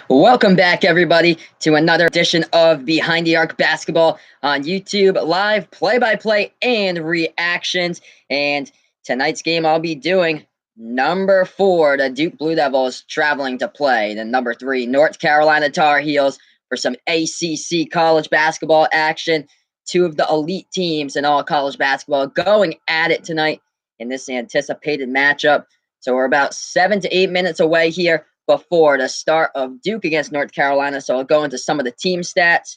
Welcome back, everybody, to another edition of Behind the Arc Basketball on YouTube, live play-by-play and reactions. And tonight's game, I'll be doing number 4, the Duke Blue Devils traveling to play the number 3 North Carolina Tar Heels for some ACC college basketball action. Two of the elite teams in all college basketball going at it tonight in this anticipated matchup. So we're about 7 to 8 minutes away here before the start of Duke against North Carolina. So I'll go into some of the team stats.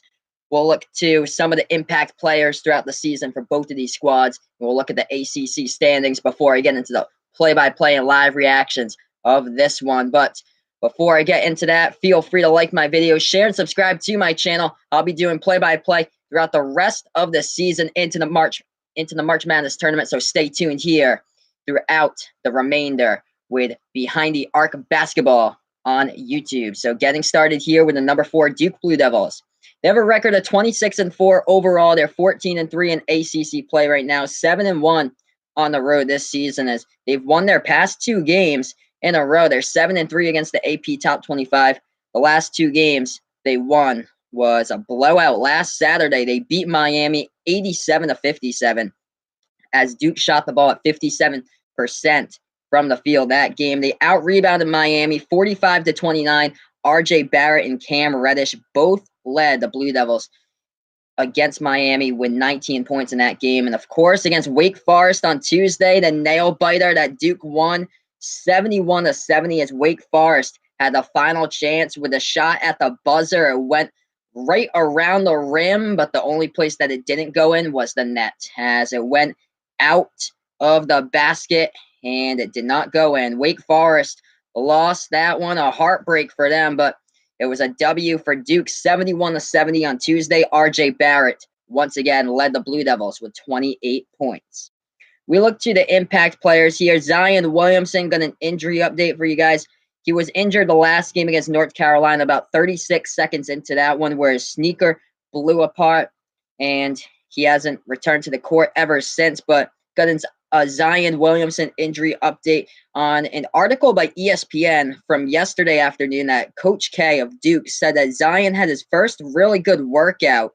We'll look to some of the impact players throughout the season for both of these squads. We'll look at the ACC standings before I get into the play-by-play and live reactions of this one. But before I get into that, feel free to like my videos, share, and subscribe to my channel. I'll be doing play-by-play throughout the rest of the season into the March Madness tournament. So stay tuned here throughout the remainder with Behind the Arc Basketball on YouTube. So getting started here with the number 4 Duke Blue Devils. They have a record of 26-4 overall. They're 14-3 in ACC play right now, 7-1 on the road this season as they've won their past 2 games in a row. They're 7-3 against the AP Top 25. The last 2 games they won was a blowout last Saturday. They beat Miami 87-57 as Duke shot the ball at 57% from the field that game. They out-rebounded Miami 45-29. R.J. Barrett and Cam Reddish both led the Blue Devils against Miami with 19 points in that game. And, of course, against Wake Forest on Tuesday, the nail-biter that Duke won 71-70 as Wake Forest had the final chance with a shot at the buzzer. It went right around the rim, but the only place that it didn't go in was the net as it went out of the basket and it did not go in. Wake Forest lost that one, a heartbreak for them, but it was a W for Duke, 71-70 on Tuesday. R.J. Barrett once again led the Blue Devils with 28 points. We look to the impact players here. Zion Williamson got an injury update for you guys. He was injured the last game against North Carolina, about 36 seconds into that one, where his sneaker blew apart, and he hasn't returned to the court ever since, but got a Zion Williamson injury update on an article by ESPN from yesterday afternoon that Coach K of Duke said that Zion had his first really good workout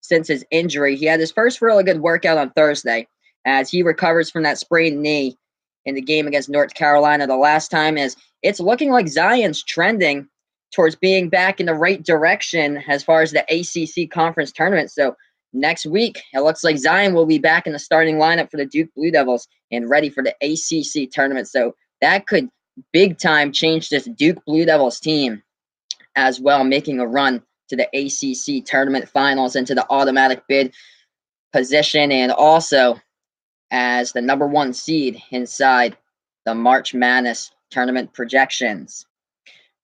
since his injury. He had his first really good workout on Thursday as he recovers from that sprained knee in the game against North Carolina the last time. As it's looking like Zion's trending towards being back in the right direction as far as the ACC conference tournament. So next week, it looks like Zion will be back in the starting lineup for the Duke Blue Devils and ready for the ACC tournament. So that could big time change this Duke Blue Devils team as well, making a run to the ACC tournament finals into the automatic bid position and also as the number 1 seed inside the March Madness tournament projections.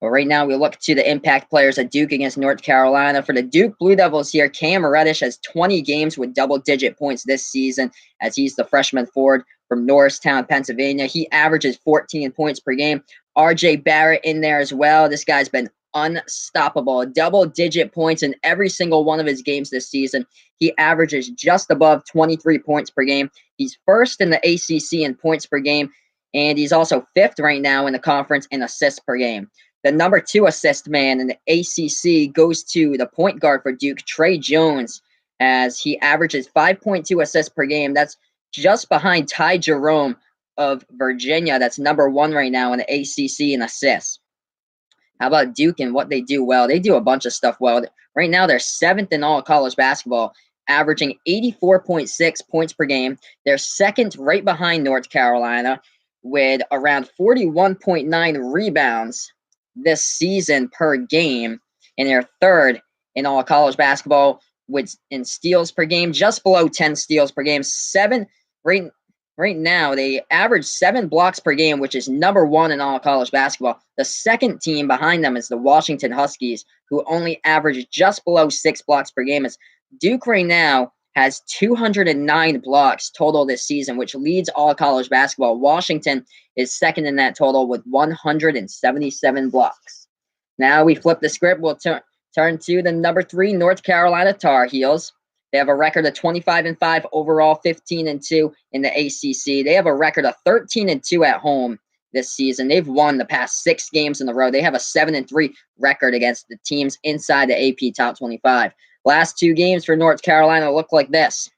Well, right now we look to the impact players at Duke against North Carolina. For the Duke Blue Devils here, Cam Reddish has 20 games with double-digit points this season as he's the freshman forward from Norristown, Pennsylvania. He averages 14 points per game. R.J. Barrett in there as well. This guy's been unstoppable. Double-digit points in every single one of his games this season. He averages just above 23 points per game. He's first in the ACC in points per game, and he's also 5th right now in the conference in assists per game. The number 2 assist man in the ACC goes to the point guard for Duke, Trey Jones, as he averages 5.2 assists per game. That's just behind Ty Jerome of Virginia. That's number 1 right now in the ACC in assists. How about Duke and what they do well? They do a bunch of stuff well. Right now, they're 7th in all college basketball, averaging 84.6 points per game. They're 2nd right behind North Carolina with around 41.9 rebounds this season per game, and they're 3rd in all college basketball in steals per game, just below 10 steals per game. Right now, they average 7 blocks per game, which is number 1 in all college basketball. The second team behind them is the Washington Huskies, who only average just below 6 blocks per game. As Duke right now has 209 blocks total this season, which leads all college basketball. Washington is 2nd in that total with 177 blocks. Now we flip the script. We'll turn to the number 3 North Carolina Tar Heels. They have a record of 25-5 overall, 15-2 in the ACC. They have a record of 13-2 at home this season. They've won the past 6 games in a row. They have a 7-3 record against the teams inside the AP top 25. Last 2 games for North Carolina look like this.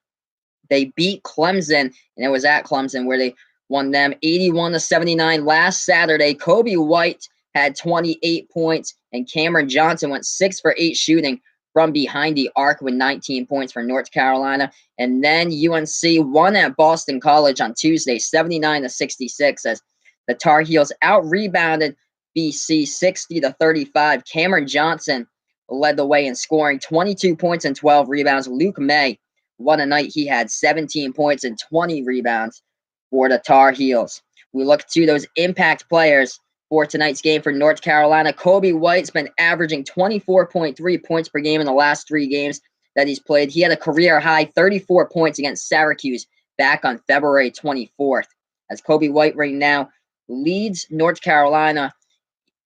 They beat Clemson, and it was at Clemson where they won them 81-79 last Saturday. Kobe White had 28 points, and Cameron Johnson went 6 for 8 shooting from behind the arc with 19 points for North Carolina. And then UNC won at Boston College on Tuesday, 79-66, as the Tar Heels out-rebounded BC 60-35. Cameron Johnson led the way in scoring 22 points and 12 rebounds. Luke May, what a night. He had 17 points and 20 rebounds for the Tar Heels. We look to those impact players for tonight's game for North Carolina. Kobe White's been averaging 24.3 points per game in the last 3 games that he's played. He had a career high 34 points against Syracuse back on February 24th. As Kobe White right now leads North Carolina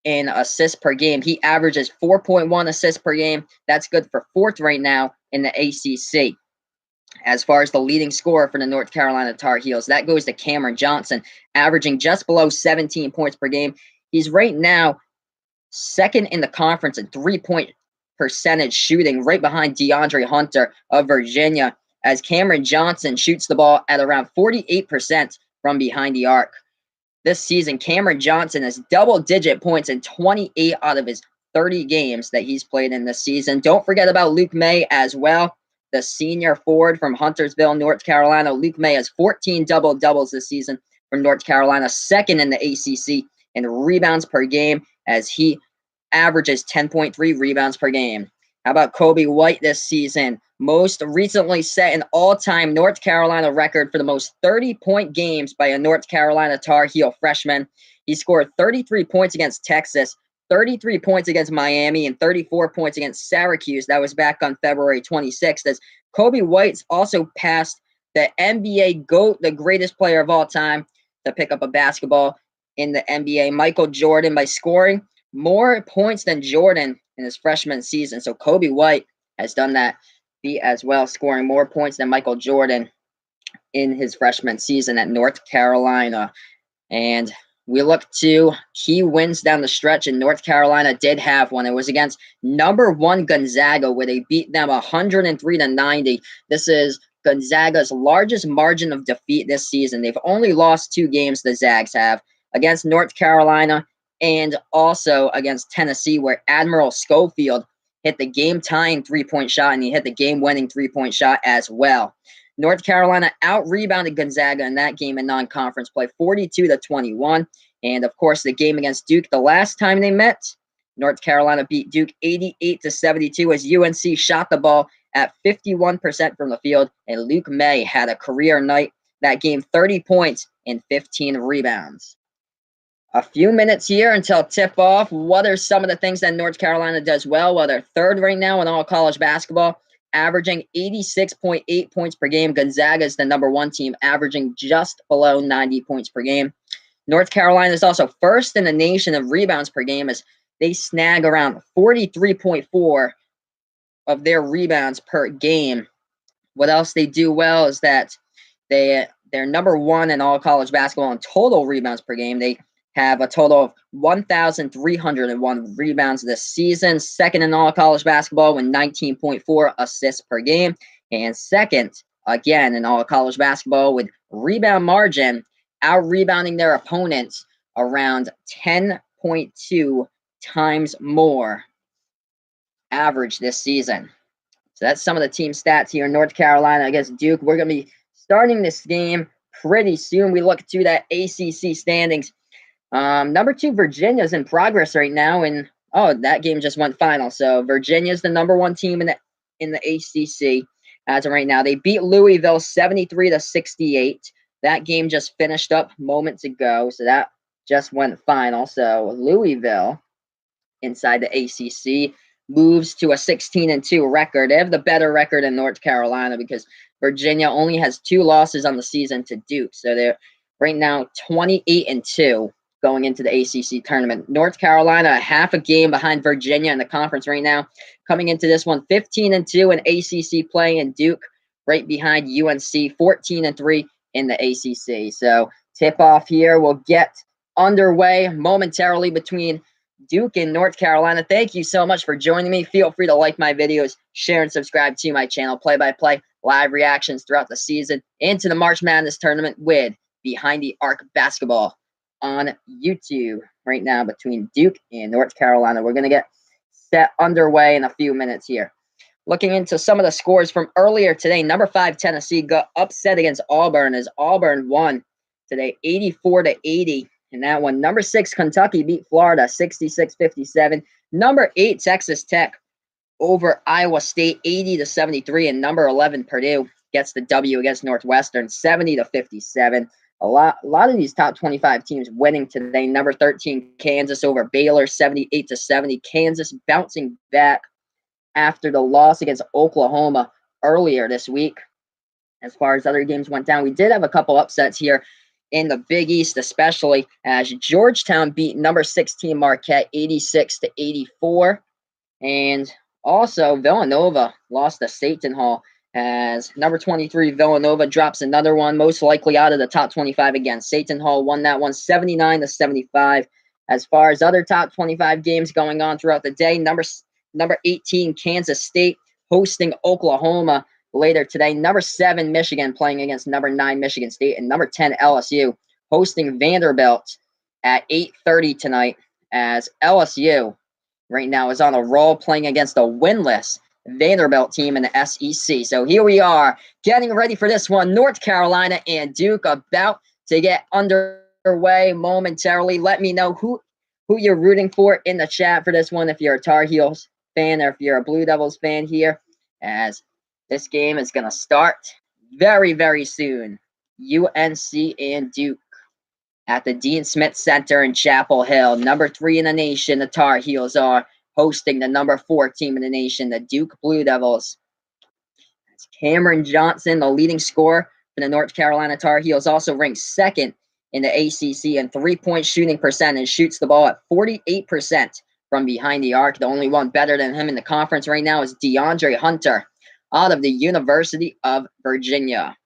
in assists per game. He averages 4.1 assists per game. That's good for 4th right now in the ACC. As far as the leading scorer for the North Carolina Tar Heels, that goes to Cameron Johnson, averaging just below 17 points per game. He's right now 2nd in the conference in 3-point percentage shooting, right behind DeAndre Hunter of Virginia, as Cameron Johnson shoots the ball at around 48% from behind the arc. This season, Cameron Johnson has double-digit points in 28 out of his 30 games that he's played in this season. Don't forget about Luke May as well, the senior forward from Huntersville, North Carolina. Luke May has 14 double-doubles this season from North Carolina, 2nd in the ACC in rebounds per game, as he averages 10.3 rebounds per game. How about Kobe White this season? Most recently set an all-time North Carolina record for the most 30-point games by a North Carolina Tar Heel freshman. He scored 33 points against Texas, 33 points against Miami, and 34 points against Syracuse. That was back on February 26th, as Kobe White's also passed the NBA GOAT, the greatest player of all time to pick up a basketball in the NBA, Michael Jordan, by scoring more points than Jordan in his freshman season. So Kobe White has done that feat as well, scoring more points than Michael Jordan in his freshman season at North Carolina. And we look to key wins down the stretch, and North Carolina did have one. It was against number 1 Gonzaga, where they beat them 103-90. This is Gonzaga's largest margin of defeat this season. They've only lost 2 games, the Zags have, against North Carolina and also against Tennessee, where Admiral Schofield hit the game-tying 3-point shot, and he hit the game-winning 3-point shot as well. North Carolina out-rebounded Gonzaga in that game in non-conference play, 42-21. And, of course, the game against Duke, the last time they met, North Carolina beat Duke 88-72 as UNC shot the ball at 51% from the field, and Luke May had a career night that game, 30 points and 15 rebounds. A few minutes here until tip-off. What are some of the things that North Carolina does well? Well, they're 3rd right now in all college basketball, averaging 86.8 points per game. Gonzaga is the number 1 team, averaging just below 90 points per game. North Carolina is also 1st in the nation of rebounds per game, as they snag around 43.4 of their rebounds per game. What else they do well is that they're number 1 in all college basketball in total rebounds per game. They have a total of 1,301 rebounds this season, 2nd in all college basketball with 19.4 assists per game, and 2nd, again, in all college basketball with rebound margin, out-rebounding their opponents around 10.2 times more average this season. So that's some of the team stats here in North Carolina against Duke. We're going to be starting this game pretty soon. We look to that ACC standings. Number 2, Virginia's in progress right now, and that game just went final. So Virginia's the number 1 team in the ACC as of right now. They beat Louisville 73-68. That game just finished up moments ago, so that just went final. So Louisville, inside the ACC, moves to a 16-2 record. They have the better record in North Carolina because Virginia only has 2 losses on the season to Duke. So they're right now 28-2 going into the ACC tournament. North Carolina, half a game behind Virginia in the conference right now. Coming into this one, 15-2 in ACC play, and Duke right behind UNC, 14-3 in the ACC. So tip-off here, we'll get underway momentarily between Duke and North Carolina. Thank you so much for joining me. Feel free to like my videos, share and subscribe to my channel. Play-by-play, live reactions throughout the season into the March Madness tournament with Behind the Arc Basketball on YouTube right now between Duke and North Carolina. We're going to get set underway in a few minutes here. Looking into some of the scores from earlier today, number 5 Tennessee got upset against Auburn as Auburn won today 84-80 in that one. Number 6 Kentucky beat Florida 66-57. Number 8 Texas Tech over Iowa State 80-73, and number 11 Purdue gets the W against Northwestern 70-57. A lot of these top 25 teams winning today. Number 13 Kansas over Baylor 78-70. Kansas bouncing back after the loss against Oklahoma earlier this week. As far as other games went down, we did have a couple upsets here in the Big East, especially as Georgetown beat number 16 Marquette 86-84. And also Villanova lost to Seton Hall as number 23 Villanova drops another one, most likely out of the top 25 again. Seton Hall won that one 79-75. As far as other top 25 games going on throughout the day, number 18 Kansas State hosting Oklahoma later today. Number 7 Michigan playing against number 9 Michigan State, and number 10 LSU hosting Vanderbilt at 8:30 tonight as LSU right now is on a roll playing against a winless Vanderbilt team in the SEC. So here we are getting ready for this one. North Carolina and Duke about to get underway momentarily. Let me know who you're rooting for in the chat for this one if you're a Tar Heels fan or if you're a Blue Devils fan here, as this game is going to start very, very soon. UNC and Duke at the Dean Smith Center in Chapel Hill. Number 3 in the nation, the Tar Heels are hosting the number 4 team in the nation, the Duke Blue Devils. That's Cameron Johnson, the leading scorer for the North Carolina Tar Heels, also ranks 2nd in the ACC in three-point shooting percentage, shoots the ball at 48% from behind the arc. The only one better than him in the conference right now is DeAndre Hunter out of the University of Virginia.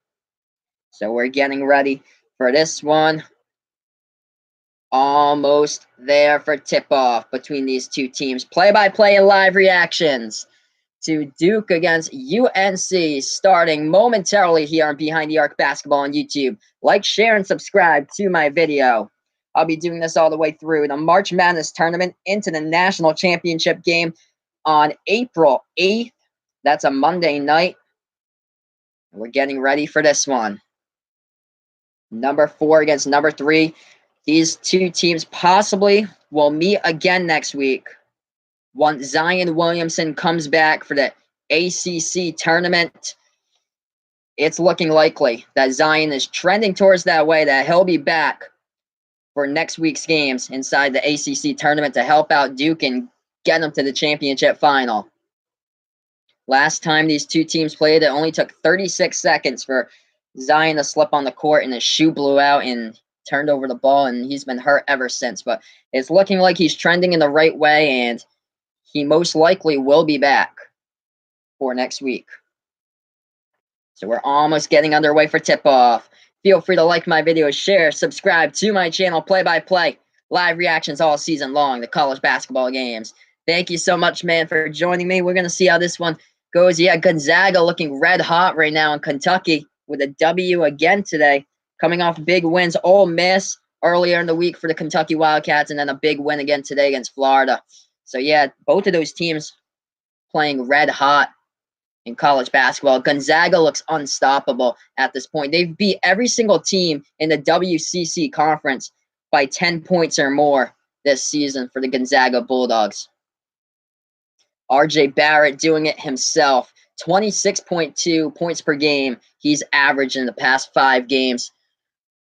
So we're getting ready for this one. Almost there for tip-off between these two teams. Play-by-play and live reactions to Duke against UNC starting momentarily here on Behind the Arc Basketball on YouTube. Like, share, and subscribe to my video. I'll be doing this all the way through the March Madness tournament into the national championship game on April 8th. That's a Monday night. We're getting ready for this one. Number 4 against number 3. These two teams possibly will meet again next week once Zion Williamson comes back for the ACC tournament. It's looking likely that Zion is trending towards that way, that he'll be back for next week's games inside the ACC tournament to help out Duke and get them to the championship final. Last time these two teams played, it only took 36 seconds for Zion to slip on the court and his shoe blew out and turned over the ball, and he's been hurt ever since. But it's looking like he's trending in the right way, and he most likely will be back for next week. So we're almost getting underway for tip-off. Feel free to like my videos, share, subscribe to my channel, play-by-play, live reactions all season long, the college basketball games. Thank you so much, man, for joining me. We're going to see how this one goes. Yeah, Gonzaga looking red hot right now in Kentucky with a W again today, coming off big wins. Ole Miss earlier in the week for the Kentucky Wildcats, and then a big win again today against Florida. So, yeah, both of those teams playing red hot in college basketball. Gonzaga looks unstoppable at this point. They've beat every single team in the WCC conference by 10 points or more this season for the Gonzaga Bulldogs. RJ Barrett doing it himself. 26.2 points per game he's averaged in the past 5 games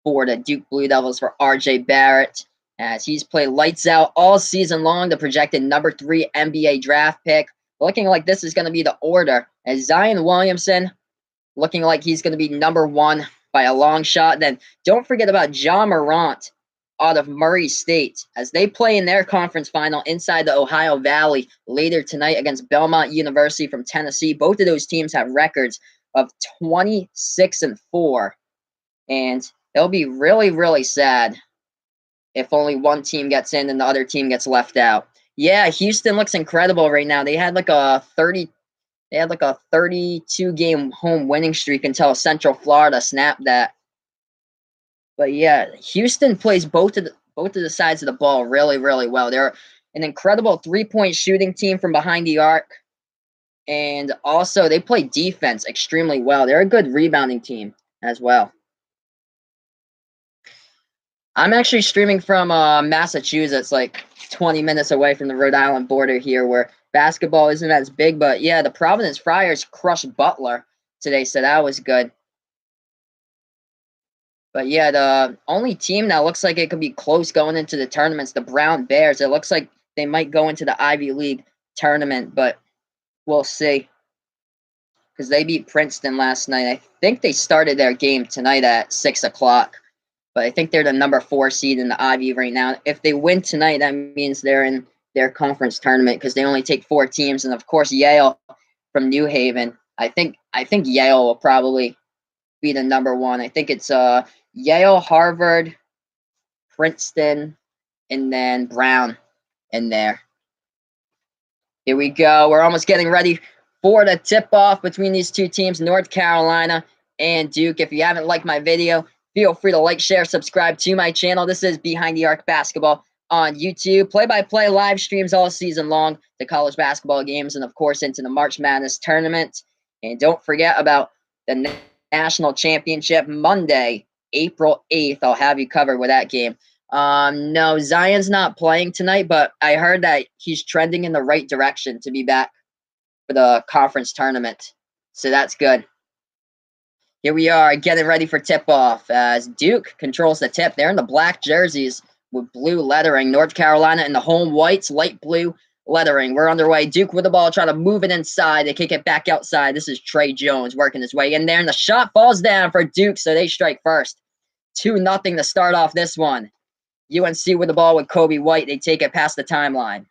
for the Duke Blue Devils for RJ Barrett, as he's played lights out all season long. The projected number 3 NBA draft pick. Looking like this is going to be the order, as Zion Williamson looking like he's going to be number 1 by a long shot. Then don't forget about Ja Morant out of Murray State, as they play in their conference final inside the Ohio Valley later tonight against Belmont University from Tennessee. Both of those teams have records of 26-4, and it'll be really, really sad if only one team gets in and the other team gets left out. Yeah, Houston looks incredible right now. They had like a 32 game home winning streak until Central Florida snapped that. But yeah, Houston plays both of the sides of the ball really, really well. They're an incredible 3-point shooting team from behind the arc. And also they play defense extremely well. They're a good rebounding team as well. I'm actually streaming from Massachusetts, like 20 minutes away from the Rhode Island border here, where basketball isn't as big. But yeah, the Providence Friars crushed Butler today, so that was good. But yeah, the only team that looks like it could be close going into the tournament's the Brown Bears. It looks like they might go into the Ivy League tournament, but we'll see. Because they beat Princeton last night. I think they started their game tonight at 6 o'clock. But I think they're the number 4 seed in the Ivy right now. If they win tonight, that means they're in their conference tournament because they only take 4 teams. And of course, Yale from New Haven. I think Yale will probably be the number 1. I think it's Yale, Harvard, Princeton, and then Brown in there. Here we go. We're almost getting ready for the tip-off between these two teams, North Carolina and Duke. If you haven't liked my video, feel free to like, share, subscribe to my channel. This is Behind the Arc Basketball on YouTube. Play-by-play live streams all season long, the college basketball games, and of course into the March Madness tournament. And don't forget about the National Championship Monday, April 8th. I'll have you covered with that game. No, Zion's not playing tonight, but I heard that he's trending in the right direction to be back for the conference tournament. So that's good. Here we are getting ready for tip-off as Duke controls the tip. They're in the black jerseys with blue lettering. North Carolina in the home whites, light blue lettering. We're underway. Duke with the ball, trying to move it inside. They kick it back outside. This is Trey Jones working his way in there, and the shot falls down for Duke, so they strike first. 2-0 to start off this one. UNC with the ball with Kobe White. They take it past the timeline.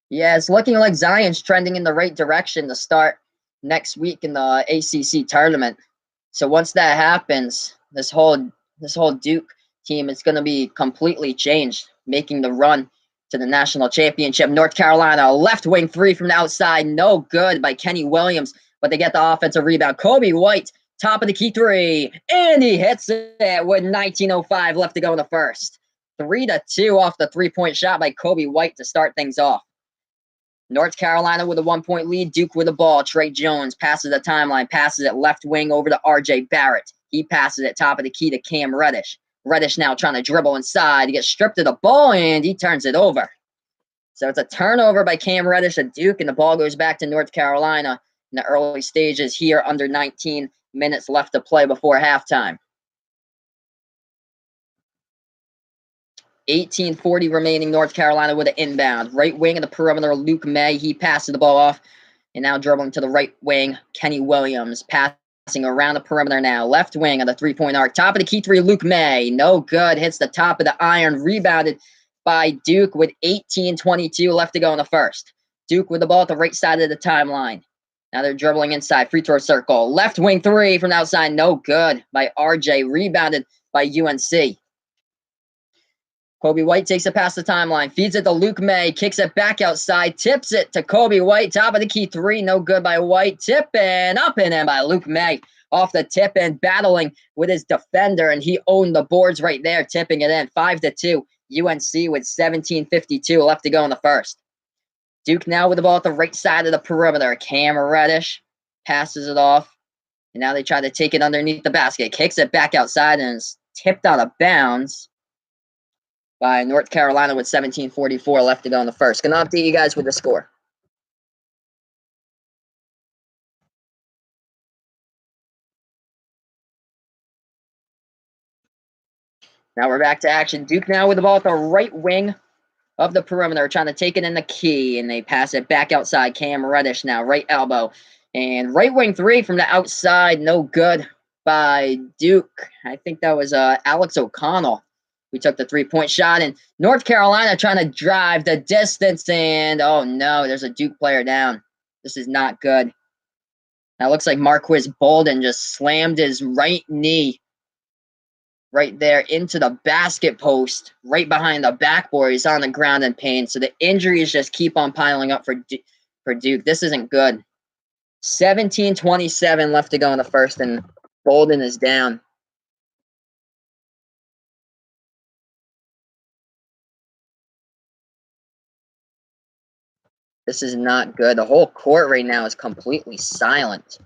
Yeah, it's looking like Zion's trending in the right direction to start next week in the ACC tournament. So once that happens, this whole Duke team is going to be completely changed, making the run to the national championship. North Carolina, left wing 3 from the outside, no good by Kenny Williams, but they get the offensive rebound. Kobe White, top of the key 3, and he hits it with 19:05 left to go in the first. 3-2 off the 3-point shot by Kobe White to start things off. North Carolina with a 1-point lead. Duke with the ball. Trey Jones passes the timeline, passes it left wing over to R.J. Barrett. He passes it top of the key to Cam Reddish. Reddish now trying to dribble inside. He gets stripped of the ball, and he turns it over. So it's a turnover by Cam Reddish at Duke, and the ball goes back to North Carolina in the early stages here, under 19 minutes left to play before halftime. 18:40 remaining. North Carolina with an inbound. Right wing of the perimeter, Luke May. He passes the ball off. And now dribbling to the right wing, Kenny Williams. Passing around the perimeter now. Left wing of the 3-point arc. Top of the key 3, Luke May. No good. Hits the top of the iron. Rebounded by Duke with 18:22 left to go in the first. Duke with the ball at the right side of the timeline. Now they're dribbling inside. Free throw circle. Left wing 3 from the outside. No good by RJ. Rebounded by UNC. Kobe White takes it past the timeline, feeds it to Luke May, kicks it back outside, tips it to Kobe White, top of the key 3, no good by White, tip and up and in by Luke May, off the tip and battling with his defender, and he owned the boards right there, tipping it in, 5-2, UNC with 17:52 left to go in the first. Duke now with the ball at the right side of the perimeter, Cam Reddish passes it off, and now they try to take it underneath the basket, kicks it back outside, and is tipped out of bounds by North Carolina with 17:44 left to go in the first. Gonna update you guys with the score. Now we're back to action. Duke now with the ball at the right wing of the perimeter, trying to take it in the key, and they pass it back outside. Cam Reddish now, right elbow. And right wing 3 from the outside, no good by Duke. I think that was Alex O'Connell. We took the 3-point shot, and North Carolina trying to drive the distance, and oh no, there's a Duke player down. This is not good. Now it looks like Marquise Bolden just slammed his right knee right there into the basket post, right behind the backboard. He's on the ground in pain. So the injuries just keep on piling up for Duke. This isn't good. 17:27 left to go in the first, and Bolden is down. This is not good. The whole court right now is completely silent.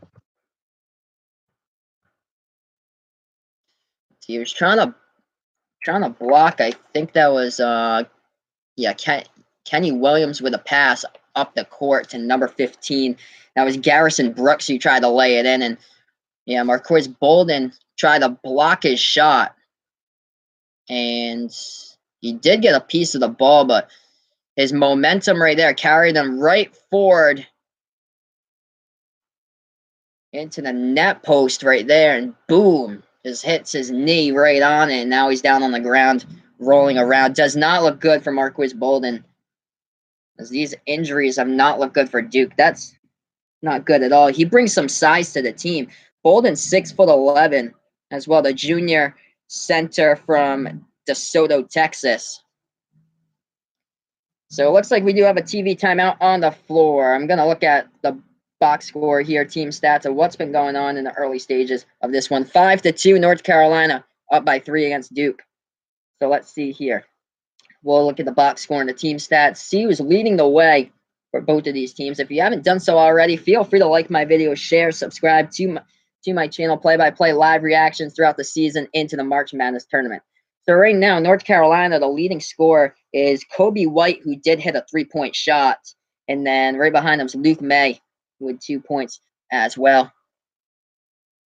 He was trying to block. I think that was Kenny Williams with a pass up the court to number 15. That was Garrison Brooks who tried to lay it in, and Marquise Bolden tried to block his shot, and he did get a piece of the ball, but his momentum right there carried him right forward into the net post right there, and boom, just hits his knee right on it, and now he's down on the ground rolling around. Does not look good for Marquise Bolden, as these injuries have not looked good for Duke. That's not good at all. He brings some size to the team. Bolden's 6'11" as well, the junior center from DeSoto, Texas. So it looks like we do have a TV timeout on the floor. I'm going to look at the box score here, team stats of what's been going on in the early stages of this one. 5-2, North Carolina up by 3 against Duke. So let's see here. We'll look at the box score and the team stats. See who's leading the way for both of these teams. If you haven't done so already, feel free to like my video, share, subscribe to my channel, play-by-play live reactions throughout the season into the March Madness tournament. So right now, North Carolina, the leading scorer is Kobe White, who did hit a 3-point shot. And then right behind him is Luke May with 2 points as well.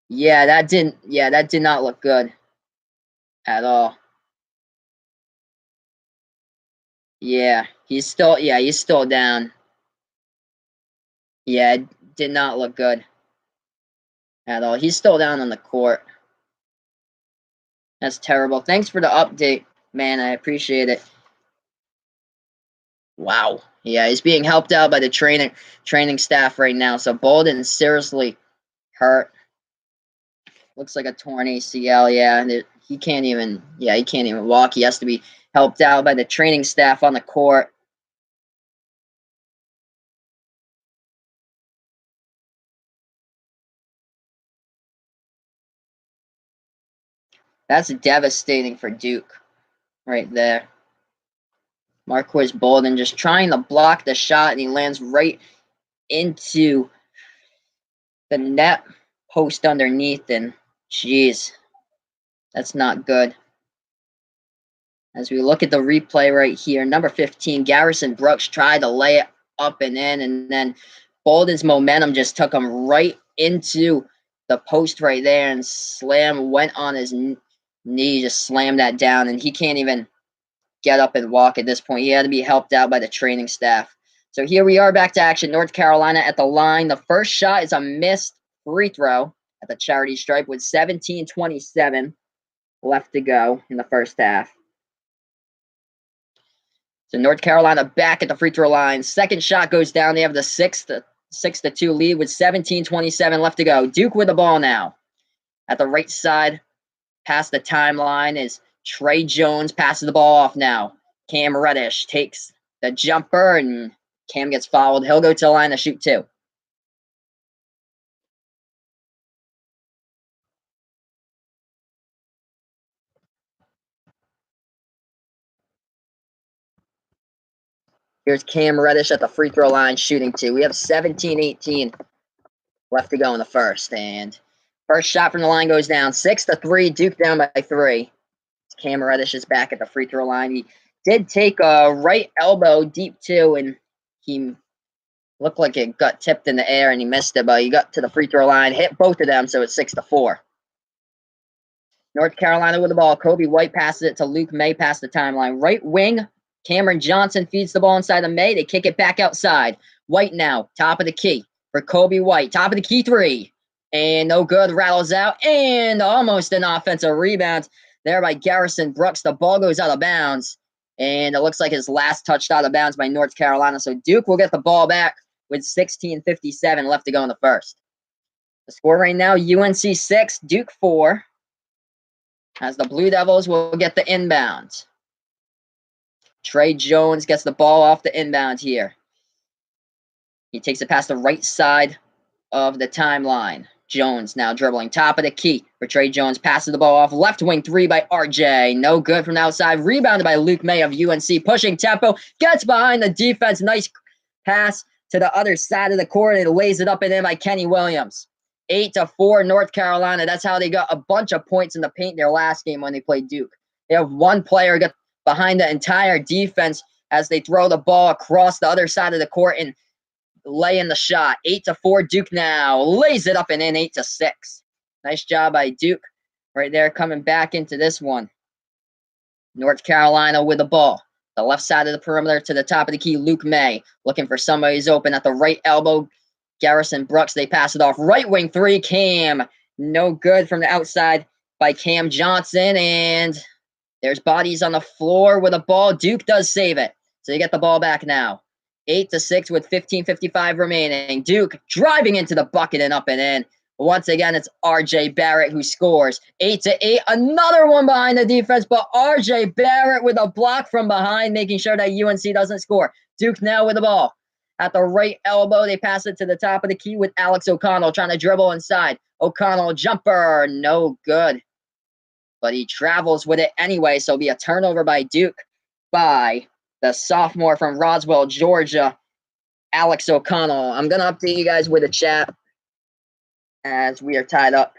That did not look good at all. He's still down. It did not look good at all. He's still down on the court. That's terrible. Thanks for the update, man. I appreciate it. Wow. Yeah, he's being helped out by the training staff right now. So Bolden's seriously hurt. Looks like a torn ACL. He can't even walk. He has to be helped out by the training staff on the court. That's devastating for Duke right there. Marquise Bolden just trying to block the shot, and he lands right into the net post underneath, and jeez, that's not good. As we look at the replay right here, number 15, Garrison Brooks tried to lay it up and in, and then Bolden's momentum just took him right into the post right there, and went on his knee, just slammed that down, and he can't even get up and walk at this point. He had to be helped out by the training staff. So here we are back to action. North Carolina at the line. The first shot is a missed free throw at the charity stripe with 17:27 left to go in the first half. So North Carolina back at the free throw line. Second shot goes down. They have the 6-2 lead with 17:27 left to go. Duke with the ball now. At the right side, past the timeline, is Trey Jones. Passes the ball off now. Cam Reddish takes the jumper, and Cam gets fouled. He'll go to the line to shoot 2. Here's Cam Reddish at the free throw line shooting 2. We have 17:18 left to go in the first. And first shot from the line goes down. 6-3. Duke down by 3. Cam Reddish is back at the free throw line. He did take a right elbow deep 2, and he looked like it got tipped in the air, and he missed it, but he got to the free throw line, hit both of them, so it's 6-4. North Carolina with the ball. Kobe White passes it to Luke May past the timeline. Right wing, Cameron Johnson feeds the ball inside of May. They kick it back outside. White now, top of the key for Kobe White. Top of the key 3. And no good, rattles out, and almost an offensive rebound there by Garrison Brooks. The ball goes out of bounds, and it looks like his last touched out of bounds by North Carolina. So Duke will get the ball back with 16:57 left to go in the first. The score right now, UNC 6, Duke 4. as the Blue Devils will get the inbound. Trey Jones gets the ball off the inbound here. He takes it past the right side of the timeline. Jones now dribbling top of the key for Trey Jones. Passes the ball off left wing three by RJ. No good from the outside. Rebounded by Luke May of UNC. Pushing tempo. Gets behind the defense. Nice pass to the other side of the court and lays it up and in by Kenny Williams. 8-4 North Carolina. That's how they got a bunch of points in the paint their last game when they played Duke. They have one player get behind the entire defense as they throw the ball across the other side of the court and lay in the shot. 8-4 Duke now. Lays it up and in 8-6. Nice job by Duke right there coming back into this one. North Carolina with the ball. The left side of the perimeter to the top of the key. Luke May looking for somebody who's open at the right elbow. Garrison Brooks. They pass it off. Right wing three. Cam. No good from the outside by Cam Johnson. And there's bodies on the floor with a ball. Duke does save it. So they get the ball back now. 8-6 with 15:55 remaining. Duke driving into the bucket and up and in. Once again, it's RJ Barrett who scores. 8-8. Another one behind the defense, but RJ Barrett with a block from behind, making sure that UNC doesn't score. Duke now with the ball. At the right elbow, they pass it to the top of the key with Alex O'Connell trying to dribble inside. O'Connell jumper, no good. But he travels with it anyway, so it'll be a turnover by Duke by the sophomore from Roswell, Georgia, Alex O'Connell. I'm going to update you guys with a chat as we are tied up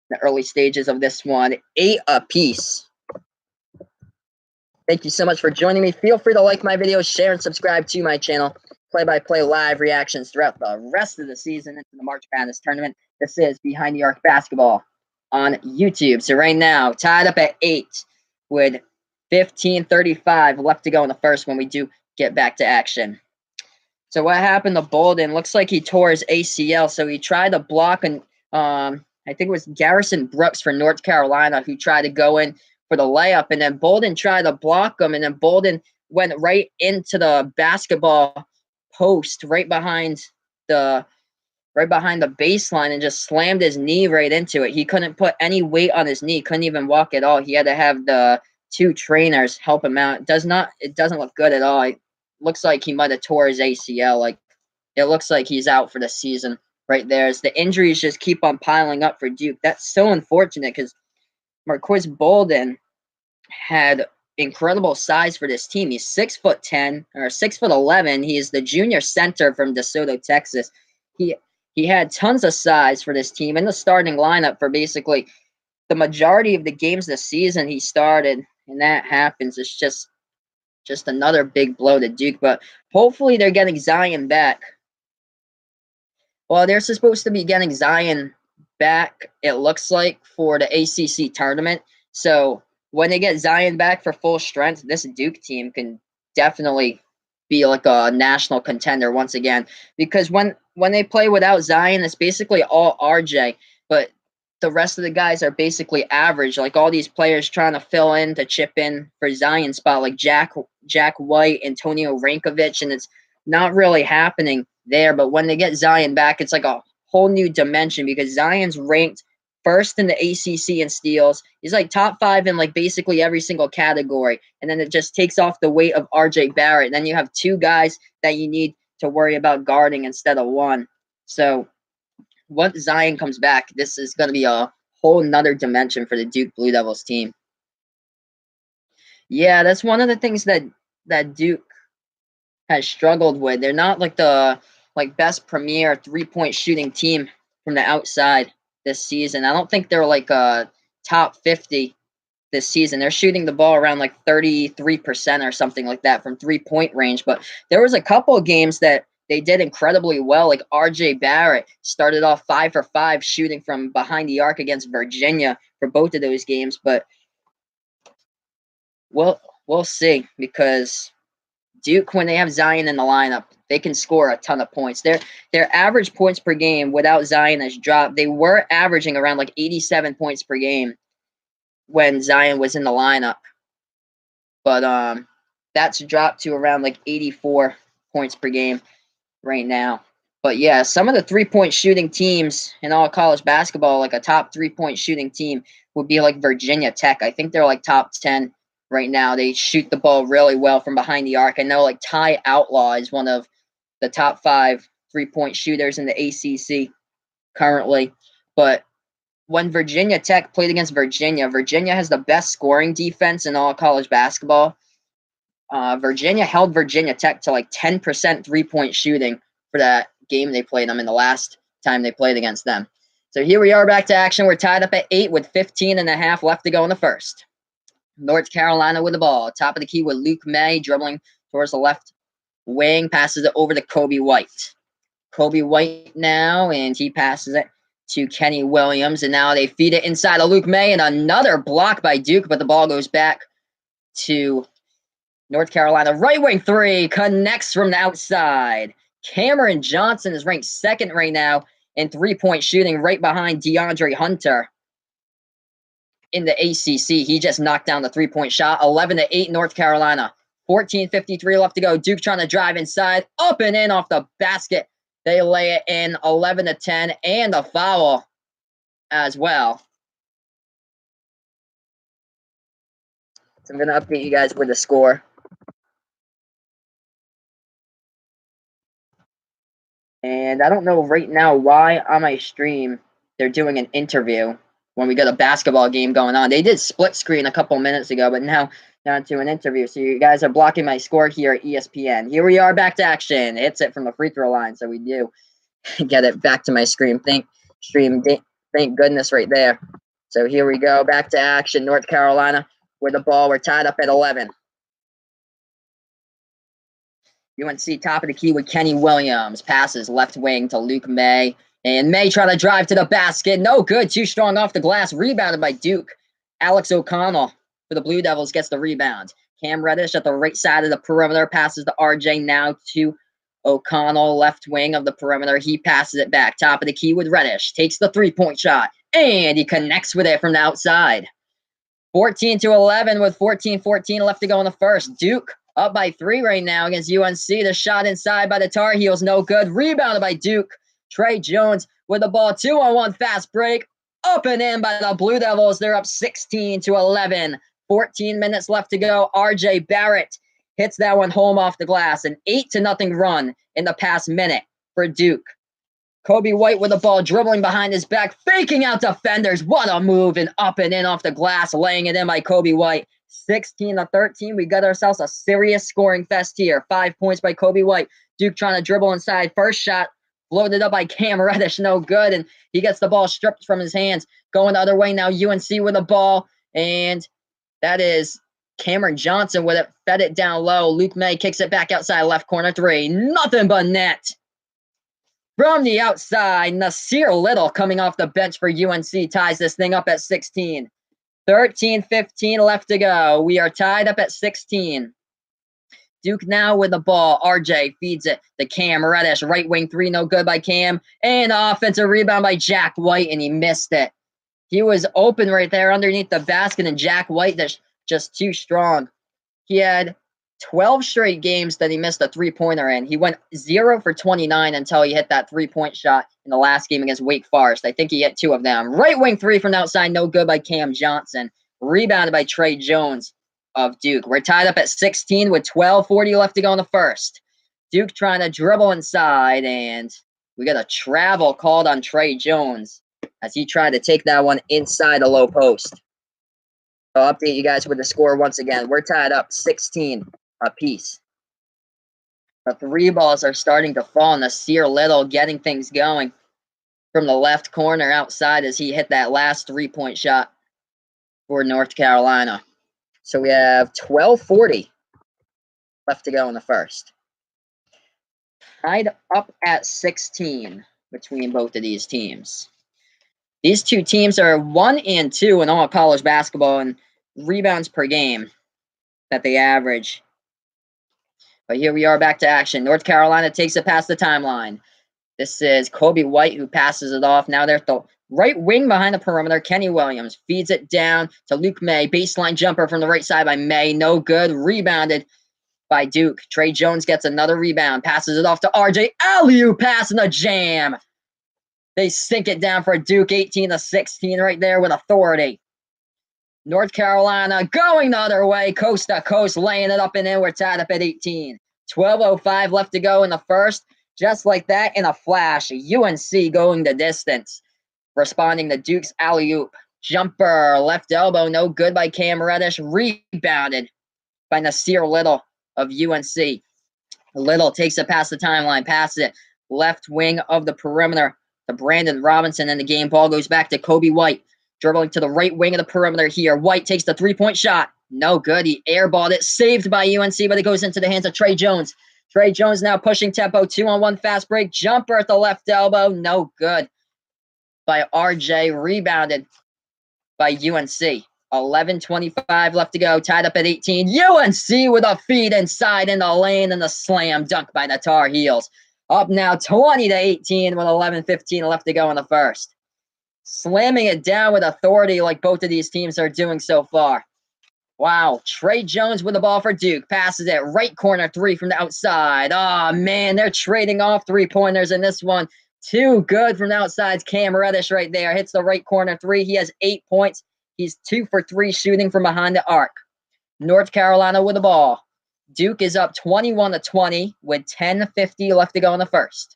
in the early stages of this one. 8 apiece. Thank you so much for joining me. Feel free to like my videos, share, and subscribe to my channel. Play-by-play live reactions throughout the rest of the season into the March Madness tournament. This is Behind the Arc Basketball on YouTube. So right now, tied up at 8 with 15:35 left to go in the first when we do get back to action. So what happened to Bolden? Looks like he tore his ACL. So he tried to block, and I think it was Garrison Brooks for North Carolina who tried to go in for the layup, and then Bolden tried to block him, and then Bolden went right into the basketball post right behind the baseline and just slammed his knee right into it. He couldn't put any weight on his knee, couldn't even walk at all. He had to have the 2 trainers help him out. It doesn't look good at all. It looks like he might have tore his ACL. Like, it looks like he's out for the season right there. As the injuries just keep on piling up for Duke. That's so unfortunate because Marquise Bolden had incredible size for this team. He's 6'10" or 6'11". He is the junior center from DeSoto, Texas. He had tons of size for this team in the starting lineup for basically the majority of the games this season he started, and that happens. It's just another big blow to Duke, but hopefully they're getting Zion back. Well, they're supposed to be getting Zion back, it looks like, for the ACC tournament. So when they get Zion back for full strength, this Duke team can definitely be like a national contender once again. Because when they play without Zion, it's basically all RJ, but the rest of the guys are basically average. Like all these players trying to fill in to chip in for Zion's spot, like Jack White, Antonio Rankovic, and it's not really happening there. But when they get Zion back, it's like a whole new dimension because Zion's ranked first in the ACC in steals. He's like top 5 in like basically every single category. And then it just takes off the weight of RJ Barrett. And then you have 2 guys that you need to worry about guarding instead of 1. So once Zion comes back, this is going to be a whole nother dimension for the Duke Blue Devils team. Yeah, that's one of the things that Duke has struggled with. They're not like the best premier 3-point shooting team from the outside this season. I don't think they're like top 50 this season. They're shooting the ball around like 33% or something like that from 3-point range. But there was a couple of games that they did incredibly well. Like RJ Barrett started off 5 for 5 shooting from behind the arc against Virginia for both of those games. But we'll see, because Duke, when they have Zion in the lineup, they can score a ton of points. Their average points per game without Zion has dropped. They were averaging around like 87 points per game when Zion was in the lineup. But that's dropped to around like 84 points per game right now. But yeah, some of the three-point shooting teams in all college basketball, like a top three-point shooting team, would be like Virginia Tech. I think they're like top 10 right now. They shoot the ball really well from behind the arc. I know like Ty Outlaw is one of the top 5 three-point shooters in the ACC currently. But when Virginia Tech played against Virginia, Virginia has the best scoring defense in all college basketball. Virginia held Virginia Tech to like 10% three-point shooting for that game they played them in the last time they played against them. So here we are back to action. We're tied up at 8 with 15 and a half left to go in the first. North Carolina with the ball. Top of the key with Luke May dribbling towards the left wing. Passes it over to Kobe White. Kobe White now, and he passes it to Kenny Williams. And now they feed it inside of Luke May, and another block by Duke, but the ball goes back to North Carolina. Right wing three connects from the outside. Cameron Johnson is ranked second right now in three-point shooting, right behind DeAndre Hunter in the ACC. He just knocked down the three-point shot. 11-8 North Carolina. 14:53 left to go. Duke trying to drive inside, up and in off the basket. They lay it in. 11-10, and a foul as well. So I'm going to update you guys with the score. And I don't know right now why on my stream they're doing an interview when we got a basketball game going on. They did split screen a couple minutes ago, but now down to an interview. So you guys are blocking my score here at ESPN. Here we are back to action. Hits it from the free throw line, so we do get it back to my screen. Thank goodness right there. So here we go, back to action. North Carolina with the ball. We're tied up at 11. UNC top of the key with Kenny Williams. Passes left wing to Luke May. And May trying to drive to the basket. No good. Too strong off the glass. Rebounded by Duke. Alex O'Connell for the Blue Devils gets the rebound. Cam Reddish at the right side of the perimeter. Passes to RJ now to O'Connell, left wing of the perimeter. He passes it back. Top of the key with Reddish. Takes the three-point shot. And he connects with it from the outside. 14-11 with 14-14 left to go in the first. Duke up by 3 right now against UNC. The shot inside by the Tar Heels, no good. Rebounded by Duke. Trey Jones with the ball. 2-on-1 fast break. Up and in by the Blue Devils. They're up 16-11. 14 minutes left to go. RJ Barrett hits that one home off the glass. An 8-0 run in the past minute for Duke. Kobe White with the ball, dribbling behind his back, faking out defenders. What a move, and up and in off the glass, laying it in by Kobe White. 16-13. We got ourselves a serious scoring fest here. 5 points by Kobe White. Duke trying to dribble inside. First shot floated up by Cam Reddish. No good, and he gets the ball stripped from his hands. Going the other way now, UNC with the ball, and that is Cameron Johnson with it. Fed it down low. Luke May kicks it back outside left corner 3. Nothing but net. From the outside, Nasir Little coming off the bench for UNC ties this thing up at 16. 13-15 left to go. We are tied up at 16. Duke now with the ball. RJ feeds it to Cam Reddish. Right wing 3, no good by Cam. And offensive rebound by Jack White, and he missed it. He was open right there underneath the basket, and Jack White, that's just too strong. He had 12 straight games that he missed a three-pointer in. He went 0 for 29 until he hit that three-point shot in the last game against Wake Forest. I think he hit 2 of them. Right wing 3 from outside, no good by Cam Johnson. Rebounded by Trey Jones of Duke. We're tied up at 16 with 12:40 left to go in the first. Duke trying to dribble inside, and we got a travel called on Trey Jones as he tried to take that one inside the low post. I'll update you guys with the score once again. We're tied up 16 apiece. The 3 balls are starting to fall. Nasir Little getting things going from the left corner outside as he hit that last 3-point shot for North Carolina. So we have 12:40 left to go in the first. Tied up at 16 between both of these teams. These two teams are 1 and 2 in all college basketball in rebounds per game that they average. But here we are back to action. North Carolina takes it past the timeline. This is Kobe White who passes it off. Now they're at the right wing behind the perimeter. Kenny Williams feeds it down to Luke May. Baseline jumper from the right side by May. No good. Rebounded by Duke. Trey Jones gets another rebound, passes it off to RJ. Alley-oop pass and a jam. They sink it down for Duke, 18-16 right there with authority. North Carolina going the other way, coast to coast, laying it up and in. We're tied up at 18. 12:05 left to go in the first. Just like that, in a flash, UNC going the distance, responding to Duke's alley-oop. Jumper, left elbow, no good by Cam Reddish. Rebounded by Nasir Little of UNC. Little takes it past the timeline, passes it left wing of the perimeter to Brandon Robinson, and the game ball goes back to Kobe White. Dribbling to the right wing of the perimeter here. White takes the three-point shot. No good. He airballed it. Saved by UNC, but it goes into the hands of Trey Jones. Trey Jones now pushing tempo. 2-on-1 fast break. Jumper at the left elbow. No good by RJ. Rebounded by UNC. 11:25 left to go. Tied up at 18. UNC with a feed inside in the lane and the slam dunk by the Tar Heels. Up now 20-18 with 11:15 left to go in the first. Slamming it down with authority like both of these teams are doing so far. Wow. Trey Jones with the ball for Duke. Passes it right corner three from the outside. Oh, man, they're trading off three-pointers in this one. Too good from the outside. Cam Reddish right there. Hits the right corner three. He has 8 points. He's 2 for 3 shooting from behind the arc. North Carolina with the ball. Duke is up 21-20 with 10:50 left to go in the first.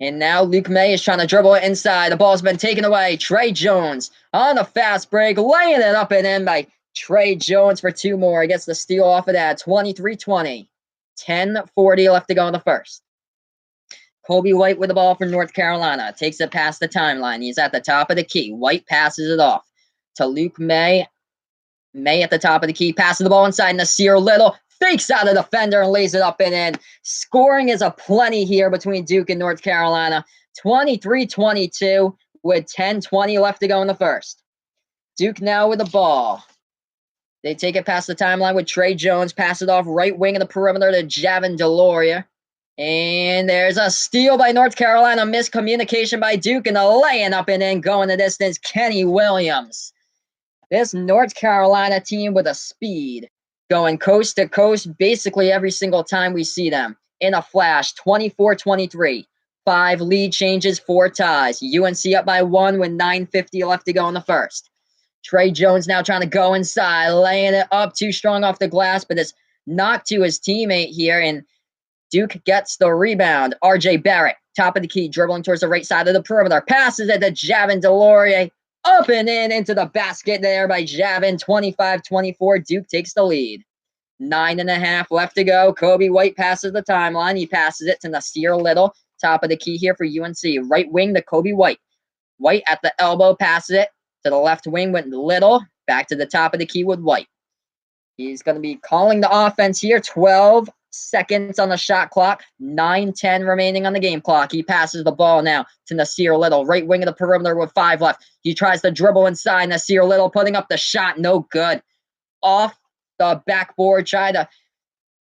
And now Luke May is trying to dribble it inside. The ball's been taken away. Trey Jones on the fast break, laying it up and in by Trey Jones for 2 more. He gets the steal off of that. 23-20. 10:40 left to go in the first. Kobe White with the ball for North Carolina. Takes it past the timeline. He's at the top of the key. White passes it off to Luke May. May at the top of the key. Passes the ball inside. Nasir Little fakes out a defender and lays it up and in. Scoring is aplenty here between Duke and North Carolina. 23-22 with 10:20 left to go in the first. Duke now with the ball. They take it past the timeline with Trey Jones. Pass it off right wing of the perimeter to Javin DeLauria. And there's a steal by North Carolina. Miscommunication by Duke and a laying up and in. Going the distance, Kenny Williams. This North Carolina team with a speed. Going coast to coast basically every single time we see them. In a flash, 24-23. 5 lead changes, 4 ties. UNC up by 1 with 9:50 left to go in the first. Trey Jones now trying to go inside, laying it up too strong off the glass, but it's knocked to his teammate here, and Duke gets the rebound. RJ Barrett, top of the key, dribbling towards the right side of the perimeter. Passes it to Javin DeLauria. Up and in into the basket there by Javin. 25-24. Duke takes the lead. 9.5 left to go. Kobe White passes the timeline. He passes it to Nasir Little. Top of the key here for UNC. Right wing to Kobe White. White at the elbow passes it to the left wing with Little. Back to the top of the key with White. He's going to be calling the offense here. 12 seconds on the shot clock. 9:10 remaining on the game clock. He passes the ball now to Nasir Little. Right wing of the perimeter with 5 left. He tries to dribble inside. Nasir Little putting up the shot. No good. Off the backboard. Tried to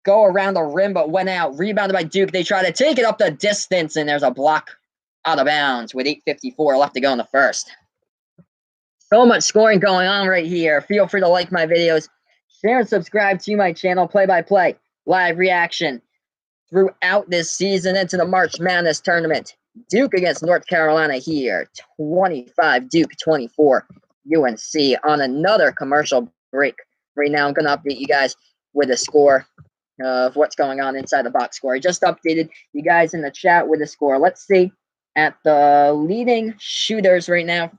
go around the rim, but went out. Rebounded by Duke. They try to take it up the distance, and there's a block out of bounds with 8:54 left to go in the first. So much scoring going on right here. Feel free to like my videos. Share and subscribe to my channel, play-by-play, live reaction throughout this season into the March Madness tournament. Duke against North Carolina here, 25, Duke 24, UNC on another commercial break. Right now, I'm going to update you guys with the score of what's going on inside the box score. I just updated you guys in the chat with the score. Let's see at the leading shooters right now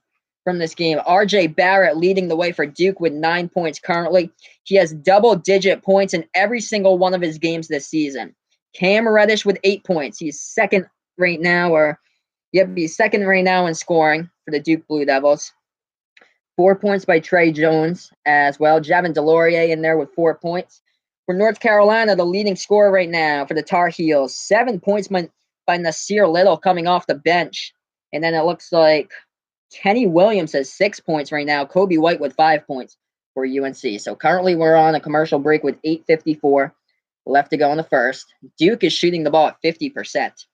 from this game. RJ Barrett leading the way for Duke with 9 points currently. He has double-digit points in every single one of his games this season. Cam Reddish with 8 points. He's second right now, he's second right now in scoring for the Duke Blue Devils. 4 points by Trey Jones as well. Javin DeLauria in there with 4 points. For North Carolina, the leading scorer right now for the Tar Heels, 7 points by Nasir Little coming off the bench. And then it looks like Kenny Williams has 6 points right now. Kobe White with 5 points for UNC. So currently we're on a commercial break with 8:54 left to go in the first. Duke is shooting the ball at 50%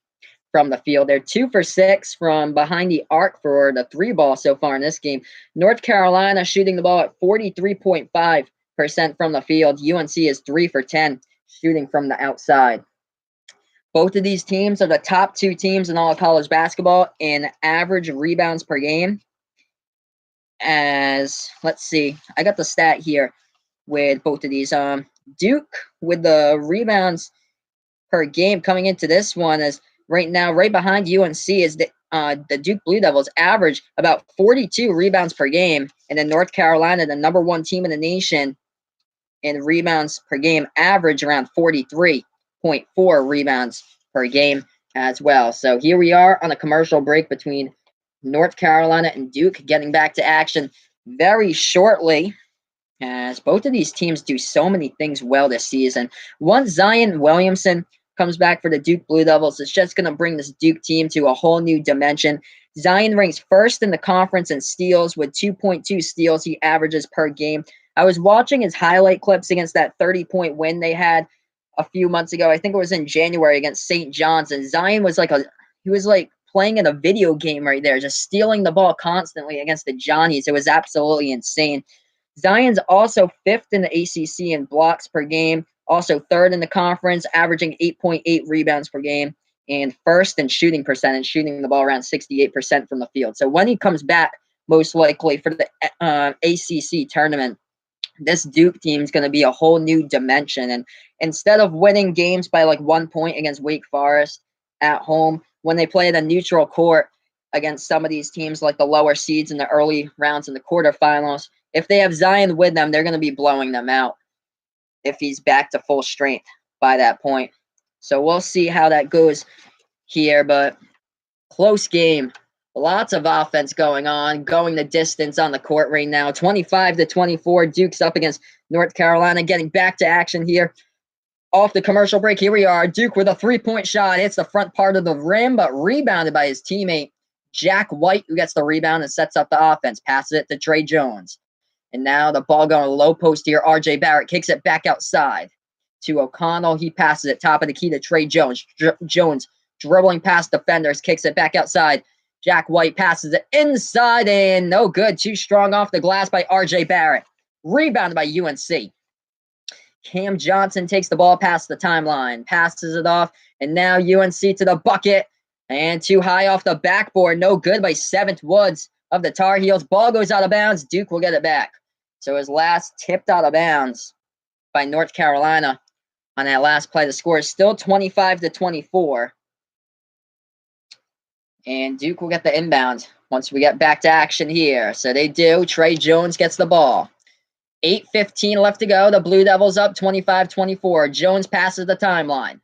from the field. They're 2 for 6 from behind the arc for the 3 ball so far in this game. North Carolina shooting the ball at 43.5% from the field. UNC is 3 for 10 shooting from the outside. Both of these teams are the top 2 teams in all of college basketball in average rebounds per game. As, let's see, I got the stat here with both of these. Duke with the rebounds per game coming into this one is right now right behind UNC is the Duke Blue Devils average about 42 rebounds per game, and then North Carolina, the number 1 team in the nation in rebounds per game, average around 43.4 rebounds per game as well. So here we are on a commercial break between North Carolina and Duke, getting back to action very shortly, as both of these teams do so many things well this season. Once Zion Williamson comes back for the Duke Blue Devils, it's just going to bring this Duke team to a whole new dimension. Zion ranks first in the conference in steals with 2.2 steals he averages per game. I was watching his highlight clips against that 30-point win they had a few months ago. I think it was in January against St. John's, and Zion was like playing in a video game right there, just stealing the ball constantly against the Johnnies. It was absolutely insane. Zion's also 5th in the ACC in blocks per game, also 3rd in the conference, averaging 8.8 rebounds per game, and 1st in shooting percentage, shooting the ball around 68% from the field. So when he comes back, most likely for the ACC tournament, this Duke team is going to be a whole new dimension. And instead of winning games by like 1 point against Wake Forest at home, when they play at a neutral court against some of these teams like the lower seeds in the early rounds in the quarterfinals, if they have Zion with them, they're going to be blowing them out if he's back to full strength by that point. So we'll see how that goes here, but close game. Lots of offense going on, going the distance on the court right now. 25-24, Duke's up against North Carolina, getting back to action here. Off the commercial break, here we are. Duke with a 3-point shot. Hits the front part of the rim, but rebounded by his teammate, Jack White, who gets the rebound and sets up the offense. Passes it to Trey Jones. And now the ball going low post here. RJ Barrett kicks it back outside to O'Connell. He passes it top of the key to Trey Jones. Jones dribbling past defenders, kicks it back outside. Jack White passes it inside and no good. Too strong off the glass by RJ Barrett. Rebounded by UNC. Cam Johnson takes the ball past the timeline, passes it off, and now UNC to the bucket. And too high off the backboard. No good by 7th Woods of the Tar Heels. Ball goes out of bounds. Duke will get it back. So his last tipped out of bounds by North Carolina on that last play. The score is still 25-24. And Duke will get the inbound once we get back to action here. So they do. Trey Jones gets the ball. 8:15 left to go. The Blue Devils up 25-24. Jones passes the timeline.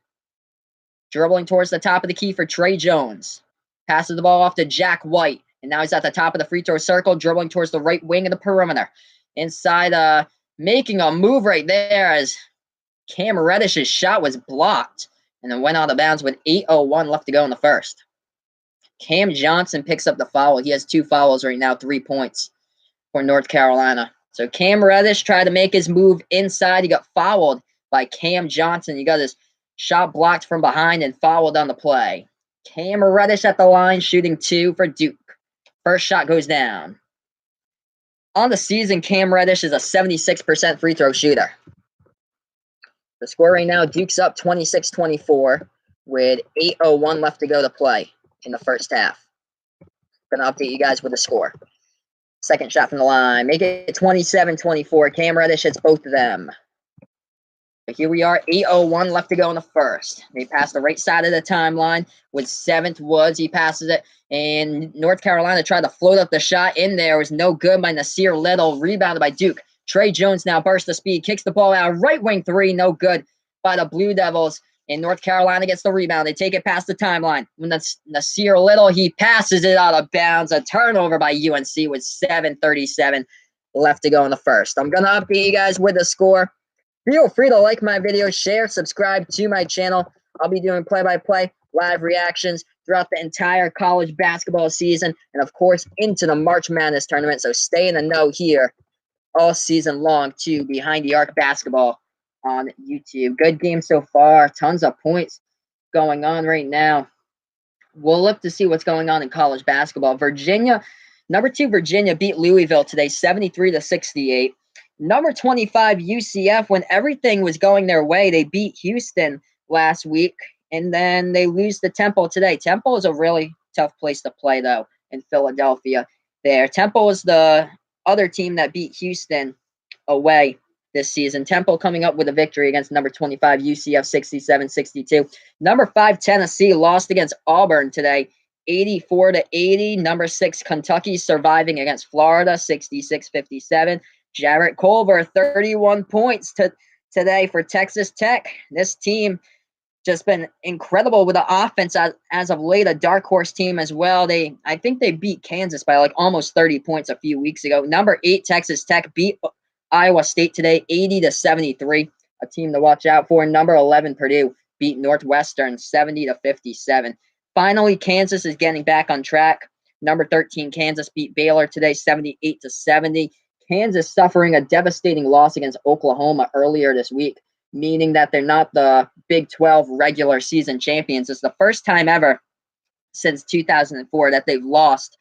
Dribbling towards the top of the key for Trey Jones. Passes the ball off to Jack White. And now he's at the top of the free throw circle, dribbling towards the right wing of the perimeter. Inside, making a move right there as Cam Reddish's shot was blocked and then went out of bounds with 8:01 left to go in the first. Cam Johnson picks up the foul. He has 2 fouls right now, 3 points for North Carolina. So Cam Reddish tried to make his move inside. He got fouled by Cam Johnson. He got his shot blocked from behind and fouled on the play. Cam Reddish at the line, shooting 2 for Duke. First shot goes down. On the season, Cam Reddish is a 76% free throw shooter. The score right now, Duke's up 26-24 with 8:01 left to go to play in the first half. Going to update you guys with the score. Second shot from the line. Make it 27-24. Cam Reddish hits both of them. But here we are, 8:01 left to go in the first. They pass the right side of the timeline with 7th Woods. He passes it, and North Carolina tried to float up the shot in there. It was no good by Nasir Little. Rebounded by Duke. Trey Jones now bursts the speed, kicks the ball out. Right wing 3, no good by the Blue Devils. And North Carolina gets the rebound. They take it past the timeline. When that's Nasir Little, he passes it out of bounds. A turnover by UNC with 7:37 left to go in the first. I'm going to update you guys with the score. Feel free to like my video, share, subscribe to my channel. I'll be doing play-by-play, live reactions throughout the entire college basketball season and, of course, into the March Madness tournament. So stay in the know here all season long, too, Behind the Arc Basketball on YouTube. Good game so far. Tons of points going on right now. We'll look to see what's going on in college basketball. Virginia, number 2 Virginia beat Louisville today, 73-68. Number 25 UCF, when everything was going their way, they beat Houston last week, and then they lose to Temple today. Temple is a really tough place to play, though, in Philadelphia. There, Temple is the other team that beat Houston away this season. Temple coming up with a victory against number 25 UCF 67-62. Number 5 Tennessee lost against Auburn today 84-80. Number 6 Kentucky surviving against Florida 66-57. Jarrett Culver 31 points today for Texas Tech. This team just been incredible with the offense as of late. A dark horse team as well. I think they beat Kansas by like almost 30 points a few weeks ago. Number 8 Texas Tech beat Iowa State today 80-73. A team to watch out for. Number 11 Purdue beat Northwestern 70-57. Finally, Kansas is getting back on track. Number 13 Kansas beat Baylor today 78-70. Kansas suffering a devastating loss against Oklahoma earlier this week, meaning that they're not the Big 12 regular season champions. It's the first time ever since 2004 that they've lost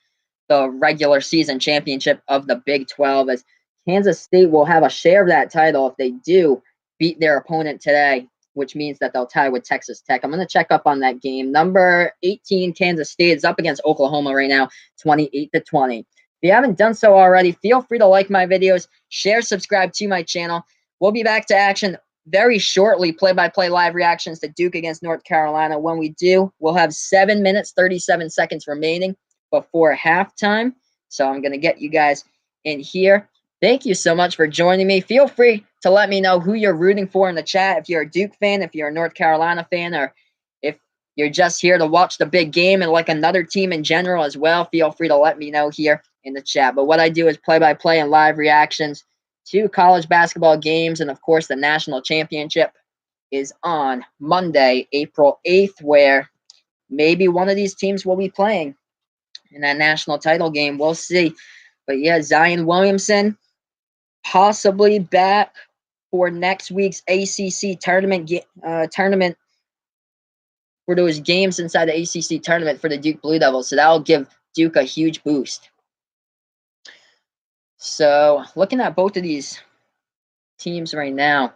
the regular season championship of the Big 12, as Kansas State will have a share of that title if they do beat their opponent today, which means that they'll tie with Texas Tech. I'm going to check up on that game. Number 18 Kansas State is up against Oklahoma right now, 28-20. If you haven't done so already, feel free to like my videos, share, subscribe to my channel. We'll be back to action very shortly, play-by-play live reactions to Duke against North Carolina. When we do, we'll have 7 minutes, 37 seconds remaining before halftime. So I'm going to get you guys in here. Thank you so much for joining me. Feel free to let me know who you're rooting for in the chat. If you're a Duke fan, if you're a North Carolina fan, or if you're just here to watch the big game and like another team in general as well, feel free to let me know here in the chat. But what I do is play-by-play and live reactions to college basketball games, and of course the national championship is on Monday, April 8th, where maybe one of these teams will be playing in that national title game. We'll see. But yeah, Zion Williamson possibly back for next week's ACC tournament for those games inside the ACC tournament for the Duke Blue Devils. So that will give Duke a huge boost. So looking at both of these teams right now,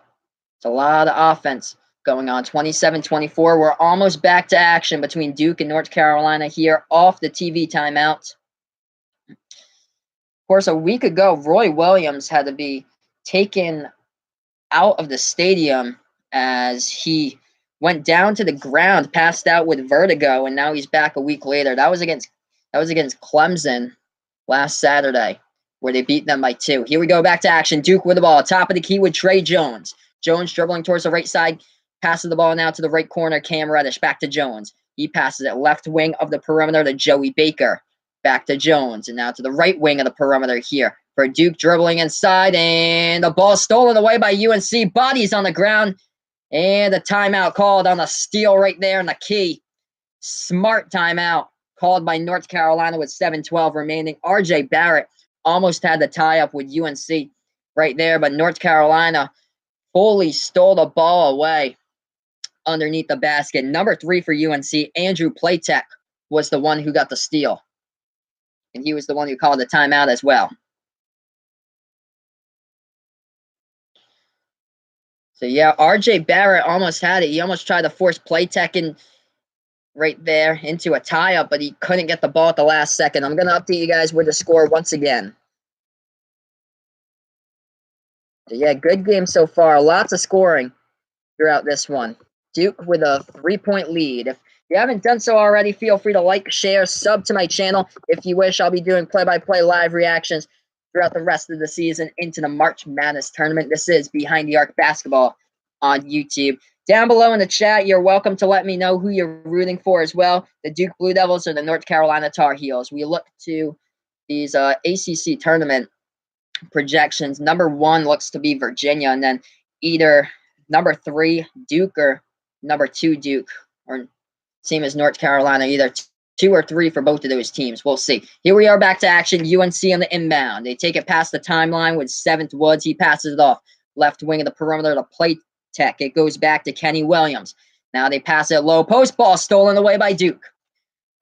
it's a lot of offense going on. 27-24. We're almost back to action between Duke and North Carolina here off the TV timeout. Of course, a week ago, Roy Williams had to be taken out of the stadium as he went down to the ground, passed out with vertigo, and now he's back a week later. That was against Clemson last Saturday, where they beat them by 2. Here we go, back to action. Duke with the ball, top of the key with Trey Jones. Jones dribbling towards the right side, passes the ball now to the right corner. Cam Reddish back to Jones. He passes it left wing of the perimeter to Joey Baker. Back to Jones, and now to the right wing of the perimeter here for Duke, dribbling inside, and the ball stolen away by UNC. Bodies on the ground, and a timeout called on the steal right there in the key. Smart timeout called by North Carolina with 7:12 remaining. RJ Barrett almost had the tie-up with UNC right there, but North Carolina fully stole the ball away underneath the basket. Number 3 for UNC, Andrew Platek, was the one who got the steal, and he was the one who called the timeout as well. So yeah, RJ Barrett almost had it. He almost tried to force Platek in right there into a tie-up, but he couldn't get the ball at the last second. I'm going to update you guys with the score once again. So yeah, good game so far. Lots of scoring throughout this one. Duke with a 3-point lead. If you haven't done so already, feel free to like, share, sub to my channel. If you wish, I'll be doing play-by-play live reactions throughout the rest of the season into the March Madness tournament. This is Behind the Arc Basketball on YouTube. Down below in the chat, you're welcome to let me know who you're rooting for as well, the Duke Blue Devils or the North Carolina Tar Heels. We look to these ACC tournament projections. Number 1 looks to be Virginia, and then either number 3 Duke or number 2 Duke, or same as North Carolina, either 2 or 3 for both of those teams. We'll see. Here we are back to action. UNC on the inbound. They take it past the timeline with 7th Woods. He passes it off left wing of the perimeter to Platek. It goes back to Kenny Williams. Now they pass it low post. Ball stolen away by Duke.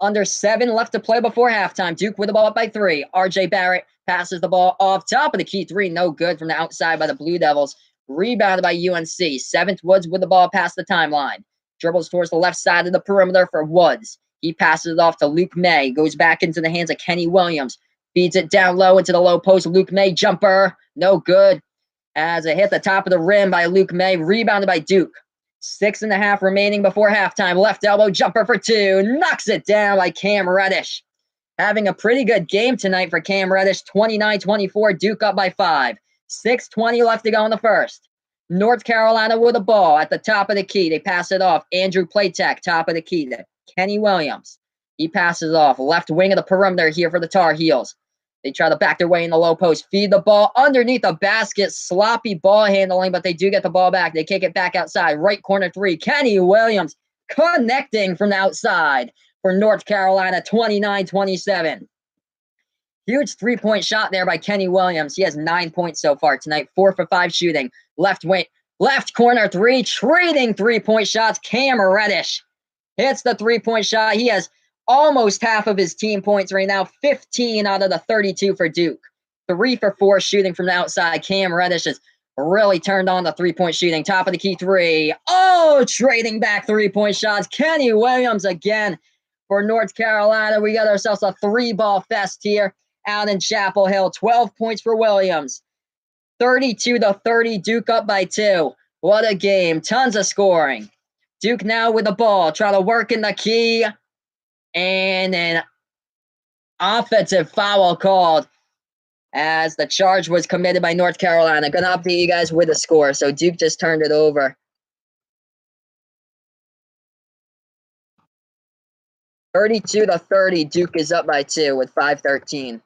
Under 7 left to play before halftime. Duke with the ball up by 3. R.J. Barrett passes the ball off top of the key 3. No good from the outside by the Blue Devils. Rebounded by UNC. 7th Woods with the ball past the timeline. Dribbles towards the left side of the perimeter for Woods. He passes it off to Luke May. Goes back into the hands of Kenny Williams. Feeds it down low into the low post. Luke May jumper. No good. As it hit the top of the rim by Luke May. Rebounded by Duke. 6.5 remaining before halftime. Left elbow jumper for 2. Knocks it down by Cam Reddish. Having a pretty good game tonight for Cam Reddish. 29-24. Duke up by 5. 6:20 left to go in the first. North Carolina with the ball at the top of the key. They pass it off. Andrew Platek, top of the key to Kenny Williams. He passes off. Left wing of the perimeter here for the Tar Heels. They try to back their way in the low post. Feed the ball underneath the basket. Sloppy ball handling, but they do get the ball back. They kick it back outside. Right corner 3. Kenny Williams connecting from the outside for North Carolina. 29-27. Huge three-point shot there by Kenny Williams. He has 9 points so far tonight. 4 for 5 shooting. Left corner 3. Trading three-point shots. Cam Reddish hits the three-point shot. He has almost half of his team points right now. 15 out of the 32 for Duke. 3 for 4 shooting from the outside. Cam Reddish has really turned on the three-point shooting. Top of the key 3. Oh, trading back three-point shots. Kenny Williams again for North Carolina. We got ourselves a 3-ball fest here out in Chapel Hill. 12 points for Williams. 32-30. Duke up by 2. What a game. Tons of scoring. Duke now with the ball. Try to work in the key. And an offensive foul called as the charge was committed by North Carolina. Going to update you guys with the score. So Duke just turned it over. 32-30. Duke is up by 2 with 5:13.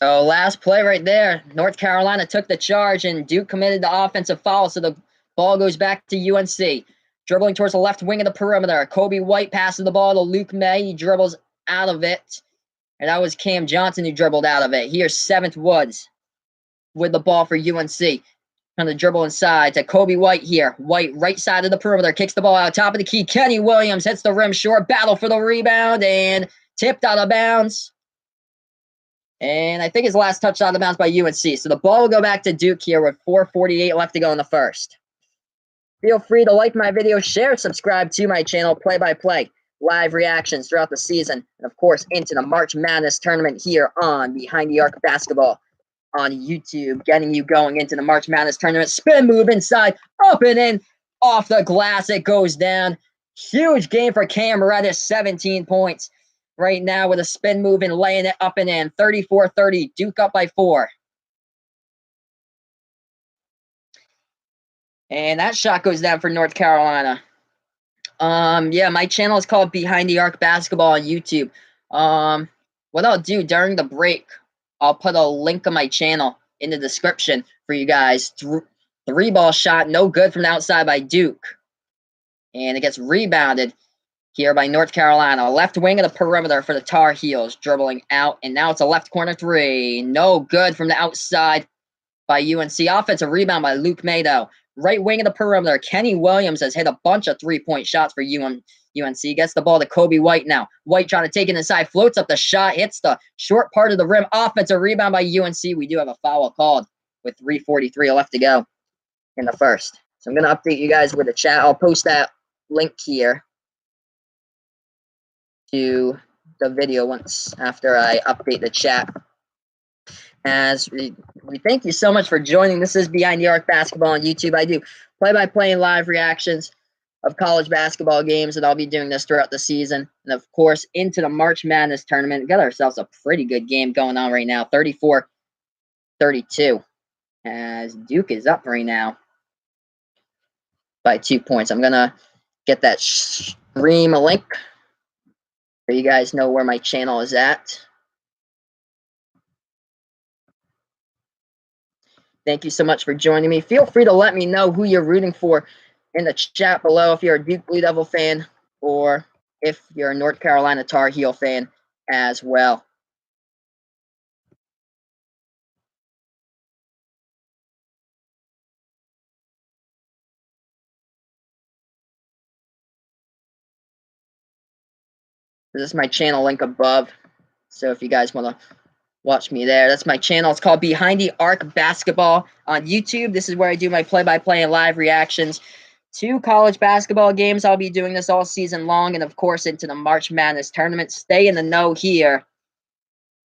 So last play right there, North Carolina took the charge and Duke committed the offensive foul, so the ball goes back to UNC. Dribbling towards the left wing of the perimeter. Kobe White passes the ball to Luke May. He dribbles out of it. And that was Cam Johnson who dribbled out of it. Here's 7th Woods with the ball for UNC. Trying to dribble inside to Kobe White here. White right side of the perimeter. Kicks the ball out. Top of the key. Kenny Williams hits the rim short. Battle for the rebound and tipped out of bounds. And I think his last touch out of bounds by UNC. So the ball will go back to Duke here with 4:48 left to go in the first. Feel free to like my video, share, subscribe to my channel, play-by-play, live reactions throughout the season, and of course into the March Madness tournament here on Behind the Arc Basketball on YouTube, getting you going into the March Madness tournament. Spin move inside, up and in, off the glass, it goes down. Huge game for Cam Reddish, 17 points. Right now with a spin move and laying it up and in. 34-30. Duke up by 4. And that shot goes down for North Carolina. Yeah, my channel is called Behind the Arc Basketball on YouTube. What I'll do during the break, I'll put a link of my channel in the description for you guys. 3-ball shot, no good from the outside by Duke. And it gets rebounded here by North Carolina. Left wing of the perimeter for the Tar Heels. Dribbling out, and now it's a left corner 3. No good from the outside by UNC. Offensive rebound by Luke May, though. Right wing of the perimeter. Kenny Williams has hit a bunch of 3-point shots for UNC. Gets the ball to Kobe White now. White trying to take it inside. Floats up the shot. Hits the short part of the rim. Offensive rebound by UNC. We do have a foul called with 3:43 left to go in the first. So I'm going to update you guys with the chat. I'll post that link here to the video once after I update the chat. As we thank you so much for joining. This is Behind the Arc Basketball on YouTube. I do play-by-play and live reactions of college basketball games, and I'll be doing this throughout the season. And, of course, into the March Madness tournament. Got ourselves a pretty good game going on right now, 34-32, as Duke is up right now by 2 points. I'm going to get that stream link so you guys know where my channel is at. Thank you so much for joining me. Feel free to let me know who you're rooting for in the chat below, if you're a Duke Blue Devil fan or if you're a North Carolina Tar Heel fan as well. This is my channel link above. So if you guys want to watch me there, that's my channel. It's called Behind the Arc Basketball on YouTube. This is where I do my play-by-play and live reactions to college basketball games. I'll be doing this all season long and, of course, into the March Madness tournament. Stay in the know here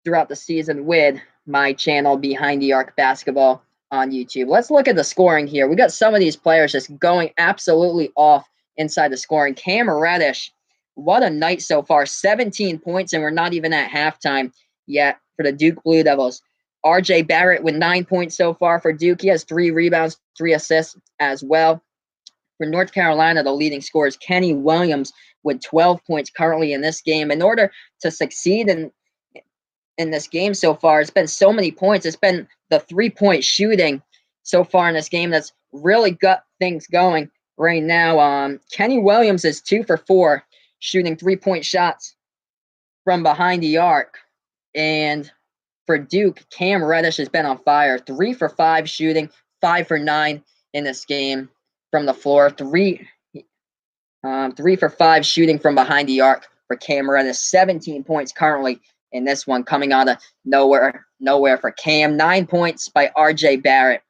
throughout the season with my channel, Behind the Arc Basketball on YouTube. Let's look at the scoring here. We got some of these players just going absolutely off inside the scoring. Cam Reddish, what a night so far. 17 points, and we're not even at halftime yet for the Duke Blue Devils. R.J. Barrett with 9 points so far for Duke. He has 3 rebounds, 3 assists as well. For North Carolina, the leading scorer is Kenny Williams with 12 points currently in this game. In order to succeed in this game so far, it's been so many points. It's been the 3-point shooting so far in this game that's really got things going right now. Kenny Williams is 2 for 4 shooting 3-point shots from behind the arc. And for Duke, Cam Reddish has been on fire. 3 for 5 shooting, 5 for 9 in this game from the floor. 3 for 5 shooting from behind the arc for Cam Reddish. 17 points currently in this one, coming out of nowhere for Cam. 9 points by R.J. Barrett.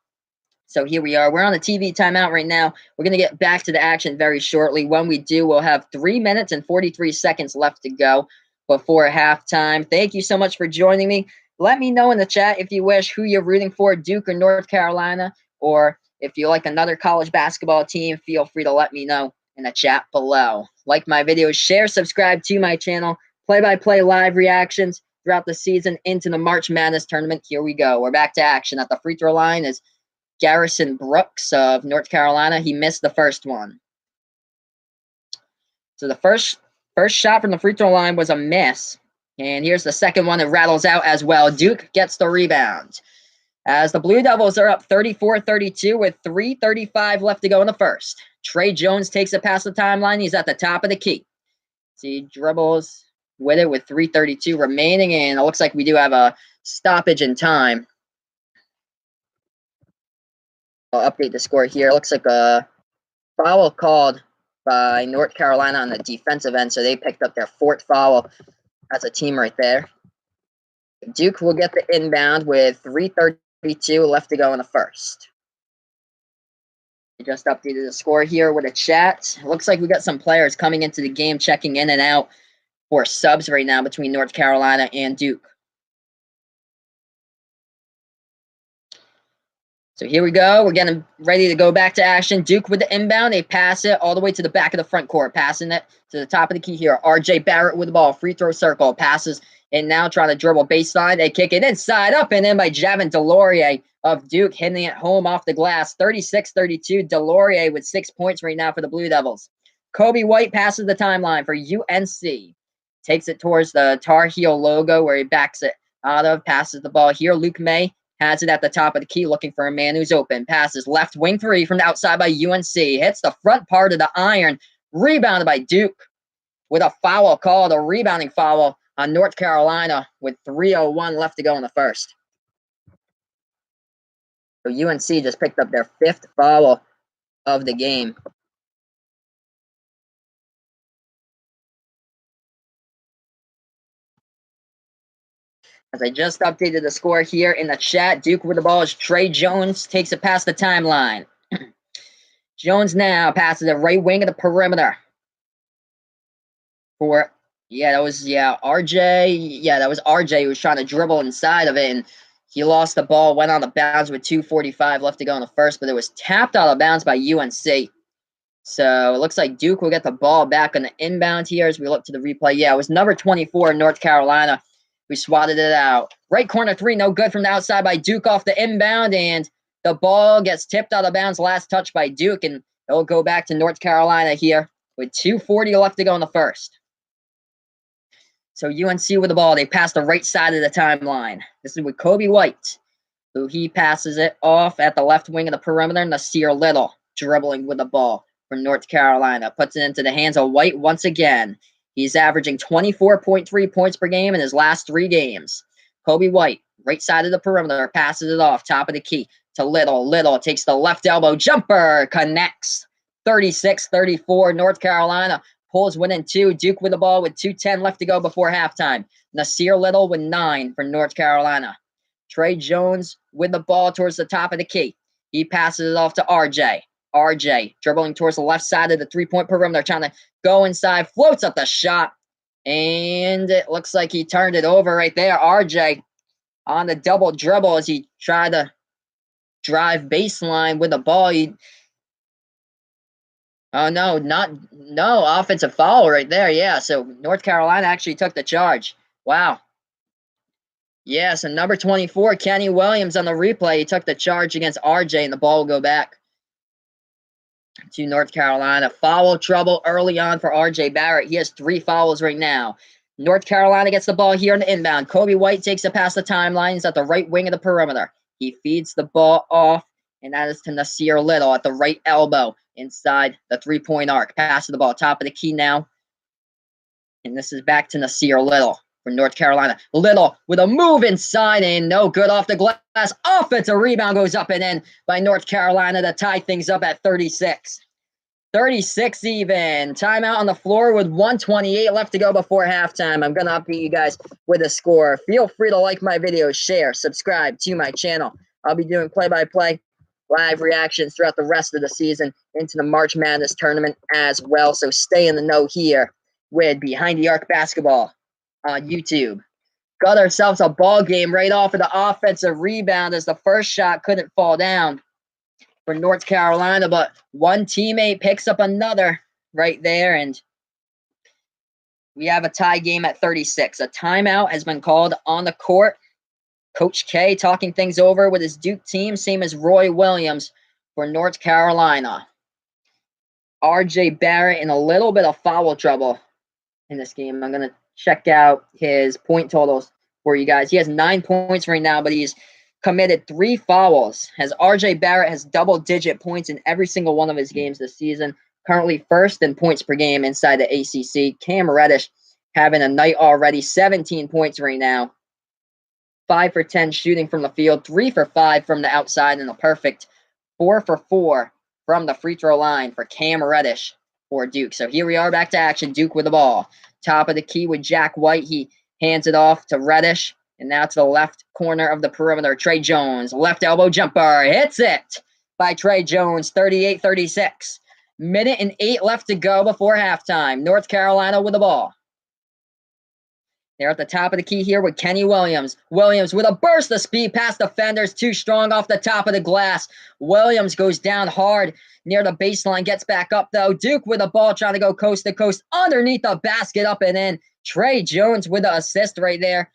So here we are. We're on a TV timeout right now. We're going to get back to the action very shortly. When we do, we'll have 3 minutes and 43 seconds left to go before halftime. Thank you so much for joining me. Let me know in the chat if you wish who you're rooting for, Duke or North Carolina, or if you like another college basketball team, feel free to let me know in the chat below. Like my videos, share, subscribe to my channel. Play-by-play live reactions throughout the season into the March Madness tournament. Here we go. We're back to action. At the free throw line is Garrison Brooks of North Carolina. He missed the first one. So the first shot from the free throw line was a miss. And here's the second one that rattles out as well. Duke gets the rebound. As the Blue Devils are up 34-32 with 3:35 left to go in the first. Trey Jones takes it past the timeline. He's at the top of the key. So he dribbles with it with 3:32 remaining. And it looks like we do have a stoppage in time. I'll update the score here. It looks like a foul called by North Carolina on the defensive end. So they picked up their 4th foul as a team right there. Duke will get the inbound with 3:32 left to go in the first. We just updated the score here with a chat. It looks like we got some players coming into the game, checking in and out for subs right now between North Carolina and Duke. So here we go. We're getting ready to go back to action. Duke with the inbound. They pass it all the way to the back of the front court. Passing it to the top of the key here. R.J. Barrett with the ball. Free throw circle. Passes and now trying to dribble baseline. They kick it inside. Up and in by Javin DeLaurier of Duke. Hitting it home off the glass. 36-32. DeLaurier with 6 points right now for the Blue Devils. Kobe White passes the timeline for UNC. Takes it towards the Tar Heel logo where he backs it out of. Passes the ball here. Luke May has it at the top of the key, looking for a man who's open. Passes left wing 3 from the outside by UNC. Hits the front part of the iron. Rebounded by Duke with a foul called, a rebounding foul on North Carolina with 3:01 left to go in the first. So UNC just picked up their 5th foul of the game. As I just updated the score here in the chat, Duke with the ball is Trey Jones. Takes it past the timeline. Jones now passes it right wing of the perimeter. For, that was RJ. That was RJ who was trying to dribble inside of it, and he lost the ball, went on the bounds with 2:45 left to go in the first, but it was tapped out of bounds by UNC. So it looks like Duke will get the ball back on the inbound here as we look to the replay. Yeah, it was number 24 in North Carolina. We swatted it out. Right corner 3, no good from the outside by Duke off the inbound, and the ball gets tipped out of bounds. Last touch by Duke, and it'll go back to North Carolina here with 2:40 left to go in the first. So UNC with the ball. They pass the right side of the timeline. This is with Kobe White, who he passes it off at the left wing of the perimeter. Nasir Little dribbling with the ball from North Carolina. Puts it into the hands of White once again. He's averaging 24.3 points per game in his last 3 games. Kobe White, right side of the perimeter, passes it off, top of the key to Little. Little takes the left elbow jumper, connects. 36-34, North Carolina pulls within 2. Duke with the ball with 2:10 left to go before halftime. Nasir Little with 9 for North Carolina. Trey Jones with the ball towards the top of the key. He passes it off to RJ. RJ dribbling towards the left side of the three-point perimeter, trying to go inside, floats up the shot, and it looks like he turned it over right there. RJ on the double dribble as he tried to drive baseline with the ball. Offensive foul right there. Yeah, so North Carolina actually took the charge. Wow. Yeah, so number 24, Kenny Williams on the replay. He took the charge against RJ, and the ball will go back to North Carolina. Foul trouble early on for RJ Barrett. He has 3 fouls right now. North Carolina gets the ball here in the inbound. Kobe White takes it past the timeline. He's at the right wing of the perimeter. He feeds the ball off, and that is to Nasir Little at the right elbow inside the three-point arc. Pass the ball, top of the key now. And this is back to Nasir Little for North Carolina. Little with a move inside and no good off the glass. Offensive rebound goes up and in by North Carolina to tie things up at 36. 36 even. Timeout on the floor with 1:28 left to go before halftime. I'm going to update you guys with a score. Feel free to like my videos, share, subscribe to my channel. I'll be doing play-by-play, live reactions throughout the rest of the season into the March Madness tournament as well. So stay in the know here with Behind the Arc Basketball on YouTube. Got ourselves a ball game right off of the offensive rebound as the first shot couldn't fall down for North Carolina, but one teammate picks up another right there, and we have a tie game at 36. A timeout has been called on the court. Coach K talking things over with his Duke team, same as Roy Williams for North Carolina. RJ Barrett in a little bit of foul trouble in this game. I'm going to check out his point totals for you guys. He has 9 points right now, but he's committed 3 fouls, as RJ Barrett has double-digit points in every single one of his games this season. Currently first in points per game inside the ACC. Cam Reddish having a night already, 17 points right now. 5 for 10 shooting from the field, 3 for 5 from the outside, and a perfect 4 for 4 from the free throw line for Cam Reddish for Duke. So here we are back to action. Duke with the ball. Top of the key with Jack White. He hands it off to Reddish. And now to the left corner of the perimeter, Trey Jones. Left elbow jumper. Hits it by Trey Jones, 38-36. Minute and 8 left to go before halftime. North Carolina with the ball. They're at the top of the key here with Kenny Williams. Williams with a burst of speed past defenders. Too strong off the top of the glass. Williams goes down hard near the baseline. Gets back up, though. Duke with the ball trying to go coast to coast. Underneath the basket, up and in. Trey Jones with the assist right there.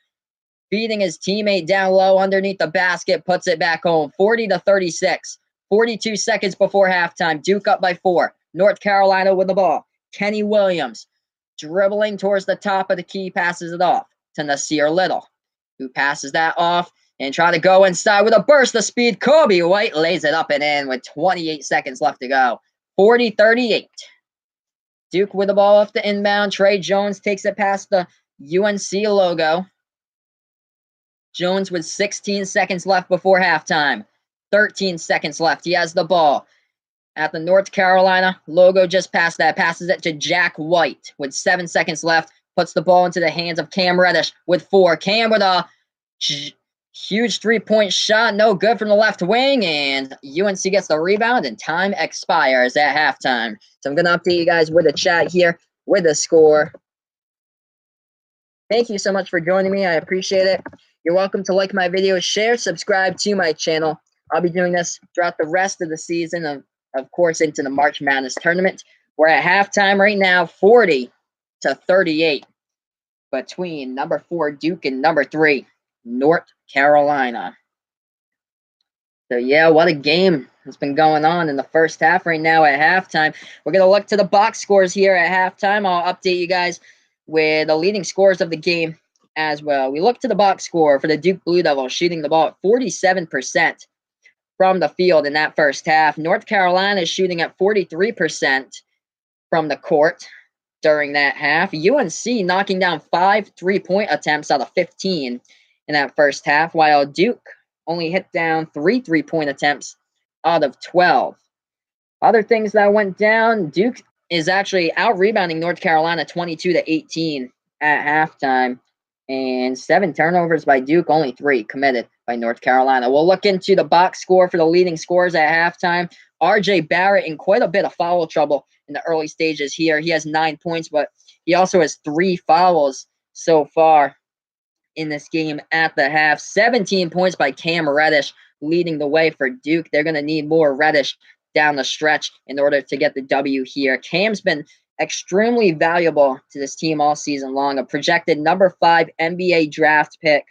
Beating his teammate down low underneath the basket. Puts it back home. 40-36. 42 seconds before halftime. Duke up by 4. North Carolina with the ball. Kenny Williams dribbling towards the top of the key, passes it off to Nasir Little, who passes that off and try to go inside with a burst of speed. Kobe White lays it up and in with 28 seconds left to go. 40-38. Duke with the ball off the inbound. Trey Jones takes it past the UNC logo. Jones with 16 seconds left before halftime. 13 seconds left. He has the ball at the North Carolina logo, just past that. Passes it to Jack White with 7 seconds left. Puts the ball into the hands of Cam Reddish with 4. Cam with a huge three-point shot. No good from the left wing. And UNC gets the rebound, and time expires at halftime. So I'm going to update you guys with a chat here with the score. Thank you so much for joining me. I appreciate it. You're welcome to like my videos, share, subscribe to my channel. I'll be doing this throughout the rest of the season, of course, into the March Madness tournament. We're at halftime right now, 40-38 between number 4 Duke and number 3 North Carolina. So yeah, what a game has been going on in the first half right now at halftime. We're going to look to the box scores here at halftime. I'll update you guys with the leading scores of the game as well. We look to the box score for the Duke Blue Devils, shooting the ball at 47% from the field in that first half. North Carolina is shooting at 43% from the court during that half. UNC knocking down 5 3-point attempts out of 15 in that first half, while Duke only hit down 3 3-point attempts out of 12. Other things that went down, Duke is actually out rebounding North Carolina 22-18 at halftime. And 7 turnovers by Duke, only 3 committed by North Carolina. We'll look into the box score for the leading scorers at halftime. RJ Barrett in quite a bit of foul trouble in the early stages here. He has 9 points, but he also has 3 fouls so far in this game at the half. 17 points by Cam Reddish leading the way for Duke. They're going to need more Reddish down the stretch in order to get the W here. Cam's been extremely valuable to this team all season long, a projected number 5 NBA draft pick.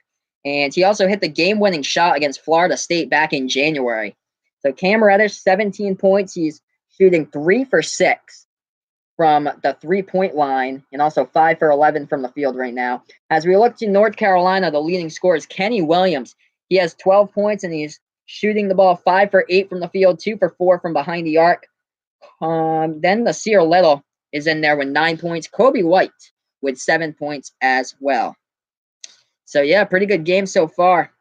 And he also hit the game-winning shot against Florida State back in January. So Cam Reddish, 17 points. He's shooting 3 for 6 from the three-point line and also 5 for 11 from the field right now. As we look to North Carolina, the leading scorer is Kenny Williams. He has 12 points and he's shooting the ball 5 for 8 from the field, 2 for 4 from behind the arc. Then Nasir Little is in there with 9 points. Kobe White with 7 points as well. So, yeah, pretty good game so far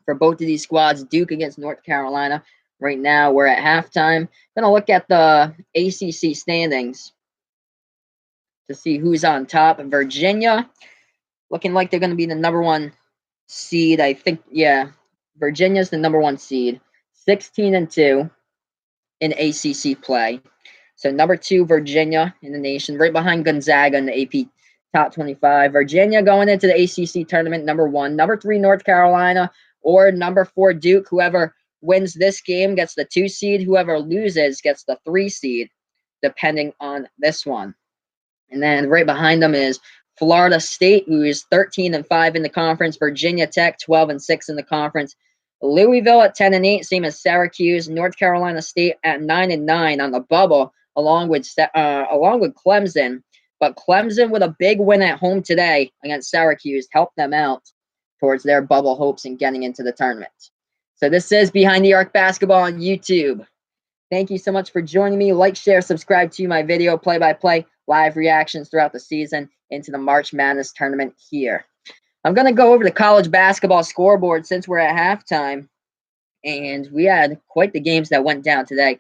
for both of these squads. Duke against North Carolina. Right now, we're at halftime. Going to look at the ACC standings to see who's on top. Virginia, looking like they're going to be the number 1 seed. I think, yeah, Virginia's the number 1 seed. 16-2 in ACC play. So number 2, Virginia in the nation, right behind Gonzaga in the AP Top 25. Virginia going into the ACC tournament, number 1. Number 3, North Carolina, or number 4, Duke. Whoever wins this game gets the 2 seed. Whoever loses gets the 3 seed, depending on this one. And then right behind them is Florida State, who is 13-5 in the conference. Virginia Tech, 12-6 in the conference. Louisville at 10-8, same as Syracuse. North Carolina State at 9-9 on the bubble, along with Clemson. But Clemson with a big win at home today against Syracuse helped them out towards their bubble hopes in getting into the tournament. So this is Behind the Arc Basketball on YouTube. Thank you so much for joining me. Like, share, subscribe to my video, play-by-play, live reactions throughout the season into the March Madness tournament here. I'm going to go over the college basketball scoreboard since we're at halftime. And we had quite the games that went down today.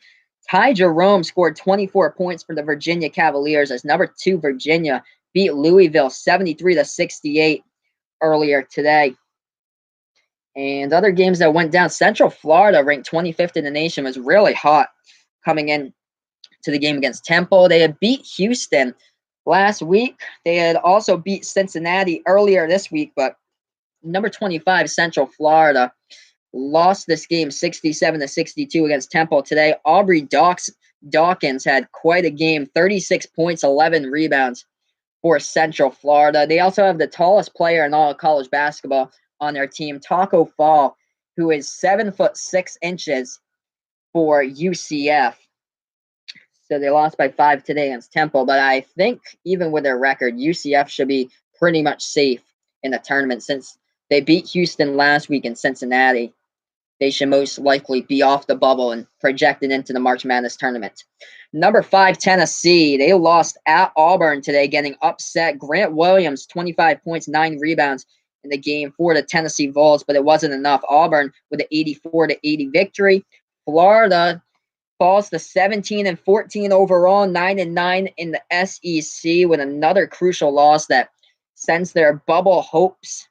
Ty Jerome scored 24 points for the Virginia Cavaliers as number 2 Virginia beat Louisville 73-68 earlier today. And other games that went down, Central Florida, ranked 25th in the nation, was really hot coming in to the game against Temple. They had beat Houston last week. They had also beat Cincinnati earlier this week, but number 25, Central Florida, lost this game 67-62 against Temple today. Aubrey Dawkins had quite a game, 36 points, 11 rebounds for Central Florida. They also have the tallest player in all of college basketball on their team, Taco Fall, who is 7'6" for UCF. So they lost by 5 today against Temple, but I think even with their record, UCF should be pretty much safe in the tournament since they beat Houston last week in Cincinnati. They should most likely be off the bubble and projected into the March Madness tournament. Number 5, Tennessee. They lost at Auburn today, getting upset. Grant Williams, 25 points, 9 rebounds in the game for the Tennessee Vols, but it wasn't enough. Auburn with an 84-80 victory. Florida falls to 17-14 overall, 9-9 in the SEC with another crucial loss that sends their bubble hopes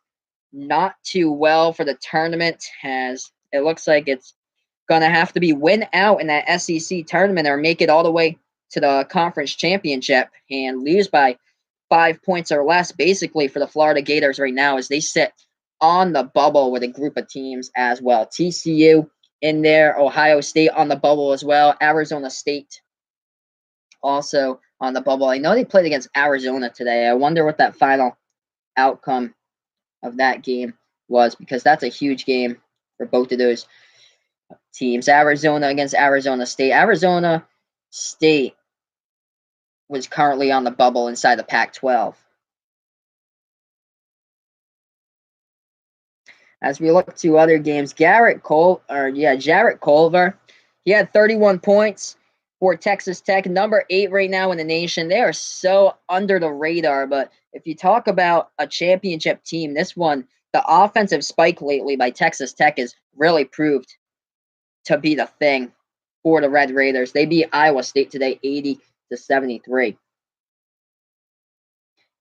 not too well for the tournament, as it looks like it's going to have to be win out in that SEC tournament or make it all the way to the conference championship and lose by 5 points or less, basically, for the Florida Gators right now, as they sit on the bubble with a group of teams as well. TCU in there, Ohio State on the bubble as well, Arizona State also on the bubble. I know they played against Arizona today. I wonder what that final outcome of that game was, because that's a huge game for both of those teams. Arizona against Arizona State. Arizona State was currently on the bubble inside the Pac-12. As we look to other games, Jarrett Culver, he had 31 points for Texas Tech, number 8 right now in the nation. They are so under the radar, but if you talk about a championship team, this one, the offensive spike lately by Texas Tech has really proved to be the thing for the Red Raiders. They beat Iowa State today to 73.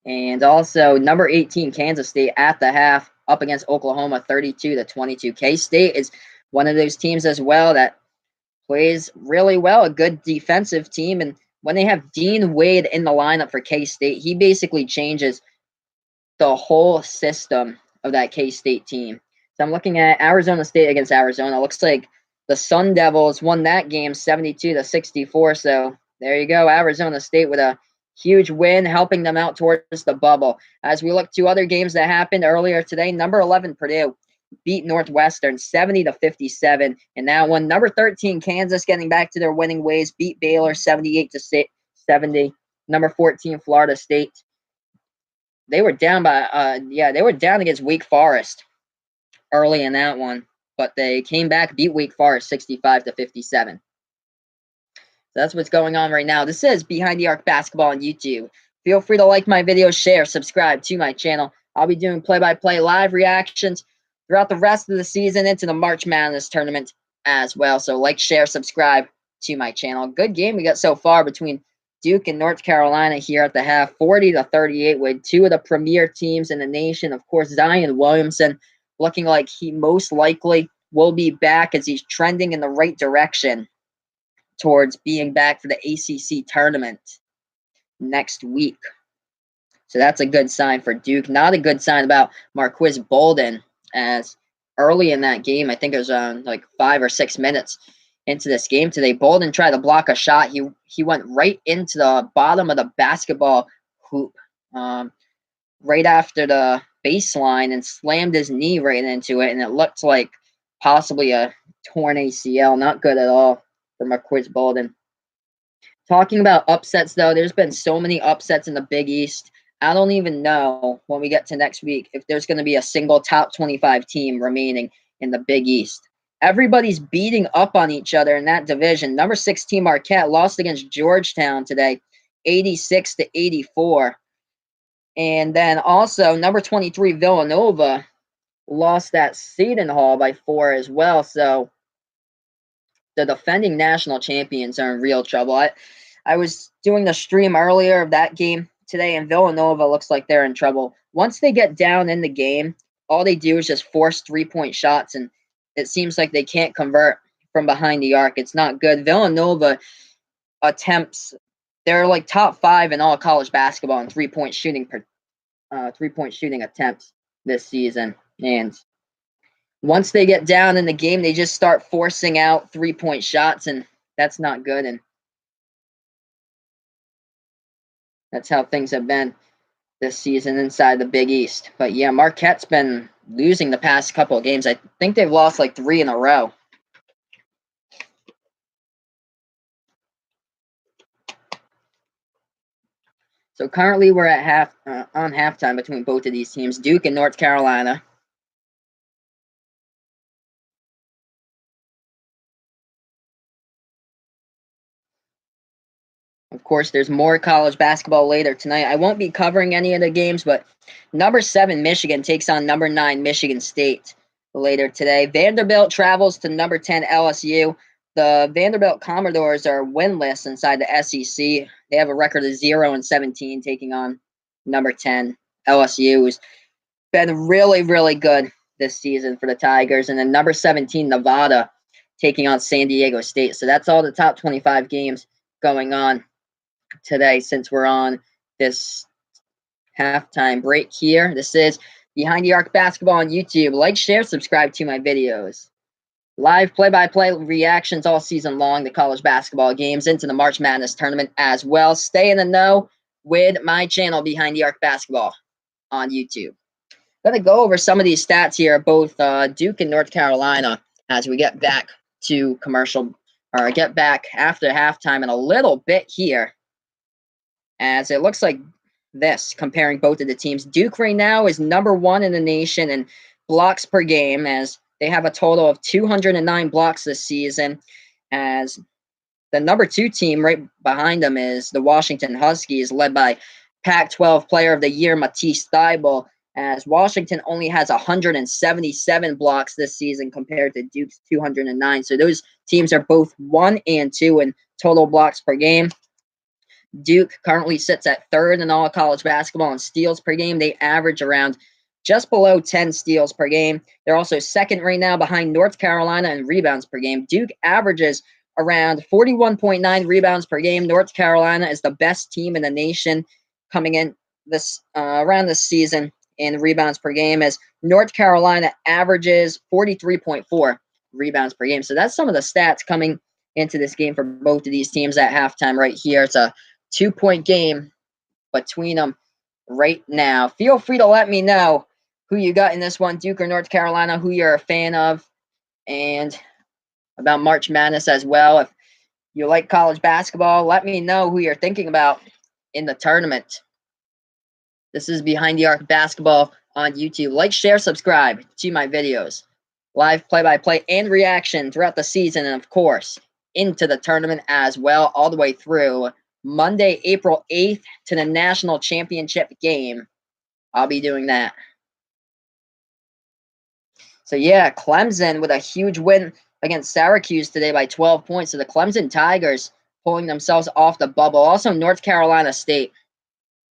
And also, number 18, Kansas State at the half up against Oklahoma, 32 to 22. K-State is one of those teams as well that plays really well, a good defensive team. And when they have Dean Wade in the lineup for K-State, he basically changes the whole system of that K-State team. So I'm looking at Arizona State against Arizona. Looks like the Sun Devils won that game 72 to 64. So there you go, Arizona State with a huge win, helping them out towards the bubble. As we look to other games that happened earlier today, number 11 Purdue beat Northwestern 70 to 57 in that one. Number 13 Kansas getting back to their winning ways, beat Baylor 78 to 70. Number 14 Florida State, they were down by they were down against Wake Forest early in that one, but they came back, beat Wake Forest 65 to 57. So that's what's going on right now. This is Behind the Arc Basketball on YouTube. Feel free to like my videos, share, subscribe to my channel. I'll be doing play-by-play live reactions throughout the rest of the season into the March Madness tournament as well. So like, share, subscribe to my channel. Good game we got so far between Duke and North Carolina here at the half, 40 to 38 with two of the premier teams in the nation. Of course, Zion Williamson looking like he most likely will be back as he's trending in the right direction towards being back for the ACC tournament next week. So that's a good sign for Duke. Not a good sign about Marquise Bolden, as early in that game, I think it was like 5 or 6 minutes into this game today, Bolden tried to block a shot. He went right into the bottom of the basketball hoop right after the baseline and slammed his knee right into it, and it looked like possibly a torn ACL. Not good at all for Marquise Bolden. Talking about upsets, though, there's been so many upsets in the Big East. I don't even know when we get to next week if there's going to be a single top 25 team remaining in the Big East. Everybody's beating up on each other in that division. Number 16 Marquette lost against Georgetown today, 86 to 84. And then also number 23 Villanova lost at Seton Hall by 4 as well. So the defending national champions are in real trouble. I was doing the stream earlier of that game today, and Villanova looks like they're in trouble. Once they get down in the game, all they do is just force three-point shots, and it seems like they can't convert from behind the arc. It's not good. Villanova attempts, they're like top 5 in all college basketball in three-point shooting attempts this season. And once they get down in the game, they just start forcing out three-point shots, and that's not good. And that's how things have been this season inside the Big East. But yeah, Marquette's been losing the past couple of games. I think they've lost like 3 in a row. So currently we're at on halftime between both of these teams, Duke and North Carolina. Of course, there's more college basketball later tonight. I won't be covering any of the games, but number 7 Michigan takes on number 9 Michigan State later today. Vanderbilt travels to number 10 LSU. The Vanderbilt Commodores are winless inside the SEC. They have a record of 0-17, taking on number 10 LSU, who's been really, really good this season for the Tigers. And then number 17 Nevada taking on San Diego State. So that's all the top 25 games going on today, since we're on this halftime break here. This is Behind the Arc Basketball on YouTube. Like, share, subscribe to my videos. Live play-by-play reactions all season long to college basketball games into the March Madness tournament as well. Stay in the know with my channel, Behind the Arc Basketball on YouTube. I'm going to go over some of these stats here, both Duke and North Carolina, as we get back to commercial, or get back after halftime in a little bit here. As it looks like this, comparing both of the teams. Duke right now is number 1 in the nation in blocks per game, as they have a total of 209 blocks this season, as the number 2 team right behind them is the Washington Huskies, led by Pac-12 Player of the Year Matisse Thybulle, as Washington only has 177 blocks this season compared to Duke's 209. So those teams are both 1 and 2 in total blocks per game. Duke currently sits at third in all college basketball in steals per game. They average around just below 10 steals per game. They're also second right now behind North Carolina in rebounds per game. Duke averages around 41.9 rebounds per game. North Carolina is the best team in the nation coming in this around this season in rebounds per game, as North Carolina averages 43.4 rebounds per game. So that's some of the stats coming into this game for both of these teams at halftime right here. It's a 2-point game between them right now. Feel free to let me know who you got in this one, Duke or North Carolina, who you're a fan of, and about March Madness as well. If you like college basketball, let me know who you're thinking about in the tournament. This is Behind the Arc Basketball on YouTube. Like, share, subscribe to my videos. Live play-by-play and reaction throughout the season, and of course, into the tournament as well, all the way through Monday, April 8th to the national championship game. I'll be doing that. So yeah, Clemson with a huge win against Syracuse today by 12 points. So the Clemson Tigers pulling themselves off the bubble. Also, North Carolina State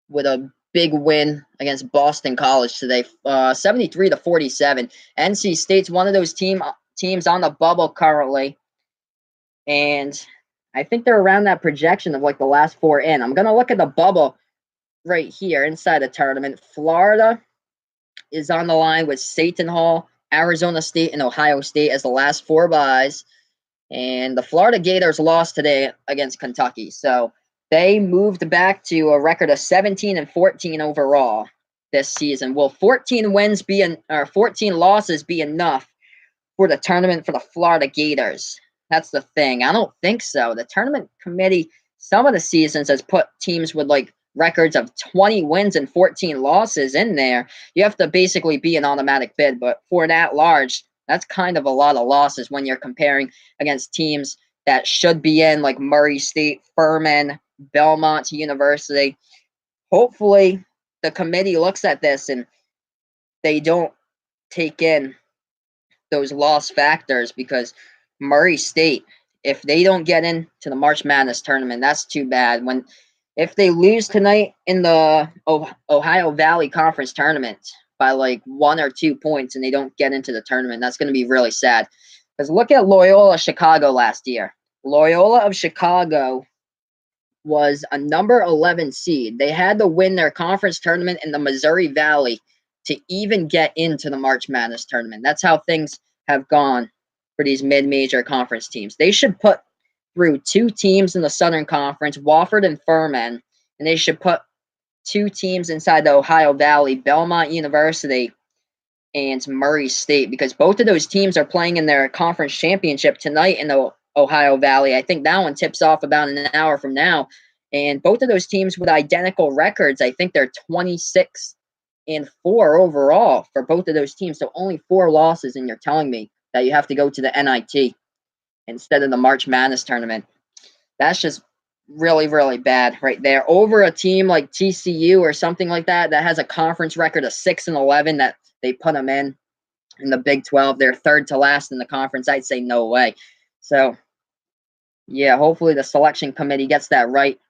with a big win against Boston College today, 73-47. NC State's one of those teams on the bubble currently, and I think they're around that projection of like the last four in. I'm gonna look at the bubble right here inside the tournament. Florida is on the line with Seton Hall, Arizona State, and Ohio State as the last four byes. And the Florida Gators lost today against Kentucky. So they moved back to a record of 17-14 overall this season. Will 14 losses be enough for the tournament for the Florida Gators? That's the thing. I don't think so. The tournament committee, some of the seasons, has put teams with like records of 20 wins and 14 losses in there. You have to basically be an automatic bid, but for an at-large, that's kind of a lot of losses when you're comparing against teams that should be in, like Murray State, Furman, Belmont University. Hopefully, the committee looks at this and they don't take in those loss factors, because Murray State, if they don't get into the March Madness tournament, that's too bad. If they lose tonight in the Ohio Valley Conference tournament by like 1 or 2 points and they don't get into the tournament, that's going to be really sad. Because look at Loyola Chicago last year. Loyola of Chicago was a number 11 seed. They had to win their conference tournament in the Missouri Valley to even get into the March Madness tournament. That's how things have gone for these mid-major conference teams. They should put through 2 teams in the Southern Conference, Wofford and Furman, and they should put 2 teams inside the Ohio Valley, Belmont University and Murray State, because both of those teams are playing in their conference championship tonight in the Ohio Valley. I think that one tips off about an hour from now, and both of those teams with identical records. I think they're 26-4 overall for both of those teams, so only 4 losses, and you're telling me that you have to go to the NIT instead of the March Madness tournament. That's just really, really bad right there. Over a team like TCU or something like that has a conference record of 6-11 that they put them in the Big 12. They're third to last in the conference. I'd say no way. So, yeah, hopefully the selection committee gets that right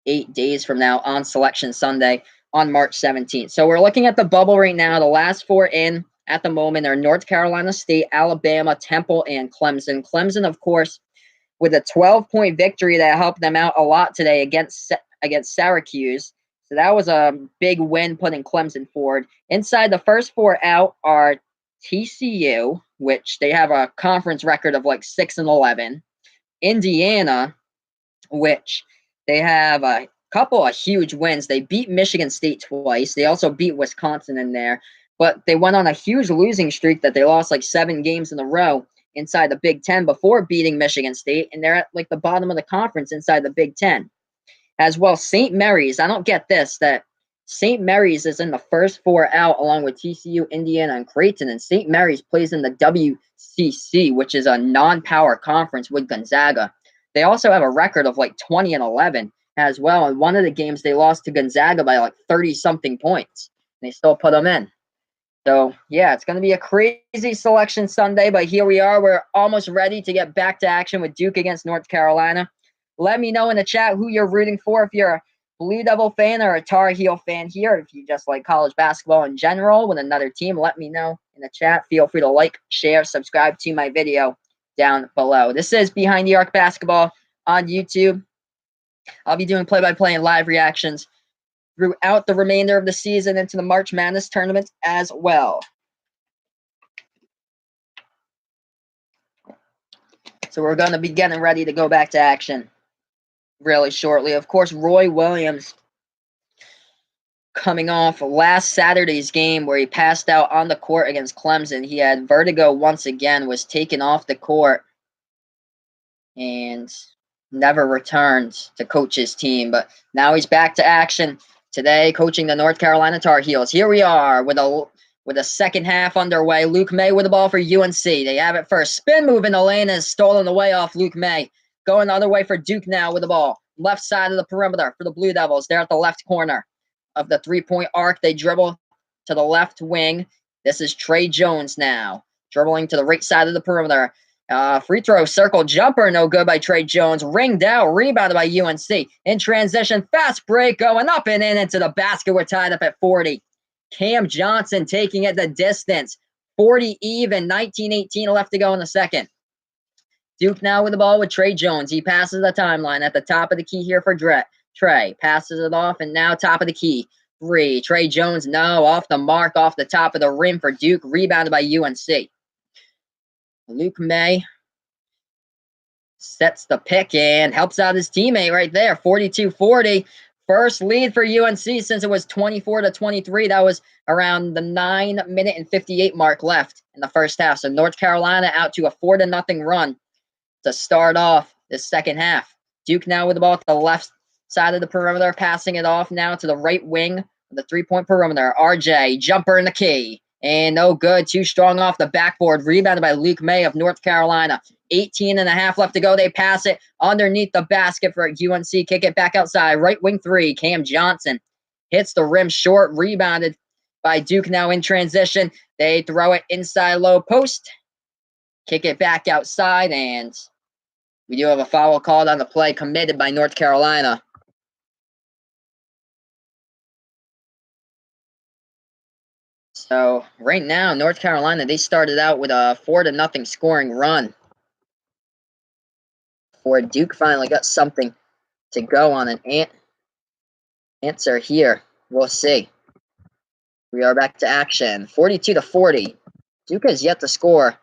8 days from now on Selection Sunday on March 17th. So we're looking at the bubble right now. The last 4 in at the moment are North Carolina State, Alabama, Temple, and Clemson. Clemson, of course, with a 12-point victory that helped them out a lot today against Syracuse. So that was a big win, putting Clemson forward. Inside the first 4 out are TCU, which they have a conference record of like 6-11. Indiana, which they have a couple of huge wins. They beat Michigan State twice. They also beat Wisconsin in there. But they went on a huge losing streak that they lost like 7 games in a row inside the Big Ten before beating Michigan State, and they're at like the bottom of the conference inside the Big Ten. As well, St. Mary's, I don't get this, that St. Mary's is in the first 4 out along with TCU, Indiana, and Creighton, and St. Mary's plays in the WCC, which is a non-power conference with Gonzaga. They also have a record of like 20-11 as well, and one of the games they lost to Gonzaga by like 30-something points. They still put them in. So, yeah, it's going to be a crazy Selection Sunday, but here we are. We're almost ready to get back to action with Duke against North Carolina. Let me know in the chat who you're rooting for, if you're a Blue Devil fan or a Tar Heel fan here. If you just like college basketball in general with another team, let me know in the chat. Feel free to like, share, subscribe to my video down below. This is Behind the Arc Basketball on YouTube. I'll be doing play-by-play and live reactions throughout the remainder of the season into the March Madness tournament as well. So we're going to be getting ready to go back to action really shortly. Of course, Roy Williams coming off last Saturday's game where he passed out on the court against Clemson. He had vertigo once again, was taken off the court, and never returned to coach his team. But now he's back to action today, coaching the North Carolina Tar Heels. Here we are with a second half underway. Luke May with the ball for UNC. They have it first. Spin move in the lane is stolen away off Luke May. Going the other way for Duke now with the ball. Left side of the perimeter for the Blue Devils. They're at the left corner of the three-point arc. They dribble to the left wing. This is Trey Jones now, dribbling to the right side of the perimeter. Free throw circle jumper, no good by Trey Jones. Ringed out, rebounded by UNC. In transition, fast break going up and in into the basket. We're tied up at 40. Cam Johnson taking it the distance. 40 even, 19-18 left to go in the second. Duke now with the ball with Trey Jones. He passes the timeline at the top of the key here for Trey. Passes it off, and now top of the key. Three. Trey Jones, no, off the mark, off the top of the rim for Duke. Rebounded by UNC. Luke May sets the pick and helps out his teammate right there. 42-40. First lead for UNC since it was 24-23. That was around the 9-minute and 58 mark left in the first half. So North Carolina out to a 4-0 run to start off this second half. Duke now with the ball to the left side of the perimeter, passing it off now to the right wing of the three-point perimeter. RJ, jumper in the key. And no good. Too strong off the backboard. Rebounded by Luke May of North Carolina. 18.5 left to go. They pass it underneath the basket for UNC. Kick it back outside. Right wing three. Cam Johnson hits the rim short. Rebounded by Duke now in transition. They throw it inside low post. Kick it back outside. And we do have a foul called on the play committed by North Carolina. So right now, North Carolina, they started out with a 4-0 scoring run. Before Duke finally got something to go on an answer here. We'll see. We are back to action. 42-40. Duke has yet to score.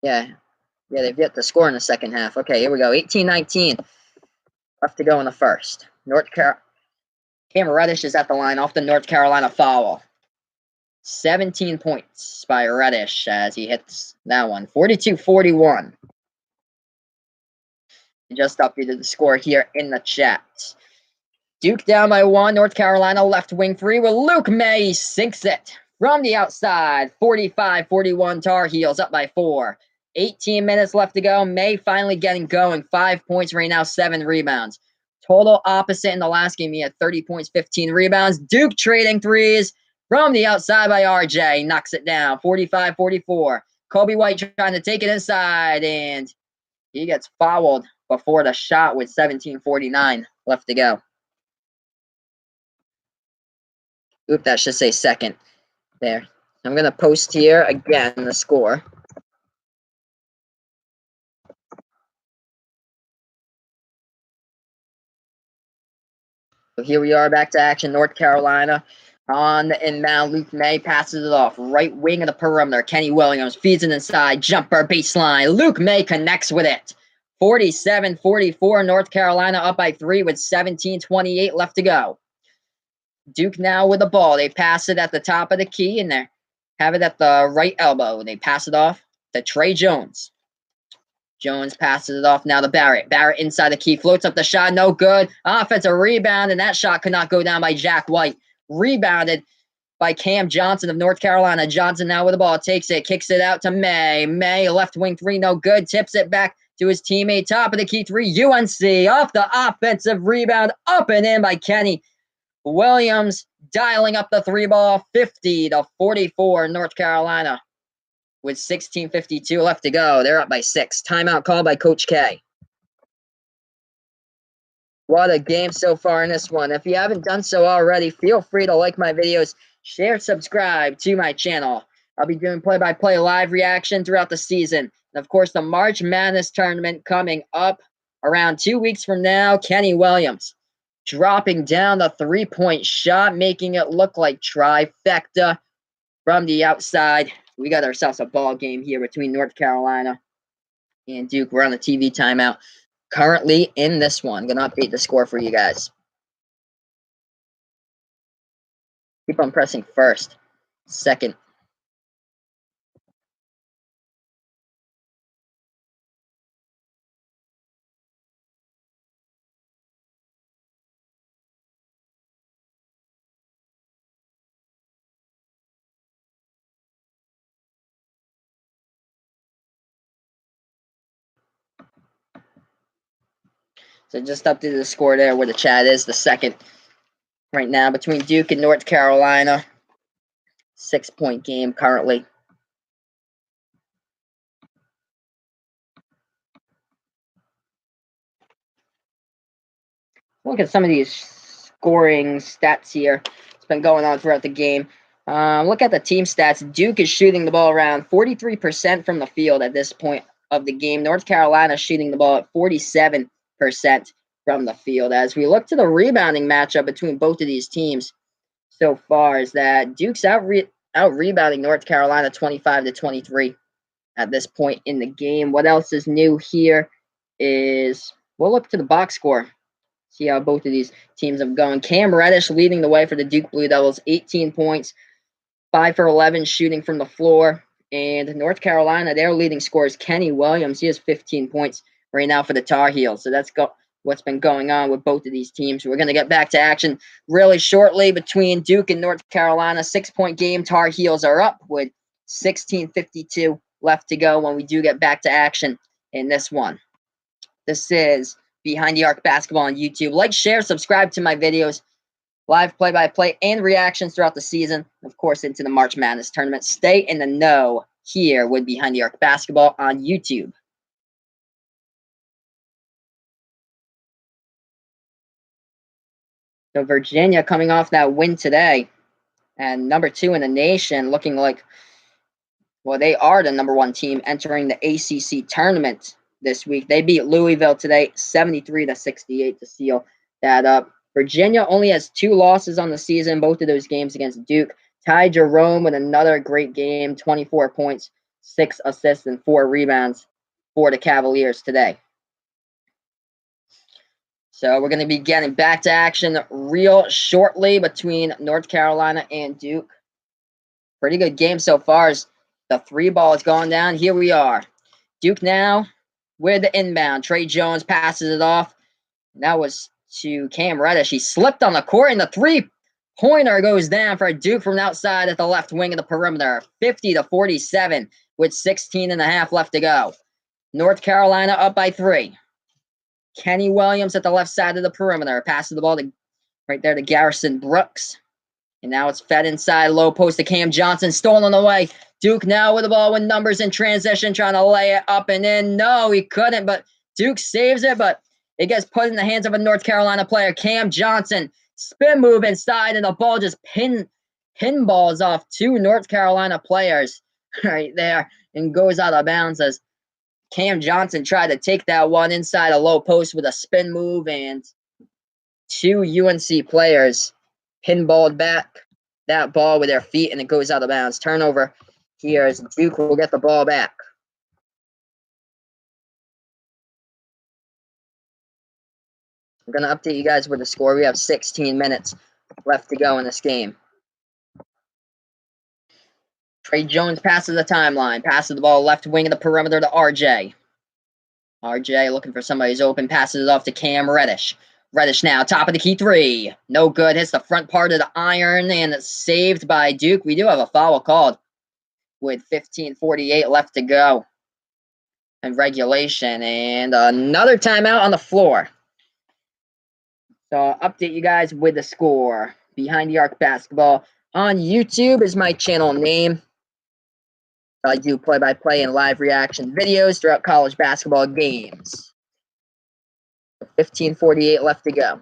Yeah, they've yet to score in the second half. Okay, here we go. 18-19 left to go in the first. Cam Reddish is at the line off the North Carolina foul. 17 points by Reddish as he hits that one. 42-41. Just updated the score here in the chat. Duke down by 1. North Carolina left wing three with Luke May. Sinks it from the outside. 45-41 Tar Heels up by 4. 18 minutes left to go. May finally getting going. 5 points right now, 7 rebounds. Total opposite in the last game. He had 30 points, 15 rebounds. Duke trading threes from the outside by RJ. Knocks it down. 45-44. Kobe White trying to take it inside, and he gets fouled before the shot with 17:49 left to go. Oop, that should say second there. I'm going to post here again the score. So here we are back to action. North Carolina on the inbound. Luke May passes it off. Right wing of the perimeter. Kenny Williams feeds it inside. Jumper baseline. Luke May connects with it. 47-44. North Carolina up by 3 with 17:28 left to go. Duke now with the ball. They pass it at the top of the key and they have it at the right elbow. They pass it off to Trey Jones. Jones passes it off now to Barrett. Barrett inside the key. Floats up the shot. No good. Offensive rebound, and that shot could not go down by Jack White. Rebounded by Cam Johnson of North Carolina. Johnson now with the ball. Takes it. Kicks it out to May. May, left wing three. No good. Tips it back to his teammate. Top of the key three. UNC off the offensive rebound. Up and in by Kenny Williams. Dialing up the three ball. 50-44 North Carolina. With 16:52 left to go. They're up by 6. Timeout called by Coach K. What a game so far in this one. If you haven't done so already, feel free to like my videos, share, subscribe to my channel. I'll be doing play-by-play live reaction throughout the season. And of course, the March Madness tournament coming up around 2 weeks from now. Kenny Williams dropping down the three-point shot, making it look like trifecta from the outside. We got ourselves a ball game here between North Carolina and Duke. We're on the TV timeout currently in this one. Gonna update the score for you guys. Keep on pressing first, second. So just updated the score there where the chat is. The second right now between Duke and North Carolina. 6-point game currently. Look at some of these scoring stats here. It's been going on throughout the game. Look at the team stats. Duke is shooting the ball around 43% from the field at this point of the game. North Carolina shooting the ball at 47% from the field. As we look to the rebounding matchup between both of these teams so far, is that Duke's out rebounding North Carolina 25-23 at this point in the game. What else is new here is we'll look to the box score. See how both of these teams have gone. Cam Reddish leading the way for the Duke Blue Devils, 18 points, 5 for 11 shooting from the floor. And North Carolina, their leading scorer is Kenny Williams. He has 15 points right now for the Tar Heels. So that's what's been going on with both of these teams. We're going to get back to action really shortly between Duke and North Carolina. 6-point game. Tar Heels are up with 16:52 left to go when we do get back to action in this one. This is Behind the Arc Basketball on YouTube. Like, share, subscribe to my videos. Live play-by-play and reactions throughout the season. Of course, into the March Madness tournament. Stay in the know here with Behind the Arc Basketball on YouTube. So Virginia coming off that win today. And number 2 in the nation, looking like, well, they are the number 1 team entering the ACC tournament this week. They beat Louisville today, 73-68 to seal that up. Virginia only has 2 losses on the season, both of those games against Duke. Ty Jerome with another great game, 24 points, 6 assists, and 4 rebounds for the Cavaliers today. So we're going to be getting back to action real shortly between North Carolina and Duke. Pretty good game so far as the 3 ball has gone down. Here we are. Duke now with the inbound. Trey Jones passes it off. And that was to Cam Reddish. He slipped on the court, and the 3-pointer goes down for Duke from outside at the left wing of the perimeter. 50-47 with 16.5 left to go. North Carolina up by 3. Kenny Williams at the left side of the perimeter. Passes the ball right there to Garrison Brooks. And now it's fed inside, low post to Cam Johnson, stolen away. Duke now with the ball with numbers in transition, trying to lay it up and in. No, he couldn't, but Duke saves it, but it gets put in the hands of a North Carolina player. Cam Johnson, spin move inside, and the ball just pinballs off 2 North Carolina players right there and goes out of bounds as Cam Johnson tried to take that one inside a low post with a spin move, and 2 UNC players pinballed back that ball with their feet, and it goes out of bounds. Turnover here as Duke will get the ball back. I'm going to update you guys with the score. We have 16 minutes left to go in this game. Trey Jones passes the timeline. Passes the ball left wing of the perimeter to RJ. RJ looking for somebody who's open. Passes it off to Cam Reddish. Reddish now, top of the key 3. No good. Hits the front part of the iron, and it's saved by Duke. We do have a foul called with 15:48 left to go in regulation. And another timeout on the floor. So I'll update you guys with the score. Behind the Arc Basketball on YouTube is my channel name. I do play-by-play and live reaction videos throughout college basketball games. 15:48 left to go.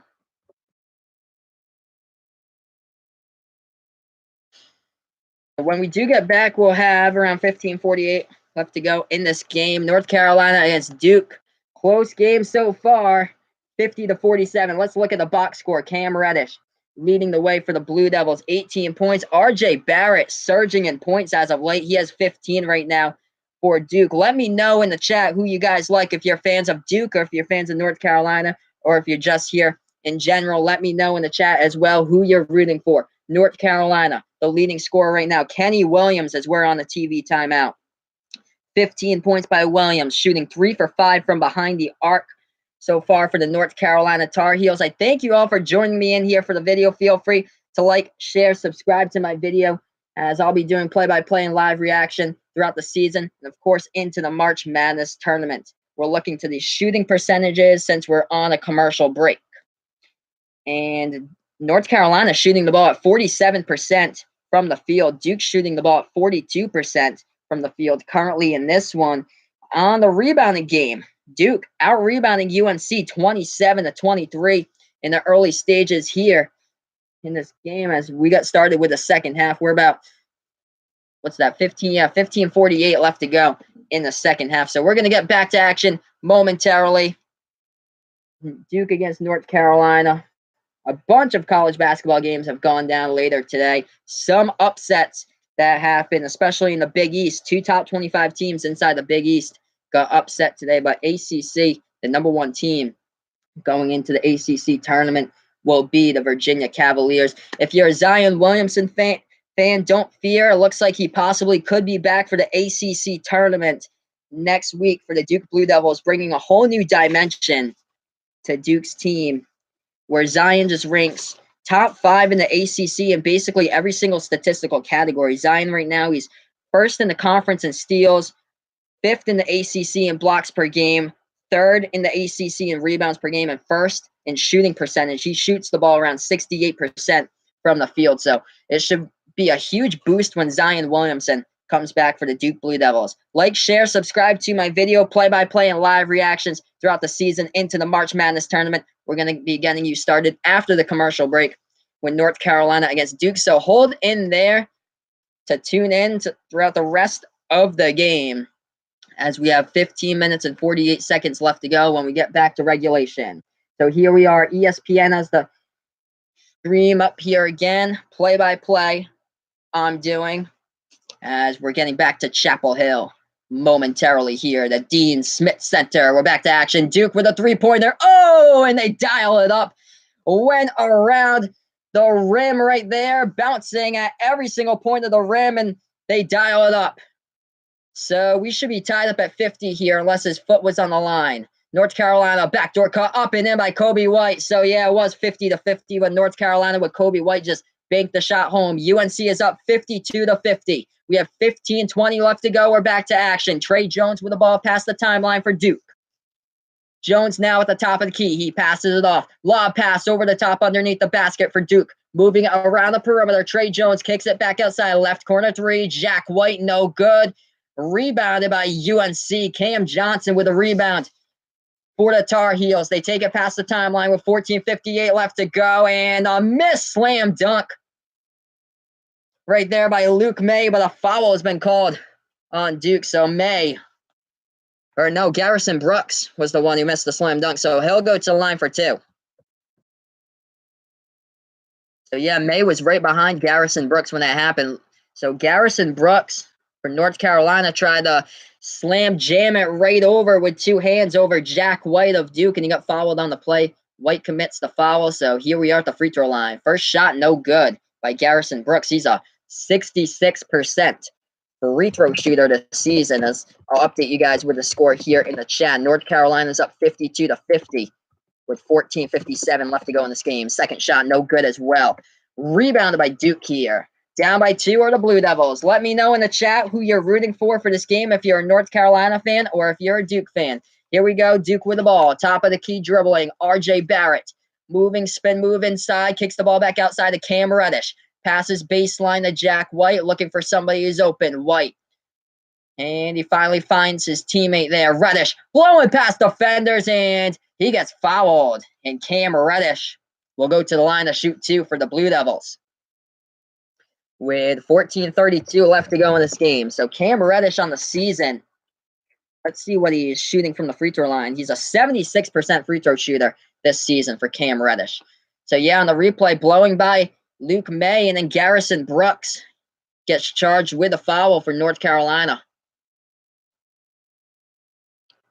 When we do get back, we'll have around 15:48 left to go in this game. North Carolina against Duke. Close game so far, 50-47. Let's look at the box score. Cam Reddish leading the way for the Blue Devils, 18 points. RJ Barrett surging in points as of late. He has 15 right now for Duke. Let me know in the chat who you guys like, if you're fans of Duke or if you're fans of North Carolina, or if you're just here in general. Let me know in the chat as well who you're rooting for. North Carolina, the leading scorer right now, Kenny Williams, as we're on the TV timeout. 15 points by Williams, shooting 3 for 5 from behind the arc so far for the North Carolina Tar Heels. I thank you all for joining me in here for the video. Feel free to like, share, subscribe to my video, as I'll be doing play-by-play and live reaction throughout the season, and of course into the March Madness tournament. We're looking to these shooting percentages since we're on a commercial break. And North Carolina shooting the ball at 47% from the field. Duke shooting the ball at 42% from the field currently in this one. On the rebounding game, Duke out-rebounding UNC 27-23 in the early stages here in this game as we got started with the second half. We're about, 15:48 left to go in the second half. So we're going to get back to action momentarily. Duke against North Carolina. A bunch of college basketball games have gone down later today. Some upsets that happened, especially in the Big East. 2 top 25 teams inside the Big East got upset today. But ACC, the number 1 team going into the ACC tournament, will be the Virginia Cavaliers. If you're a Zion Williamson fan, don't fear. It looks like he possibly could be back for the ACC tournament next week for the Duke Blue Devils, bringing a whole new dimension to Duke's team, where Zion just ranks top 5 in the ACC in basically every single statistical category. Zion right now, he's first in the conference in steals, 5th in the ACC in blocks per game, 3rd in the ACC in rebounds per game, and 1st in shooting percentage. He shoots the ball around 68% from the field. So it should be a huge boost when Zion Williamson comes back for the Duke Blue Devils. Like, share, subscribe to my video, play-by-play and live reactions throughout the season into the March Madness tournament. We're going to be getting you started after the commercial break with North Carolina against Duke. So hold in there to tune in throughout the rest of the game, as we have 15 minutes and 48 seconds left to go when we get back to regulation. So here we are, ESPN has the stream up here again, play-by-play I'm doing, as we're getting back to Chapel Hill momentarily here, the Dean Smith Center. We're back to action. Duke with a 3-pointer. Oh, and they dial it up. Went around the rim right there, bouncing at every single point of the rim, and they dial it up. So we should be tied up at 50 here unless his foot was on the line. North Carolina, backdoor cut up and in by Kobe White. So yeah, it was 50-50, but North Carolina with Kobe White just banked the shot home. UNC is up 52-50. We have 15:20 left to go. We're back to action. Trey Jones with the ball past the timeline for Duke. Jones now at the top of the key. He passes it off. Lob pass over the top underneath the basket for Duke. Moving around the perimeter. Trey Jones kicks it back outside. Left corner 3. Jack White, no good. Rebounded by UNC. Cam Johnson with a rebound for the Tar Heels. They take it past the timeline with 14:58 left to go. And a missed slam dunk right there by Luke May, but a foul has been called on Duke. So Garrison Brooks was the one who missed the slam dunk. So he'll go to the line for 2. So yeah, May was right behind Garrison Brooks when that happened. So Garrison Brooks for North Carolina tried to slam jam it right over with 2 hands over Jack White of Duke, and he got fouled on the play. White commits the foul. So here we are at the free throw line. First shot, no good by Garrison Brooks. He's a 66% free throw shooter this season, as I'll update you guys with the score here in the chat. North Carolina's up 52-50 with 14:57 left to go in this game. Second shot, no good as well. Rebounded by Duke here. Down by 2 are the Blue Devils. Let me know in the chat who you're rooting for this game, if you're a North Carolina fan or if you're a Duke fan. Here we go. Duke with the ball. Top of the key dribbling. RJ Barrett. Moving, spin move inside. Kicks the ball back outside to Cam Reddish. Passes baseline to Jack White, looking for somebody who's open. White. And he finally finds his teammate there. Reddish blowing past defenders, and He gets fouled, and Cam Reddish will go to the line to shoot 2 for the Blue Devils with 14:32 left to go in this game. So Cam Reddish on the season, let's see what he's shooting from the free throw line. He's a 76% free throw shooter this season for Cam Reddish. So yeah, on the replay, blowing by Luke May, and then Garrison Brooks gets charged with a foul for North Carolina.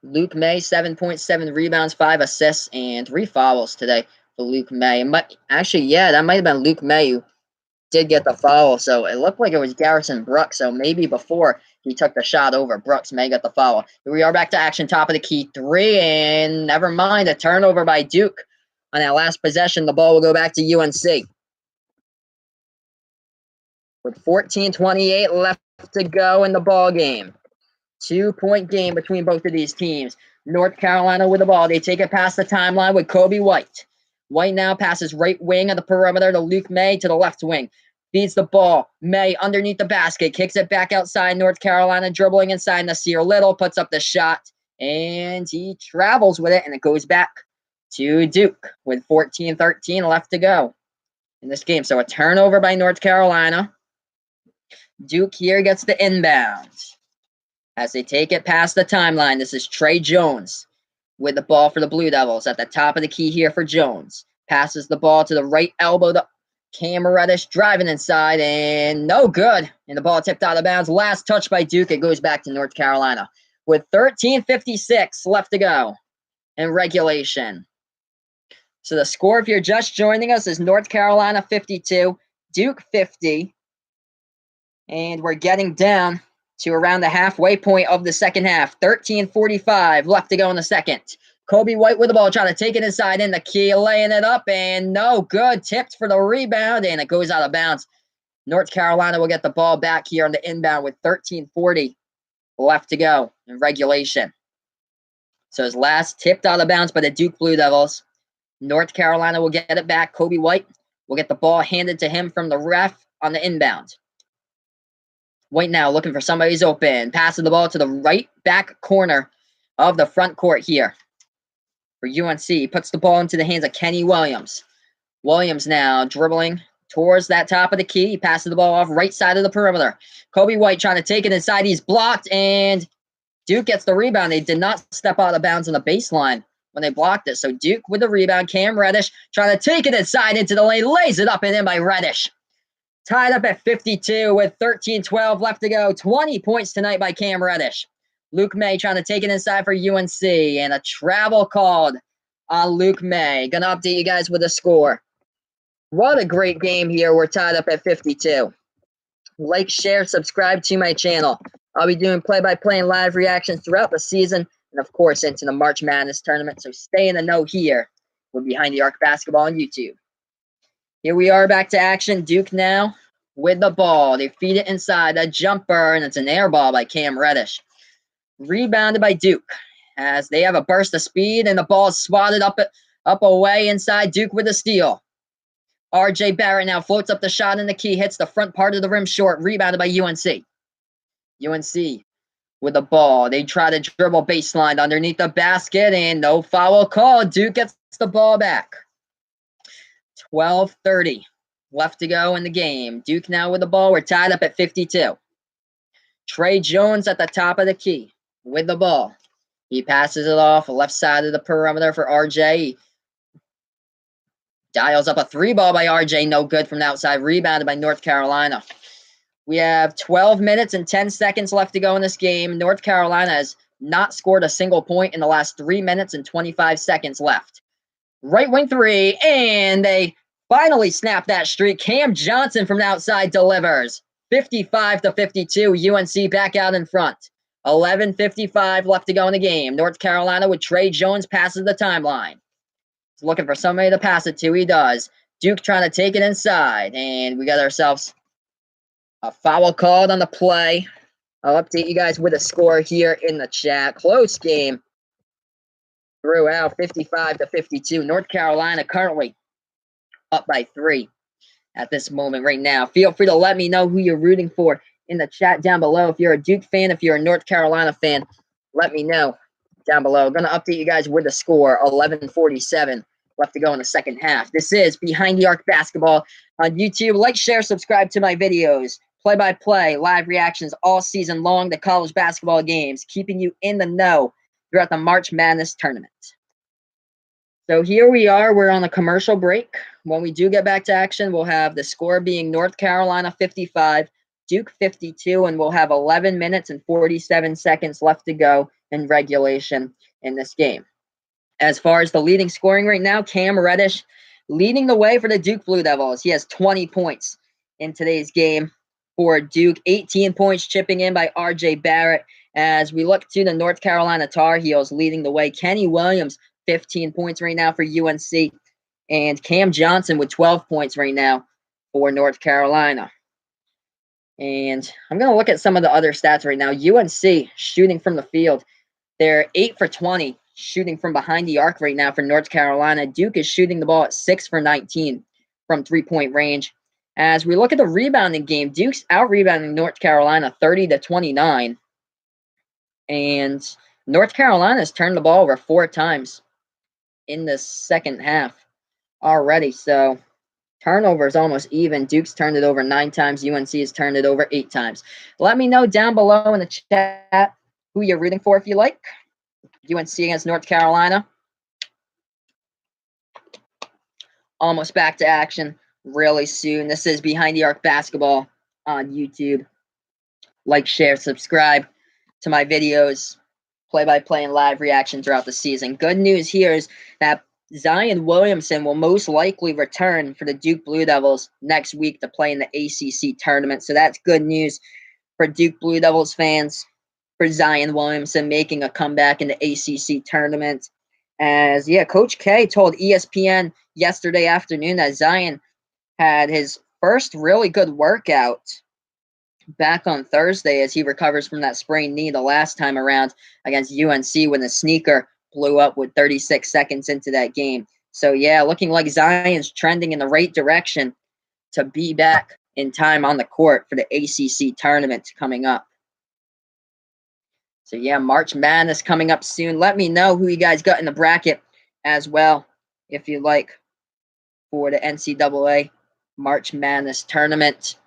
Luke May, 7.7 rebounds, 5 assists, and 3 fouls today for Luke May. Actually, yeah, that might have been Luke May who did get the foul. So it looked like it was Garrison Brooks. So maybe before he took the shot over, Brooks may get the foul. Here we are back to action, top of the key 3, and never mind, a turnover by Duke. On that last possession, the ball will go back to UNC. With 14:28 left to go in the ball game. 2-point game between both of these teams. North Carolina with the ball. They take it past the timeline with Kobe White. White now passes right wing of the perimeter to Luke May to the left wing. Feeds the ball. May underneath the basket. Kicks it back outside. North Carolina dribbling inside. Nasir Little puts up the shot. And he travels with it. And it goes back to Duke with 14:13 left to go in this game. So a turnover by North Carolina. Duke here gets the inbound. As they take it past the timeline, this is Trey Jones with the ball for the Blue Devils. At the top of the key here for Jones. Passes the ball to the right elbow to Cam Reddish, driving inside, and no good. And the ball tipped out of bounds. Last touch by Duke. It goes back to North Carolina with 13:56 left to go in regulation. So the score, if you're just joining us, is North Carolina 52, Duke 50. And we're getting down to around the halfway point of the second half. 13:45 left to go in the second. Kobe White with the ball, trying to take it inside in the key, laying it up, and no good. Tipped for the rebound, and it goes out of bounds. North Carolina will get the ball back here on the inbound with 13:40 left to go in regulation. So his last tipped out of bounds by the Duke Blue Devils. North Carolina will get it back. Kobe White will get the ball handed to him from the ref on the inbound. White now looking for somebody who's open. Passing the ball to the right back corner of the front court here for UNC. Puts the ball into the hands of Kenny Williams. Williams now dribbling towards that top of the key. He passes the ball off right side of the perimeter. Kobe White trying to take it inside. He's blocked, and Duke gets the rebound. They did not step out of bounds on the baseline when they blocked it. So Duke with the rebound. Cam Reddish trying to take it inside into the lane. Lays it up and in by Reddish. Tied up at 52 with 13:12 left to go. 20 points tonight by Cam Reddish. Luke May trying to take it inside for UNC, and a travel called on Luke May. Gonna update you guys with the score. What a great game here. We're tied up at 52. Like, share, subscribe to my channel. I'll be doing play-by-play and live reactions throughout the season, and of course into the March Madness tournament. So stay in the know here. We're Behind the Arc Basketball on YouTube. Here we are back to action. Duke now with the ball. They feed it inside. A jumper, and it's an air ball by Cam Reddish. Rebounded by Duke as they have a burst of speed, and the ball is swatted up away inside. Duke with a steal. RJ Barrett now floats up the shot in the key. Hits the front part of the rim short. Rebounded by UNC. UNC with the ball. They try to dribble baseline underneath the basket, and no foul call. Duke gets the ball back. 12:30 left to go in the game. Duke now with the ball. We're tied up at 52. Trey Jones at the top of the key with the ball. He passes it off left side of the perimeter for RJ. He dials up a 3-ball by RJ. No good from the outside. Rebounded by North Carolina. We have 12 minutes and 10 seconds left to go in this game. North Carolina has not scored a single point in the last 3 minutes and 25 seconds left. Right wing 3, and they finally snap that streak. Cam Johnson from the outside delivers. 55-52, UNC back out in front. 11:55 left to go in the game. North Carolina with Trey Jones passes the timeline. He's looking for somebody to pass it to. He does. Duke trying to take it inside, and we got ourselves a foul called on the play. I'll update you guys with a score here in the chat. Close game throughout, 55-52. North Carolina currently up by 3 at this moment right now. Feel free to let me know who you're rooting for in the chat down below. If you're a Duke fan, if you're a North Carolina fan, let me know down below. Going to update you guys with the score, 11:47 left to go in the second half. This is Behind the Arc Basketball on YouTube. Like, share, subscribe to my videos. Play-by-play, live reactions all season long to college basketball games, keeping you in the know throughout the March Madness tournament. So here we are. We're on a commercial break. When we do get back to action, we'll have the score being North Carolina 55, Duke 52, and we'll have 11 minutes and 47 seconds left to go in regulation in this game. As far as the leading scoring right now, Cam Reddish leading the way for the Duke Blue Devils. He has 20 points in today's game for Duke, 18 points chipping in by R.J. Barrett. As we look to the North Carolina Tar Heels leading the way, Kenny Williams, 15 points right now for UNC, and Cam Johnson with 12 points right now for North Carolina. And I'm going to look at some of the other stats right now. UNC shooting from the field. They're 8 for 20 shooting from behind the arc right now for North Carolina. Duke is shooting the ball at 6 for 19 from three-point range. As we look at the rebounding game, Duke's out-rebounding North Carolina 30-29. And North Carolina's turned the ball over 4 times in the second half already. So turnovers almost even. Duke's turned it over 9 times. UNC has turned it over 8 times. Let me know down below in the chat who you're rooting for if you like. UNC against North Carolina. Almost back to action really soon. This is Behind the Arc Basketball on YouTube. Like, share, subscribe to my videos. Play-by-play and live reaction throughout the season. Good news here is that Zion Williamson will most likely return for the Duke Blue Devils next week to play in the ACC tournament. So that's good news for Duke Blue Devils fans, for Zion Williamson making a comeback in the ACC tournament. As, Coach K told ESPN yesterday afternoon that Zion had his first really good workout back on Thursday as he recovers from that sprained knee the last time around against UNC when the sneaker blew up with 36 seconds into that game. So, looking like Zion's trending in the right direction to be back in time on the court for the ACC tournament coming up. So, March Madness coming up soon. Let me know who you guys got in the bracket as well, if you like, for the NCAA March Madness tournament.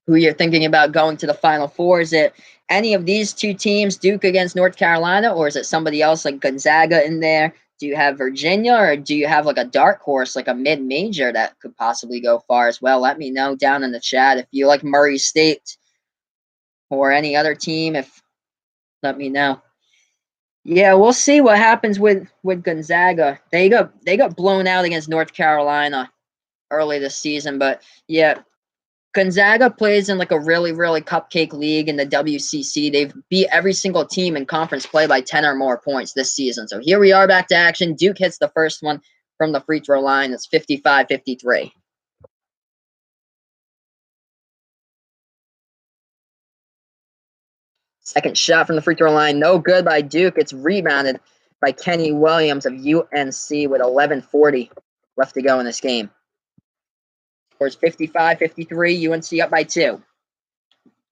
Who you're thinking about going to the Final Four. Is it any of these two teams, Duke against North Carolina, or is it somebody else like Gonzaga in there? Do you have Virginia, or do you have like a dark horse, like a mid-major that could possibly go far as well? Let me know down in the chat. If you like Murray State or any other team, let me know. We'll see what happens with Gonzaga. They got blown out against North Carolina early this season, but Gonzaga plays in like a really, really cupcake league in the WCC. They've beat every single team in conference play by 10 or more points this season. So here we are back to action. Duke hits the first one from the free throw line. It's 55-53. Second shot from the free throw line. No good by Duke. It's rebounded by Kenny Williams of UNC with 11:40 left to go in this game. Scores 55-53. UNC up by 2.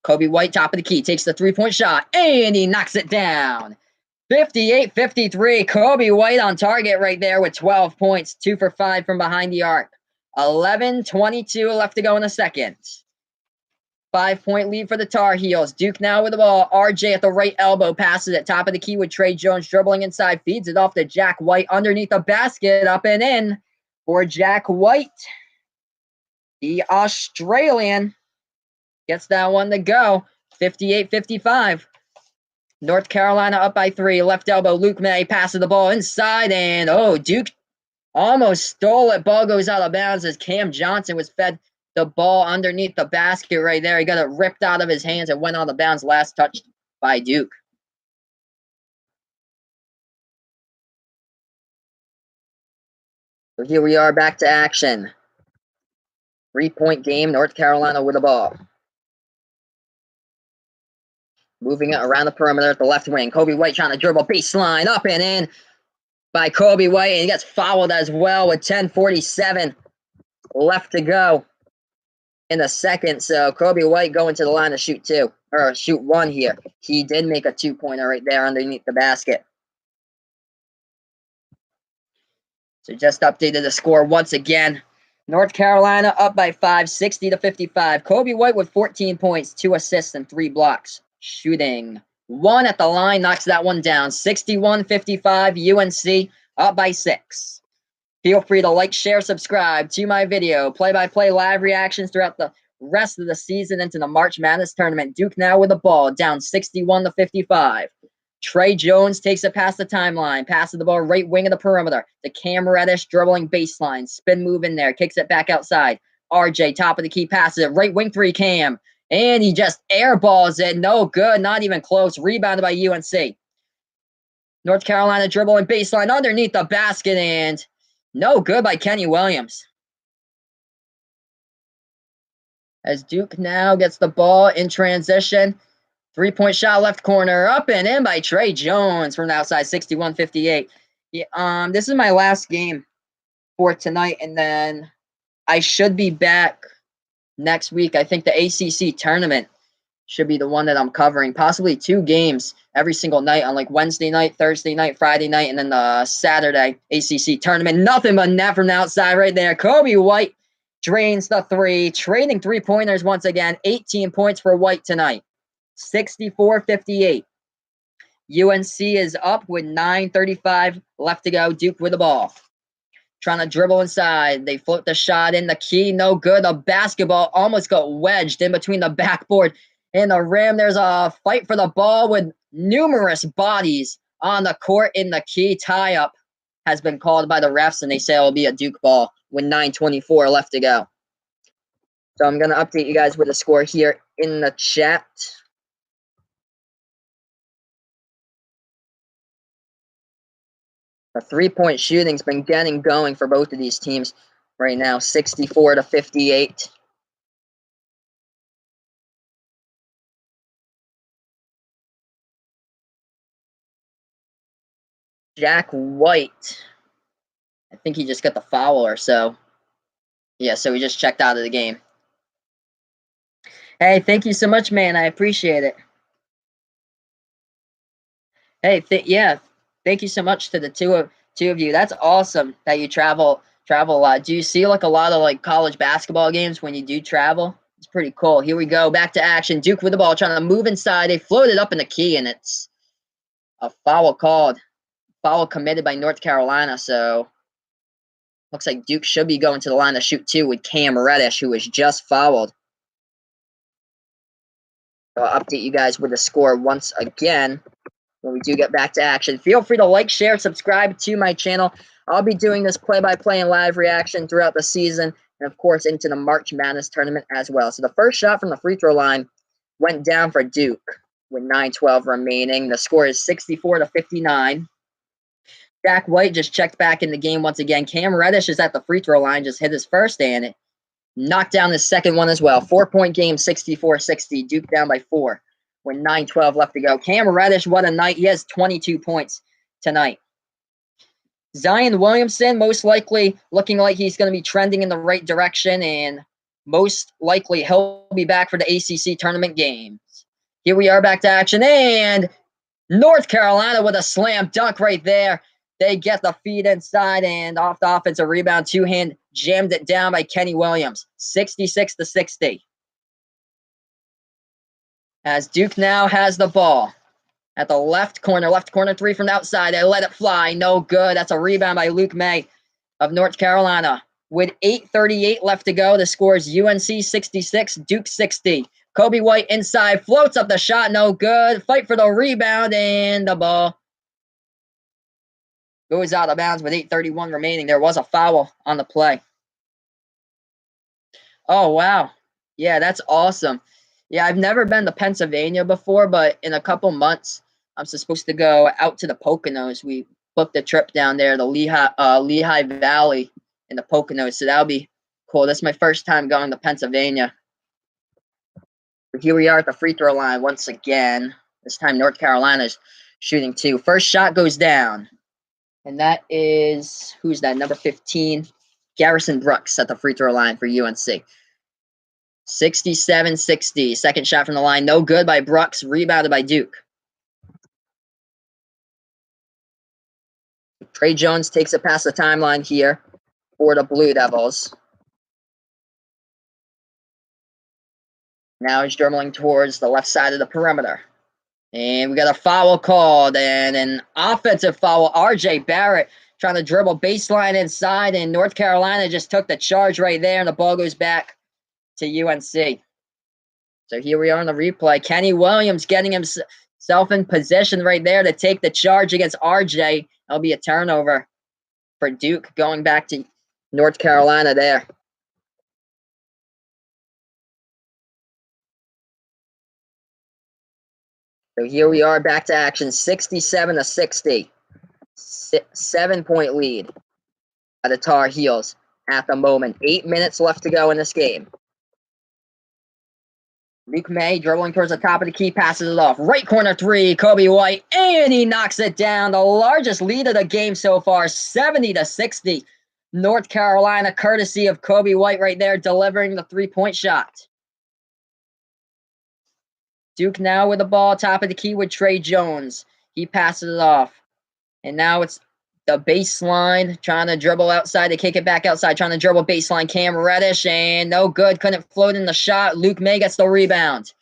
Kobe White, top of the key, takes the three-point shot, and he knocks it down. 58-53. Kobe White on target right there with 12 points, 2 for 5 from behind the arc. 11:22 left to go in the second. 5-point lead for the Tar Heels. Duke now with the ball. RJ at the right elbow passes it. Top of the key with Trey Jones dribbling inside. Feeds it off to Jack White underneath the basket. Up and in for Jack White. The Australian gets that one to go. 58-55. North Carolina up by 3. Left elbow. Luke May passes the ball inside. And, Duke almost stole it. Ball goes out of bounds as Cam Johnson was fed the ball underneath the basket right there. He got it ripped out of his hands and went out of bounds. Last touched by Duke. So here we are back to action. 3-point game. North Carolina with the ball. Moving it around the perimeter at the left wing. Kobe White trying to dribble baseline. Up and in by Kobe White. And he gets fouled as well with 10:47 left to go in the second. So Kobe White going to the line to shoot 2. or shoot one here. He did make a 2-pointer right there underneath the basket. So just updated the score once again. North Carolina up by 5, 60-55. Kobe White with 14 points, 2 assists, and 3 blocks. Shooting 1 at the line, knocks that one down. 61-55, UNC up by 6. Feel free to like, share, subscribe to my video. Play-by-play live reactions throughout the rest of the season into the March Madness tournament. Duke now with the ball, down 61-55. Trey Jones takes it past the timeline, passes the ball right wing of the perimeter to Cam Reddish, dribbling baseline, spin move in there, kicks it back outside. RJ, top of the key, passes it, right wing 3, Cam, and he just airballs it, no good, not even close, rebounded by UNC. North Carolina dribbling baseline underneath the basket, and no good by Kenny Williams. As Duke now gets the ball in transition. 3-point shot left corner, up and in by Trey Jones from the outside, 61-58. Yeah, this is my last game for tonight, and then I should be back next week. I think the ACC tournament should be the one that I'm covering, possibly 2 games every single night on like Wednesday night, Thursday night, Friday night, and then the Saturday ACC tournament. Nothing but net from the outside right there. Kobe White drains the 3, trading 3-pointers once again. 18 points for White tonight. 64-58. UNC is up with 9:35 left to go. Duke with the ball. Trying to dribble inside. They float the shot in the key. No good. The basketball almost got wedged in between the backboard and the rim. There's a fight for the ball with numerous bodies on the court in the key. Tie-up has been called by the refs, and they say it will be a Duke ball with 9:24 left to go. So I'm going to update you guys with the score here in the chat. The 3-point shooting's been getting going for both of these teams right now, 64-58. Jack White, I think he just got the foul or so. Yeah, so he just checked out of the game. Hey, thank you so much, man. I appreciate it. Hey, yeah, thank you so much to the two of you. That's awesome that you travel a lot. Do you see like a lot of like college basketball games when you do travel? It's pretty cool. Here we go, back to action. Duke with the ball, trying to move inside. They floated up in the key, and it's a foul called. Foul committed by North Carolina. So looks like Duke should be going to the line to shoot 2 with Cam Reddish, who was just fouled. So I'll update you guys with the score once again when we do get back to action. Feel free to like, share, subscribe to my channel. I'll be doing this play-by-play and live reaction throughout the season, and of course into the March Madness tournament as well. So the first shot from the free throw line went down for Duke with 9:12 remaining. The score is 64-59. Jack White just checked back in the game once again. Cam Reddish is at the free throw line, just hit his first, and it knocked down his second one as well. 4-point game, 64-60. Duke down by 4 with 9:12 left to go. Cam Reddish, what a night. He has 22 points tonight. Zion Williamson, most likely looking like he's going to be trending in the right direction, and most likely he'll be back for the ACC tournament games. Here we are, back to action, and North Carolina with a slam dunk right there. They get the feed inside, and off the offensive rebound, 2-hand jammed it down by Kenny Williams, 66-60. As Duke now has the ball at the left corner 3 from the outside. They let it fly, no good. That's a rebound by Luke May of North Carolina. With 8:38 left to go, the score is UNC 66, Duke 60. Kobe White inside, floats up the shot, no good. Fight for the rebound, and the ball goes out of bounds with 8:31 remaining. There was a foul on the play. Oh, wow. Yeah, that's awesome. Yeah, I've never been to Pennsylvania before, but in a couple months, I'm supposed to go out to the Poconos. We booked a trip down there, the Lehigh Valley in the Poconos, so that'll be cool. This is my first time going to Pennsylvania. But here we are at the free throw line once again. This time North Carolina's shooting 2. First shot goes down. And that is, who's that? Number 15, Garrison Brooks at the free throw line for UNC. 67-60. Second shot from the line. No good by Brooks. Rebounded by Duke. Trey Jones takes it past the timeline here for the Blue Devils. Now he's dribbling towards the left side of the perimeter. And we got a foul called and an offensive foul. R.J. Barrett trying to dribble baseline inside, and North Carolina just took the charge right there, and the ball goes back to UNC. So here we are on the replay. Kenny Williams getting himself in position right there to take the charge against RJ. That'll be a turnover for Duke going back to North Carolina there. So here we are back to action, 67-60. 7-point lead by the Tar Heels at the moment. 8 minutes left to go in this game. Luke May dribbling towards the top of the key, passes it off. Right corner three, Kobe White, and he knocks it down. The largest lead of the game so far, 70-60. North Carolina, courtesy of Kobe White right there, delivering the three-point shot. Duke now with the ball, top of the key with Trey Jones. He passes it off. And now it's the baseline, trying to dribble outside to kick it back outside, trying to dribble baseline. Cam Reddish, and no good. Couldn't float in the shot. Luke May gets the rebound.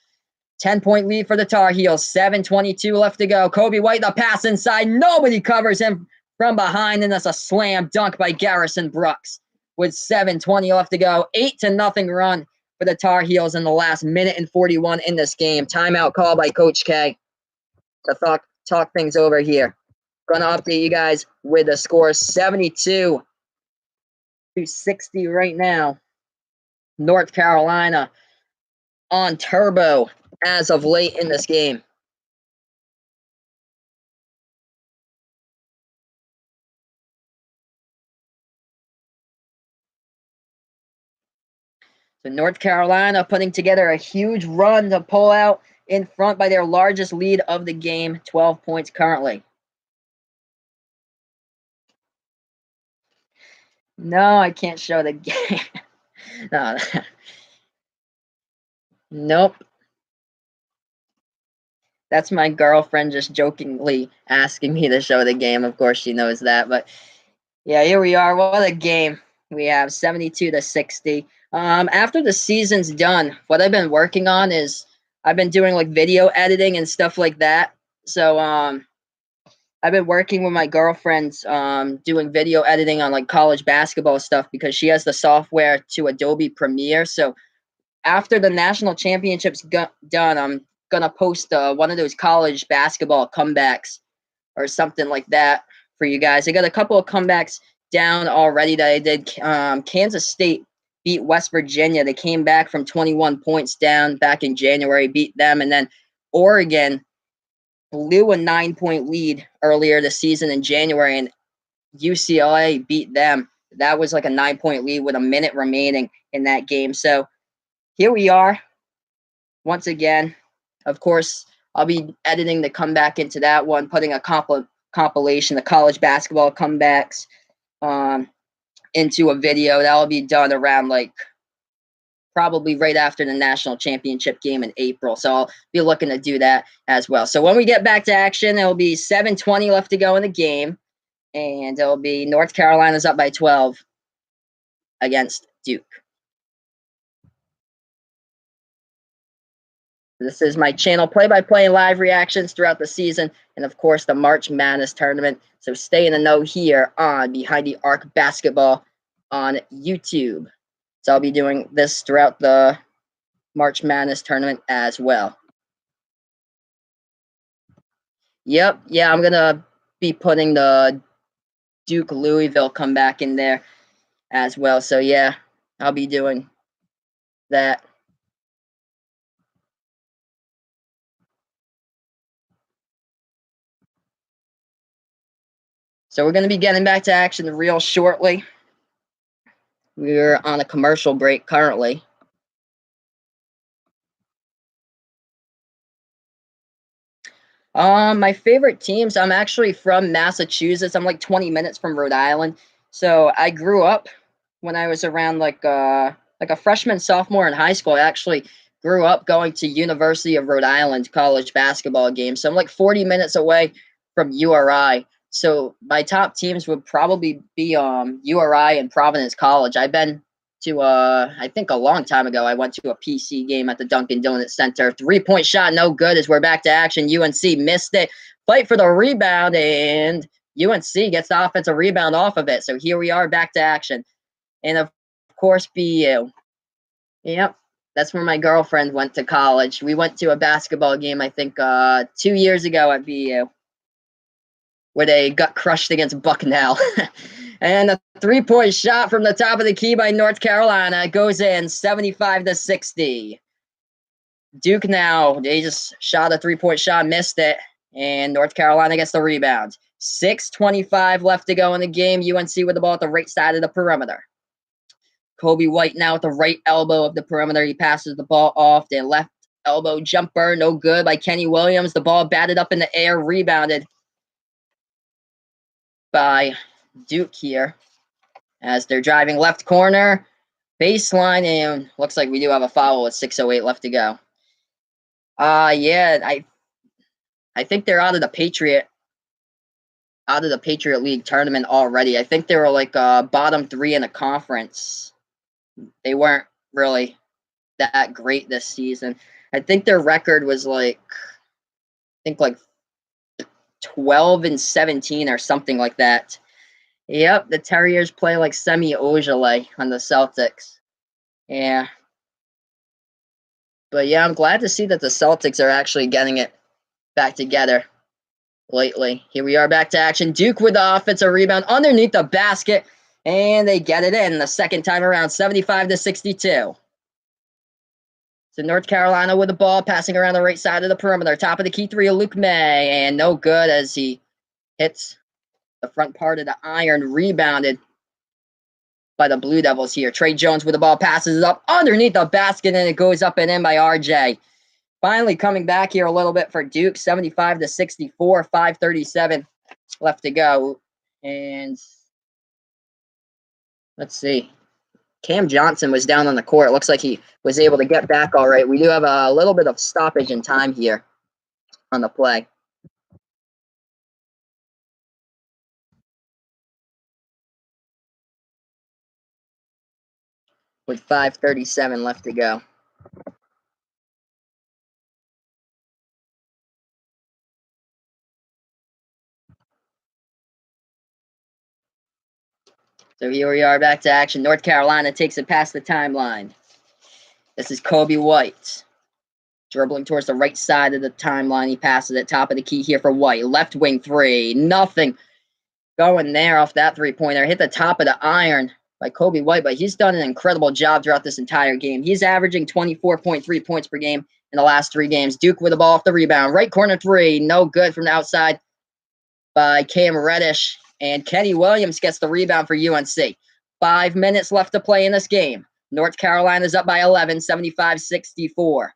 10-point lead for the Tar Heels. 7:22 left to go. Kobe White, the pass inside. Nobody covers him from behind, and that's a slam dunk by Garrison Brooks. With 7:20 left to go. 8-0 run for the Tar Heels in the last minute and 41 in this game. Timeout call by Coach K to talk things over here. Gonna update you guys with the score, 72-60 right now. North Carolina on turbo as of late in this game. So North Carolina putting together a huge run to pull out in front by their largest lead of the game, 12 points currently. No, I can't show the game. No. Nope. That's my girlfriend just jokingly asking me to show the game. Of course, she knows that. But yeah, here we are. What a game we have, 72-60. After the season's done, what I've been working on is I've been doing like video editing and stuff like that. So I've been working with my girlfriend doing video editing on like college basketball stuff because she has the software to Adobe Premiere. So after the national championships done, I'm gonna post one of those college basketball comebacks or something like that for you guys. I got a couple of comebacks down already that I did. Kansas State beat West Virginia. They came back from 21 points down back in January, beat them, and then Oregon blew a 9-point lead earlier this season in January, and UCLA beat them. That was like a 9-point lead with a minute remaining in that game. So here we are once again. Of course, I'll be editing the comeback into that one, putting a compilation, the college basketball comebacks, into a video. That'll be done around like probably right after the national championship game in April. So I'll be looking to do that as well. So when we get back to action, it'll be 7:20 left to go in the game, and it'll be North Carolina's up by 12 against Duke. This is my channel, play-by-play and live reactions throughout the season, and of course the March Madness tournament. So stay in the know here on Behind the Arc Basketball on YouTube. So I'll be doing this throughout the March Madness tournament as well. Yep, yeah, I'm gonna be putting the Duke Louisville comeback in there as well. So yeah, I'll be doing that. So we're going to be getting back to action real shortly. We're on a commercial break currently. My favorite teams, I'm actually from Massachusetts. I'm like 20 minutes from Rhode Island. So I grew up when I was around like like a freshman, sophomore in high school. I actually grew up going to University of Rhode Island college basketball games. So I'm like 40 minutes away from URI. So my top teams would probably be URI and Providence College. I've been to I think a long time ago I went to a PC game at the Dunkin' Donuts Center. 3-point shot, no good as we're back to action. UNC missed it. Fight for the rebound, and UNC gets the offensive rebound off of it. So here we are back to action. And of course, BU. Yep. That's where my girlfriend went to college. We went to a basketball game, I think, 2 years ago at BU, where they got crushed against Bucknell. And a 3-point shot from the top of the key by North Carolina goes in 75-60. Duke now, they just shot a 3-point shot, missed it, and North Carolina gets the rebound. 6:25 left to go in the game. UNC with the ball at the right side of the perimeter. Kobe White now at the right elbow of the perimeter. He passes the ball off. The left elbow jumper, no good by Kenny Williams. The ball batted up in the air, rebounded by Duke here as they're driving left corner, baseline, and looks like we do have a foul with 6:08 left to go. Yeah, I think they're out of the Patriot League tournament already. I think they were like bottom 3 in the conference. They weren't really that great this season. I think their record was like 12-17 or something like that. Yep, the Terriers play like Semi Ojeleye on the Celtics. Yeah. But yeah, I'm glad to see that the Celtics are actually getting it back together lately. Here we are back to action. Duke with the offensive rebound underneath the basket, and they get it in the second time around, 75-62. So North Carolina with the ball, passing around the right side of the perimeter. Top of the key three of Luke May, and no good as he hits the front part of the iron, rebounded by the Blue Devils here. Trey Jones with the ball, passes it up underneath the basket, and it goes up and in by RJ. Finally coming back here a little bit for Duke, 75-64, 5:37 left to go. And let's see. Cam Johnson was down on the court. It looks like he was able to get back all right. We do have a little bit of stoppage in time here on the play. With 5:37 left to go. So here we are back to action. North Carolina takes it past the timeline. This is Kobe White. Dribbling towards the right side of the timeline. He passes it top of the key here for White. Left wing three. Nothing going there off that three-pointer. Hit the top of the iron by Kobe White, but he's done an incredible job throughout this entire game. He's averaging 24.3 points per game in the last 3 games. Duke with the ball off the rebound. Right corner three. No good from the outside by Cam Reddish. And Kenny Williams gets the rebound for UNC. 5 minutes left to play in this game. North Carolina's up by 11, 75-64.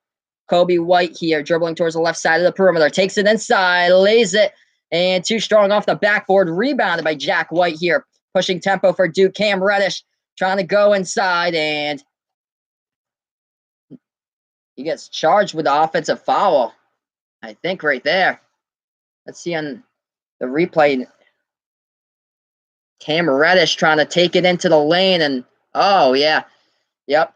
Kobe White here, dribbling towards the left side of the perimeter. Takes it inside, lays it, and too strong off the backboard. Rebounded by Jack White here. Pushing tempo for Duke. Cam Reddish trying to go inside, and he gets charged with the offensive foul, I think, right there. Let's see on the replay. Cam Reddish trying to take it into the lane, and oh, yeah. Yep.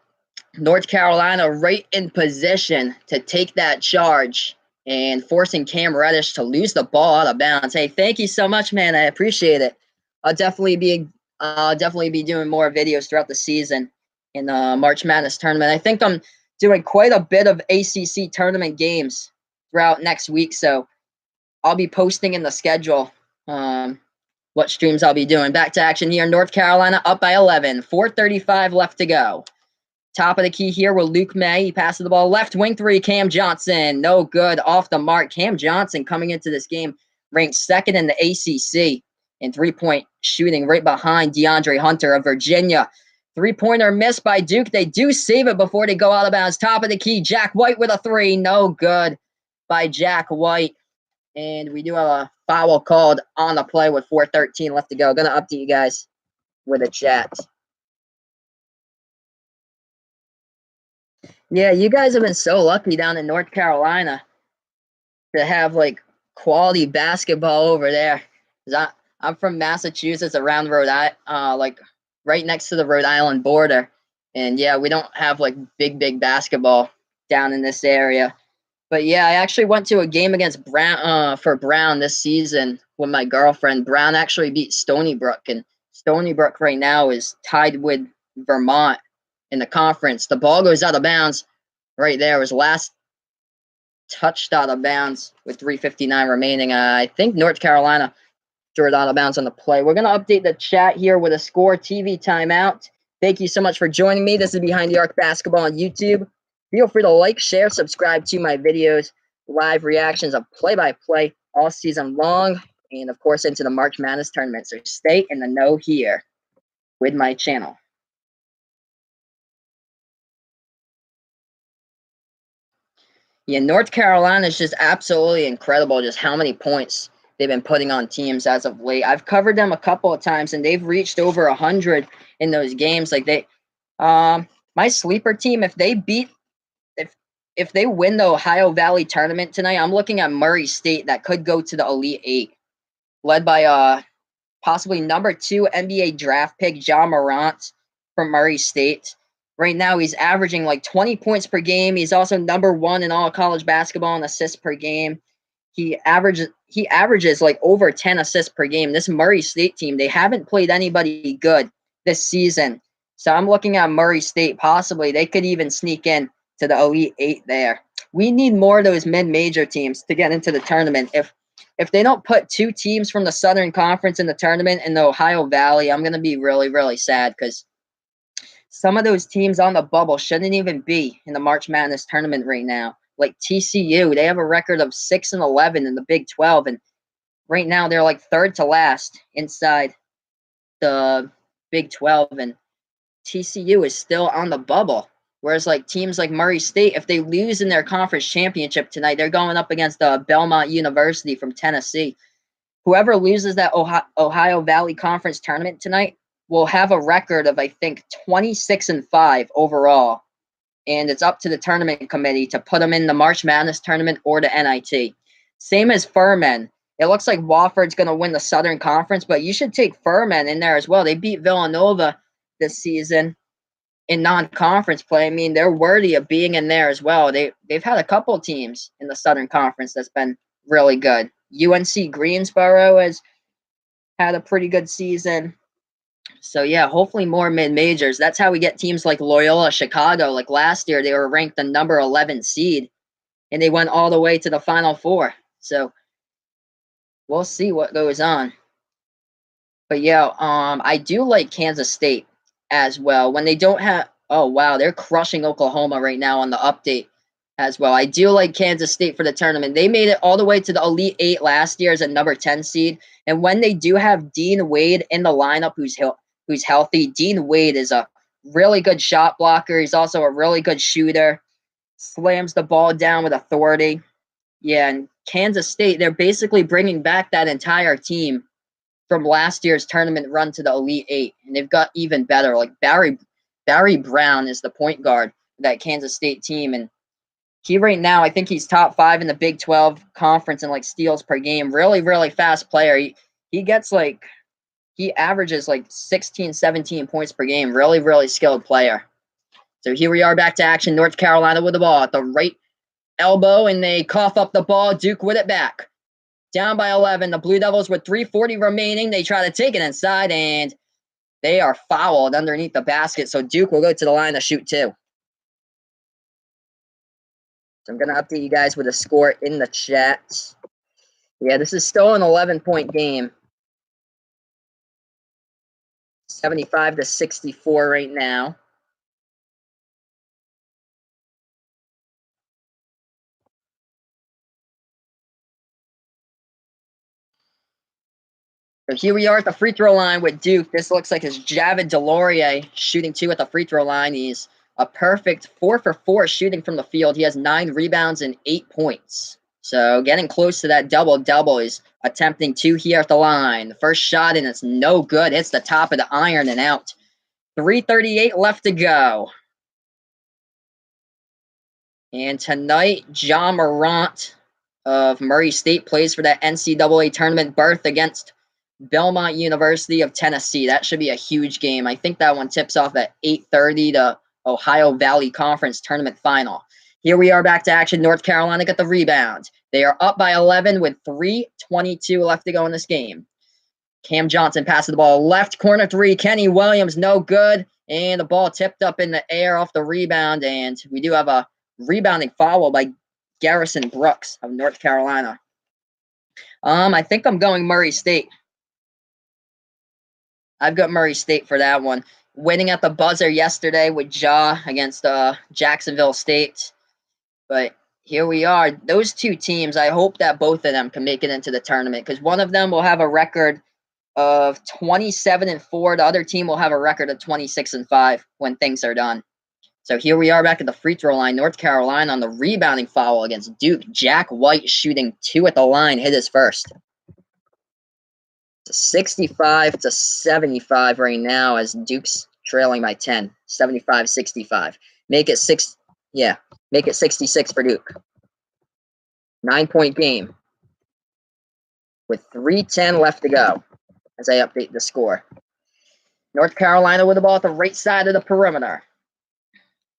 North Carolina right in position to take that charge and forcing Cam Reddish to lose the ball out of bounds. Hey, thank you so much, man. I appreciate it. I'll definitely be doing more videos throughout the season in the March Madness tournament. I think I'm doing quite a bit of ACC tournament games throughout next week, so I'll be posting in the schedule what streams I'll be doing. Back to action here. North Carolina up by 11. 4:35 left to go. Top of the key here with Luke May. He passes the ball left wing three. Cam Johnson. No good. Off the mark. Cam Johnson coming into this game ranked second in the ACC in three-point shooting right behind DeAndre Hunter of Virginia. Three-pointer missed by Duke. They do save it before they go out of bounds. Top of the key. Jack White with a three. No good by Jack White. And we do have a foul called on the play with 4:13 left to go. Going to update you guys with a chat. Yeah, you guys have been so lucky down in North Carolina to have like quality basketball over there. 'Cause I'm from Massachusetts, around like right next to the Rhode Island border, and yeah, we don't have like big basketball down in this area. But yeah, I actually went to a game against Brown this season with my girlfriend. Brown actually beat Stony Brook, and Stony Brook right now is tied with Vermont in the conference. The ball goes out of bounds right there. It was last touched out of bounds with 3:59 remaining. I think North Carolina threw it out of bounds on the play. We're going to update the chat here with a Score TV timeout. Thank you so much for joining me. This is Behind the Arc Basketball on YouTube. Feel free to like, share, subscribe to my videos, live reactions of play-by-play all season long, and of course into the March Madness tournament. So stay in the know here with my channel. Yeah, North Carolina is just absolutely incredible, just how many points they've been putting on teams as of late. I've covered them a couple of times, and they've reached over 100 in those games. My sleeper team, if if they win the Ohio Valley tournament tonight, I'm looking at Murray State that could go to the Elite Eight, led by possibly number 2 NBA draft pick John Morant from Murray State. Right now, he's averaging like 20 points per game. He's also number 1 in all college basketball in assists per game. He averages like over 10 assists per game. This Murray State team, they haven't played anybody good this season. So I'm looking at Murray State. Possibly they could even sneak in to the Elite Eight there. We need more of those mid-major teams to get into the tournament. If they don't put 2 teams from the Southern Conference in the tournament in the Ohio Valley, I'm going to be really sad because some of those teams on the bubble shouldn't even be in the March Madness tournament right now. Like TCU, they have a record of 6-11 in the Big 12, and right now they're like third to last inside the Big 12, and TCU is still on the bubble. Whereas like teams like Murray State, if they lose in their conference championship tonight, they're going up against Belmont University from Tennessee. Whoever loses that Ohio Valley Conference tournament tonight will have a record of, I think, 26-5 overall. And it's up to the tournament committee to put them in the March Madness tournament or the NIT. Same as Furman. It looks like Wofford's going to win the Southern Conference, but you should take Furman in there as well. They beat Villanova this season in non-conference play. I mean, they're worthy of being in there as well. They've had a couple teams in the Southern Conference that's been really good. UNC Greensboro has had a pretty good season. So yeah, hopefully more mid-majors. That's how we get teams like Loyola Chicago. Like last year, they were ranked the number 11 seed, and they went all the way to the Final Four. So we'll see what goes on. But yeah, I do like Kansas State as well. When they don't have, oh wow, they're crushing Oklahoma right now on the update as well. I do like Kansas State for the tournament. They made it all the way to the Elite Eight last year as a number 10 seed. And when they do have Dean Wade in the lineup, who's healthy, Dean Wade is a really good shot blocker. He's also a really good shooter. Slams the ball down with authority. Yeah, and Kansas State, they're basically bringing back that entire team from last year's tournament run to the Elite Eight, and they've got even better. Like Barry Brown is the point guard of that Kansas State team, and he right now, I think he's top 5 in the Big 12 conference in like steals per game. Really fast player. He averages like 16, 17 points per game. Really skilled player. So here we are back to action. North Carolina with the ball at the right elbow, and they cough up the ball. Duke with it back. Down by 11. The Blue Devils with 3:40 remaining. They try to take it inside, and they are fouled underneath the basket. So Duke will go to the line to shoot 2. So I'm going to update you guys with a score in the chat. Yeah, this is still an 11-point game. 75-64 right now. So here we are at the free throw line with Duke. This looks like it's Javid Delorier shooting 2 at the free throw line. He's a perfect 4 for 4 shooting from the field. He has 9 rebounds and 8 points. So getting close to that double-double. He's attempting 2 here at the line. The first shot, and it's no good. It's the top of the iron and out. 3:38 left to go. And tonight, John Morant of Murray State plays for that NCAA tournament berth against Belmont University of Tennessee. That should be a huge game. I think that one tips off at 8:30, the Ohio Valley Conference tournament final. Here we are back to action. North Carolina got the rebound. They are up by 11 with 3:22 left to go in this game. Cam Johnson passes the ball left corner three. Kenny Williams, no good. And the ball tipped up in the air off the rebound. And we do have a rebounding foul by Garrison Brooks of North Carolina. I think I'm going Murray State. I've got Murray State for that one. Winning at the buzzer yesterday with Ja against Jacksonville State. But here we are. Those two teams, I hope that both of them can make it into the tournament because one of them will have a record of 27-4. The other team will have a record of 26-5 when things are done. So here we are back at the free throw line. North Carolina on the rebounding foul against Duke. Jack White shooting 2 at the line, hit his first. 65-75 right now as Duke's trailing by 10. 75-65. Make it 66 for Duke. 9-point game with 3:10 left to go as I update the score. North Carolina with the ball at the right side of the perimeter.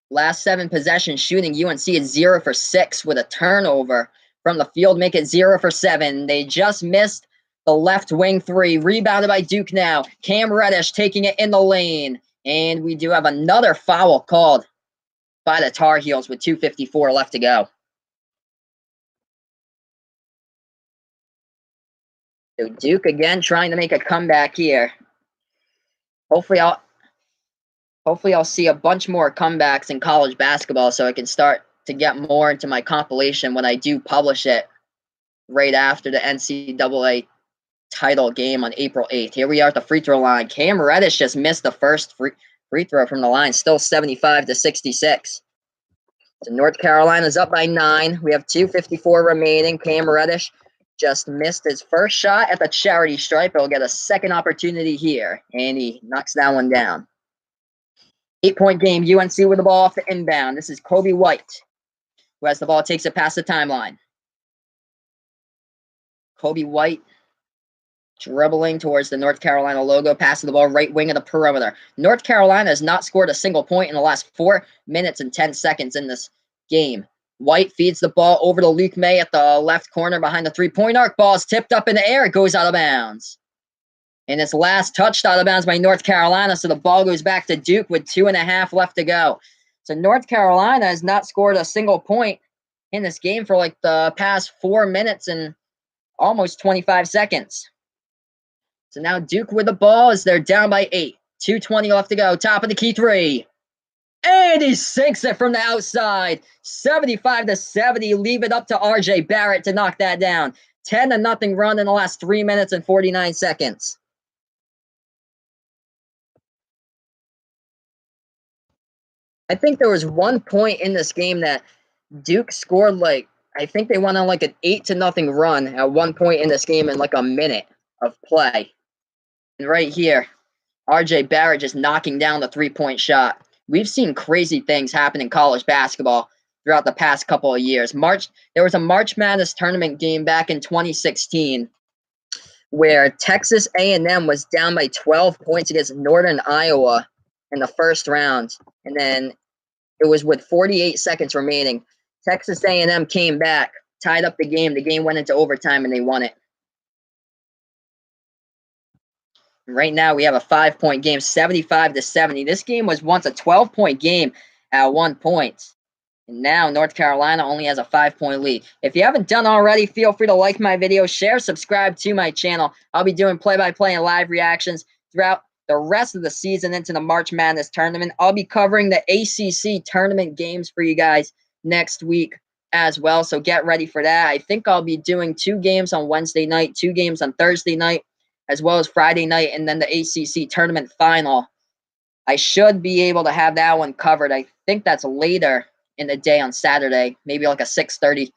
Last 7 possessions shooting, UNC is 0 for 6 with a turnover from the field, make it 0 for 7. They just missed the left wing 3. Rebounded by Duke now. Cam Reddish taking it in the lane. And we do have another foul called by the Tar Heels with 2:54 left to go. So Duke again trying to make a comeback here. Hopefully I'll see a bunch more comebacks in college basketball so I can start to get more into my compilation when I do publish it right after the NCAA title game on April 8th. Here we are at the free throw line. Cam Reddish just missed the first free throw from the line, still 75-66. So North Carolina's up by 9. We have 2:54 remaining. Cam Reddish just missed his first shot at the charity stripe. He'll get a second opportunity here, and he knocks that one down. 8-point game, UNC with the ball off the inbound. This is Kobe White, who has the ball, takes it past the timeline. Kobe White dribbling towards the North Carolina logo, passing the ball right wing of the perimeter. North Carolina has not scored a single point in the last 4 minutes and 10 seconds in this game. White feeds the ball over to Luke May at the left corner behind the three-point arc. Ball is tipped up in the air. It goes out of bounds. And it's last touched out of bounds by North Carolina, so the ball goes back to Duke with 2.5 left to go. So North Carolina has not scored a single point in this game for like the past 4 minutes and almost 25 seconds. So now Duke with the ball as they're down by 8. 2:20 left to go. Top of the key 3. And he sinks it from the outside. 75-70. Leave it up to RJ Barrett to knock that down. 10-0 run in the last 3 minutes and 49 seconds. I think there was one point in this game that Duke scored I think they went on like an 8-0 run at one point in this game in like a minute of play. And right here, RJ Barrett just knocking down the 3-point shot. We've seen crazy things happen in college basketball throughout the past couple of years. There was a March Madness tournament game back in 2016 where Texas A&M was down by 12 points against Northern Iowa in the first round. And then it was with 48 seconds remaining. Texas A&M came back, tied up the game. The game went into overtime, and they won it. Right now, we have a 5-point game, 75-70. This game was once a 12-point game at one point. And now North Carolina only has a 5-point lead. If you haven't done already, feel free to like my video, share, subscribe to my channel. I'll be doing play-by-play and live reactions throughout the rest of the season into the March Madness tournament. I'll be covering the ACC tournament games for you guys next week as well, so get ready for that. I think I'll be doing 2 games on Wednesday night, 2 games on Thursday night, as well as Friday night, and then the ACC tournament final. I should be able to have that one covered. I think that's later in the day on Saturday, maybe like a 6:30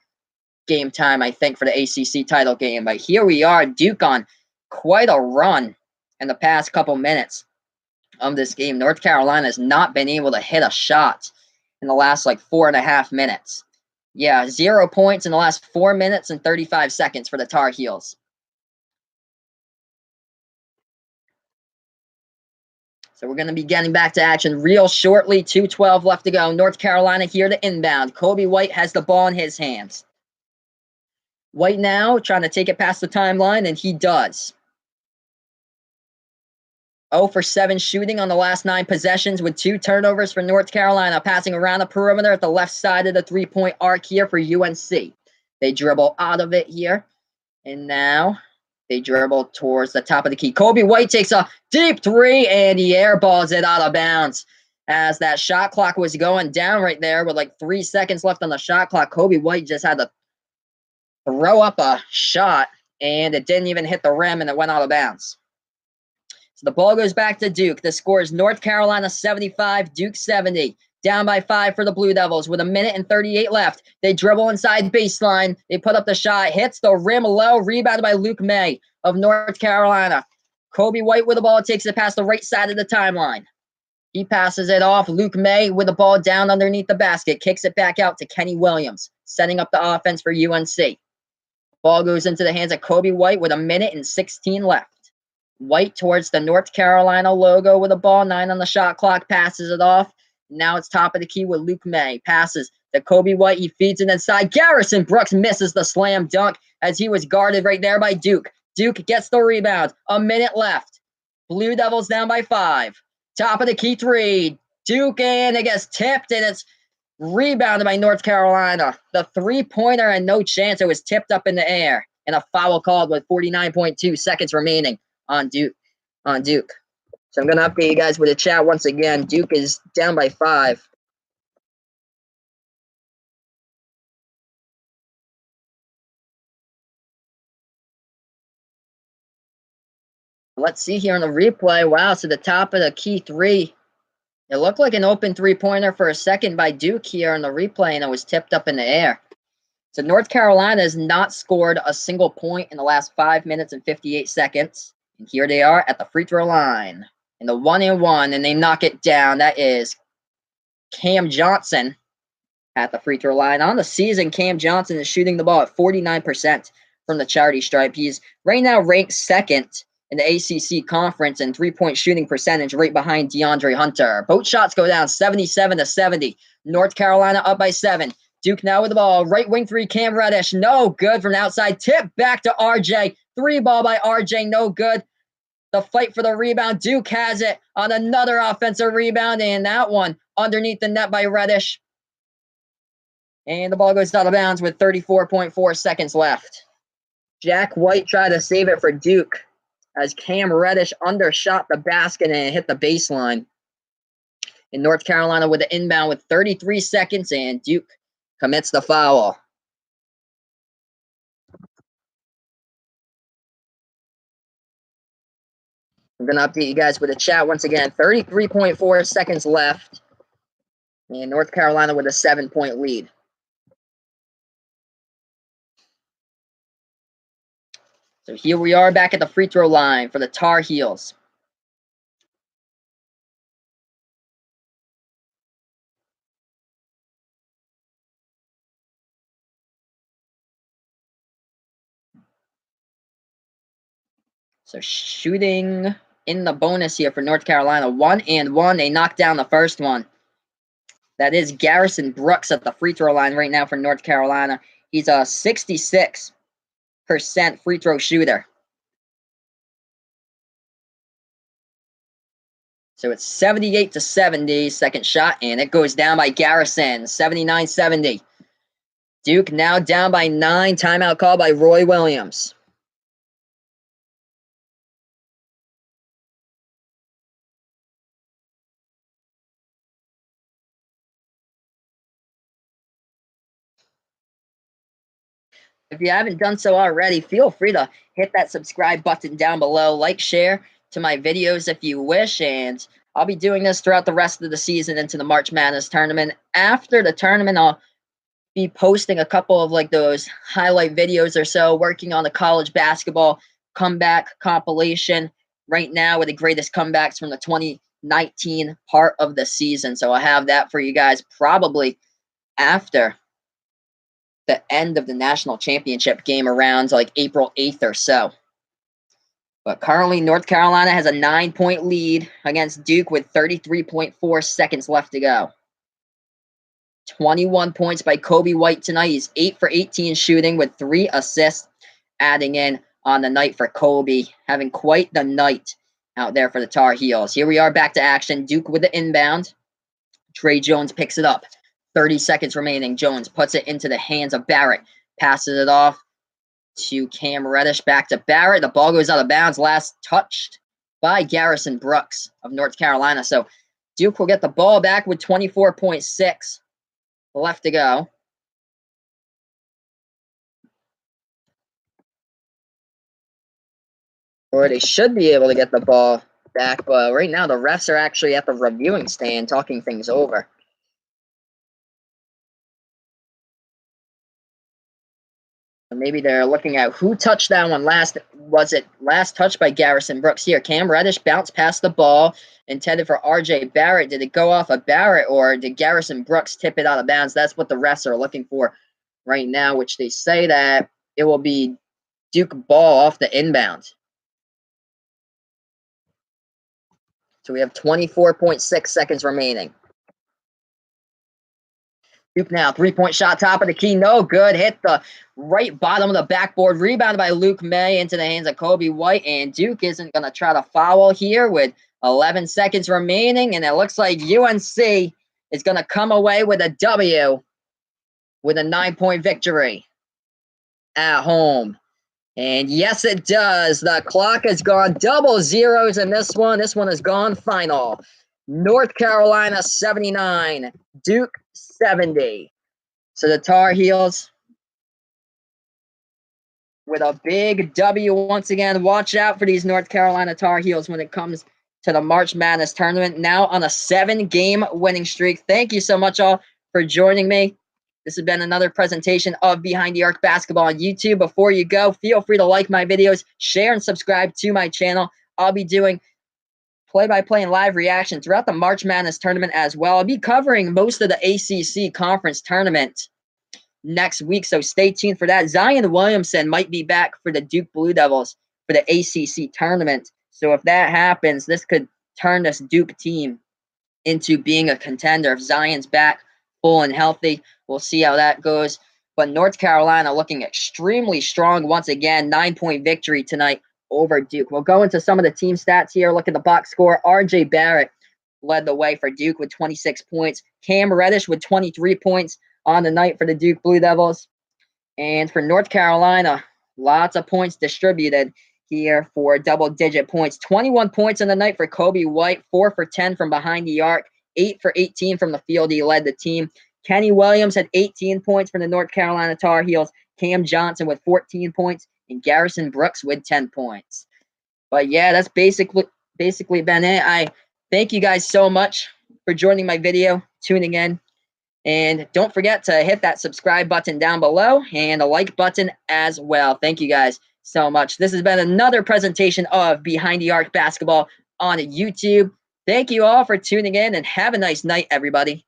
game time, I think, for the ACC title game. But here we are, Duke on quite a run in the past couple minutes of this game. North Carolina has not been able to hit a shot in the last 4.5 minutes. Yeah, 0 points in the last 4 minutes and 35 seconds for the Tar Heels. So we're going to be getting back to action real shortly. 2:12 left to go. North Carolina here to inbound. Kobe White has the ball in his hands. White now trying to take it past the timeline, and he does. 0 for 7 shooting on the last 9 possessions with 2 turnovers for North Carolina. Passing around the perimeter at the left side of the three-point arc here for UNC. They dribble out of it here. And now they dribble towards the top of the key. Kobe White takes a deep three, and he airballs it out of bounds. As that shot clock was going down right there with like 3 seconds left on the shot clock, Kobe White just had to throw up a shot, and it didn't even hit the rim, and it went out of bounds. So the ball goes back to Duke. The score is North Carolina 75, Duke 70. Down by 5 for the Blue Devils with 1:38 left. They dribble inside baseline. They put up the shot. Hits the rim low. Rebounded by Luke May of North Carolina. Kobe White with the ball takes it past the right side of the timeline. He passes it off. Luke May with the ball down underneath the basket. Kicks it back out to Kenny Williams, setting up the offense for UNC. Ball goes into the hands of Kobe White with 1:16 left. White towards the North Carolina logo with a ball. 9 on the shot clock. Passes it off. Now it's top of the key with Luke May. Passes to Kobe White. He feeds it inside. Garrison Brooks misses the slam dunk as he was guarded right there by Duke. Duke gets the rebound. 1 minute left. Blue Devils down by 5. Top of the key 3. Duke, and it gets tipped, and it's rebounded by North Carolina. The three-pointer and no chance. It was tipped up in the air. And a foul called with 49.2 seconds remaining on Duke. So I'm going to update you guys with a chat once again. Duke is down by 5. Let's see here on the replay. Wow, so the top of the key 3. It looked like an open three-pointer for a second by Duke here on the replay, and it was tipped up in the air. So North Carolina has not scored a single point in the last 5 minutes and 58 seconds. And here they are at the free throw line. In the 1-and-1, and they knock it down. That is Cam Johnson at the free throw line. On the season, Cam Johnson is shooting the ball at 49% from the charity stripe. He's right now ranked 2nd in the ACC conference in three-point shooting percentage, right behind DeAndre Hunter. Both shots go down 77-70. North Carolina up by 7. Duke now with the ball. Right wing 3, Cam Reddish. No good from the outside. Tip back to RJ. 3 ball by RJ. No good. The fight for the rebound. Duke has it on another offensive rebound, and that one underneath the net by Reddish. And the ball goes out of bounds with 34.4 seconds left. Jack White tried to save it for Duke as Cam Reddish undershot the basket and hit the baseline. In North Carolina with the inbound with 33 seconds, and Duke commits the foul. I'm going to update you guys with a chat once again. 33.4 seconds left. And North Carolina with a 7-point lead. So here we are back at the free throw line for the Tar Heels. So shooting in the bonus here for North Carolina. 1-and-1. They knocked down the first one. That is Garrison Brooks at the free throw line right now for North Carolina. He's a 66% free throw shooter. So it's 78-70, second shot, and it goes down by Garrison, 79-70. Duke now down by 9, timeout call by Roy Williams. If you haven't done so already, feel free to hit that subscribe button down below. Like, share to my videos if you wish, and I'll be doing this throughout the rest of the season into the March Madness tournament. After the tournament, I'll be posting a couple of like those highlight videos or so, working on the college basketball comeback compilation right now with the greatest comebacks from the 2019 part of the season. So I'll have that for you guys probably after the end of the national championship game around like April 8th or so. But currently, North Carolina has a 9-point lead against Duke with 33.4 seconds left to go. 21 points by Kobe White tonight. He's 8 for 18 shooting with 3 assists, adding in on the night for Kobe, having quite the night out there for the Tar Heels. Here we are back to action. Duke with the inbound. Trey Jones picks it up. 30 seconds remaining. Jones puts it into the hands of Barrett. Passes it off to Cam Reddish. Back to Barrett. The ball goes out of bounds. Last touched by Garrison Brooks of North Carolina. So Duke will get the ball back with 24.6 left to go. Or they should be able to get the ball back, but right now the refs are actually at the reviewing stand talking things over. Maybe they're looking at who touched that one last. Was it last touched by Garrison Brooks? Here, Cam Reddish bounced past the ball, intended for RJ Barrett. Did it go off of Barrett, or did Garrison Brooks tip it out of bounds? That's what the refs are looking for right now, which they say that it will be Duke ball off the inbound. So we have 24.6 seconds remaining. Duke now, three-point shot, top of the key, no good. Hit the right bottom of the backboard. Rebounded by Luke May into the hands of Kobe White. And Duke isn't going to try to foul here with 11 seconds remaining. And it looks like UNC is going to come away with a W with a 9-point victory at home. And yes, it does. The clock has gone double zeros in this one. This one has gone final. North Carolina 79, Duke 70. So the Tar Heels with a big W once again. Watch out for these North Carolina Tar Heels when it comes to the March Madness tournament. Now on a 7-game winning streak. Thank you so much all for joining me. This has been another presentation of Behind the Arc Basketball on YouTube. Before you go, feel free to like my videos, share, and subscribe to my channel. I'll be doing play-by-play and live reaction throughout the March Madness tournament as well. I'll be covering most of the ACC conference tournament next week, so stay tuned for that. Zion Williamson might be back for the Duke Blue Devils for the ACC tournament. So if that happens, this could turn this Duke team into being a contender. If Zion's back full and healthy, we'll see how that goes. But North Carolina looking extremely strong once again. 9-point victory tonight over Duke. We'll go into some of the team stats here. Look at the box score. RJ Barrett led the way for Duke with 26 points. Cam Reddish with 23 points on the night for the Duke Blue Devils. And for North Carolina, lots of points distributed here for double-digit points. 21 points in the night for Kobe White, 4 for 10 from behind the arc, 8 for 18 from the field. He led the team. Kenny Williams had 18 points for the North Carolina Tar Heels. Cam Johnson with 14 points, and Garrison Brooks with 10 points. But yeah, that's basically been it. I thank you guys so much for joining my video, tuning in. And don't forget to hit that subscribe button down below and a like button as well. Thank you guys so much. This has been another presentation of Behind the Arc Basketball on YouTube. Thank you all for tuning in, and have a nice night, everybody.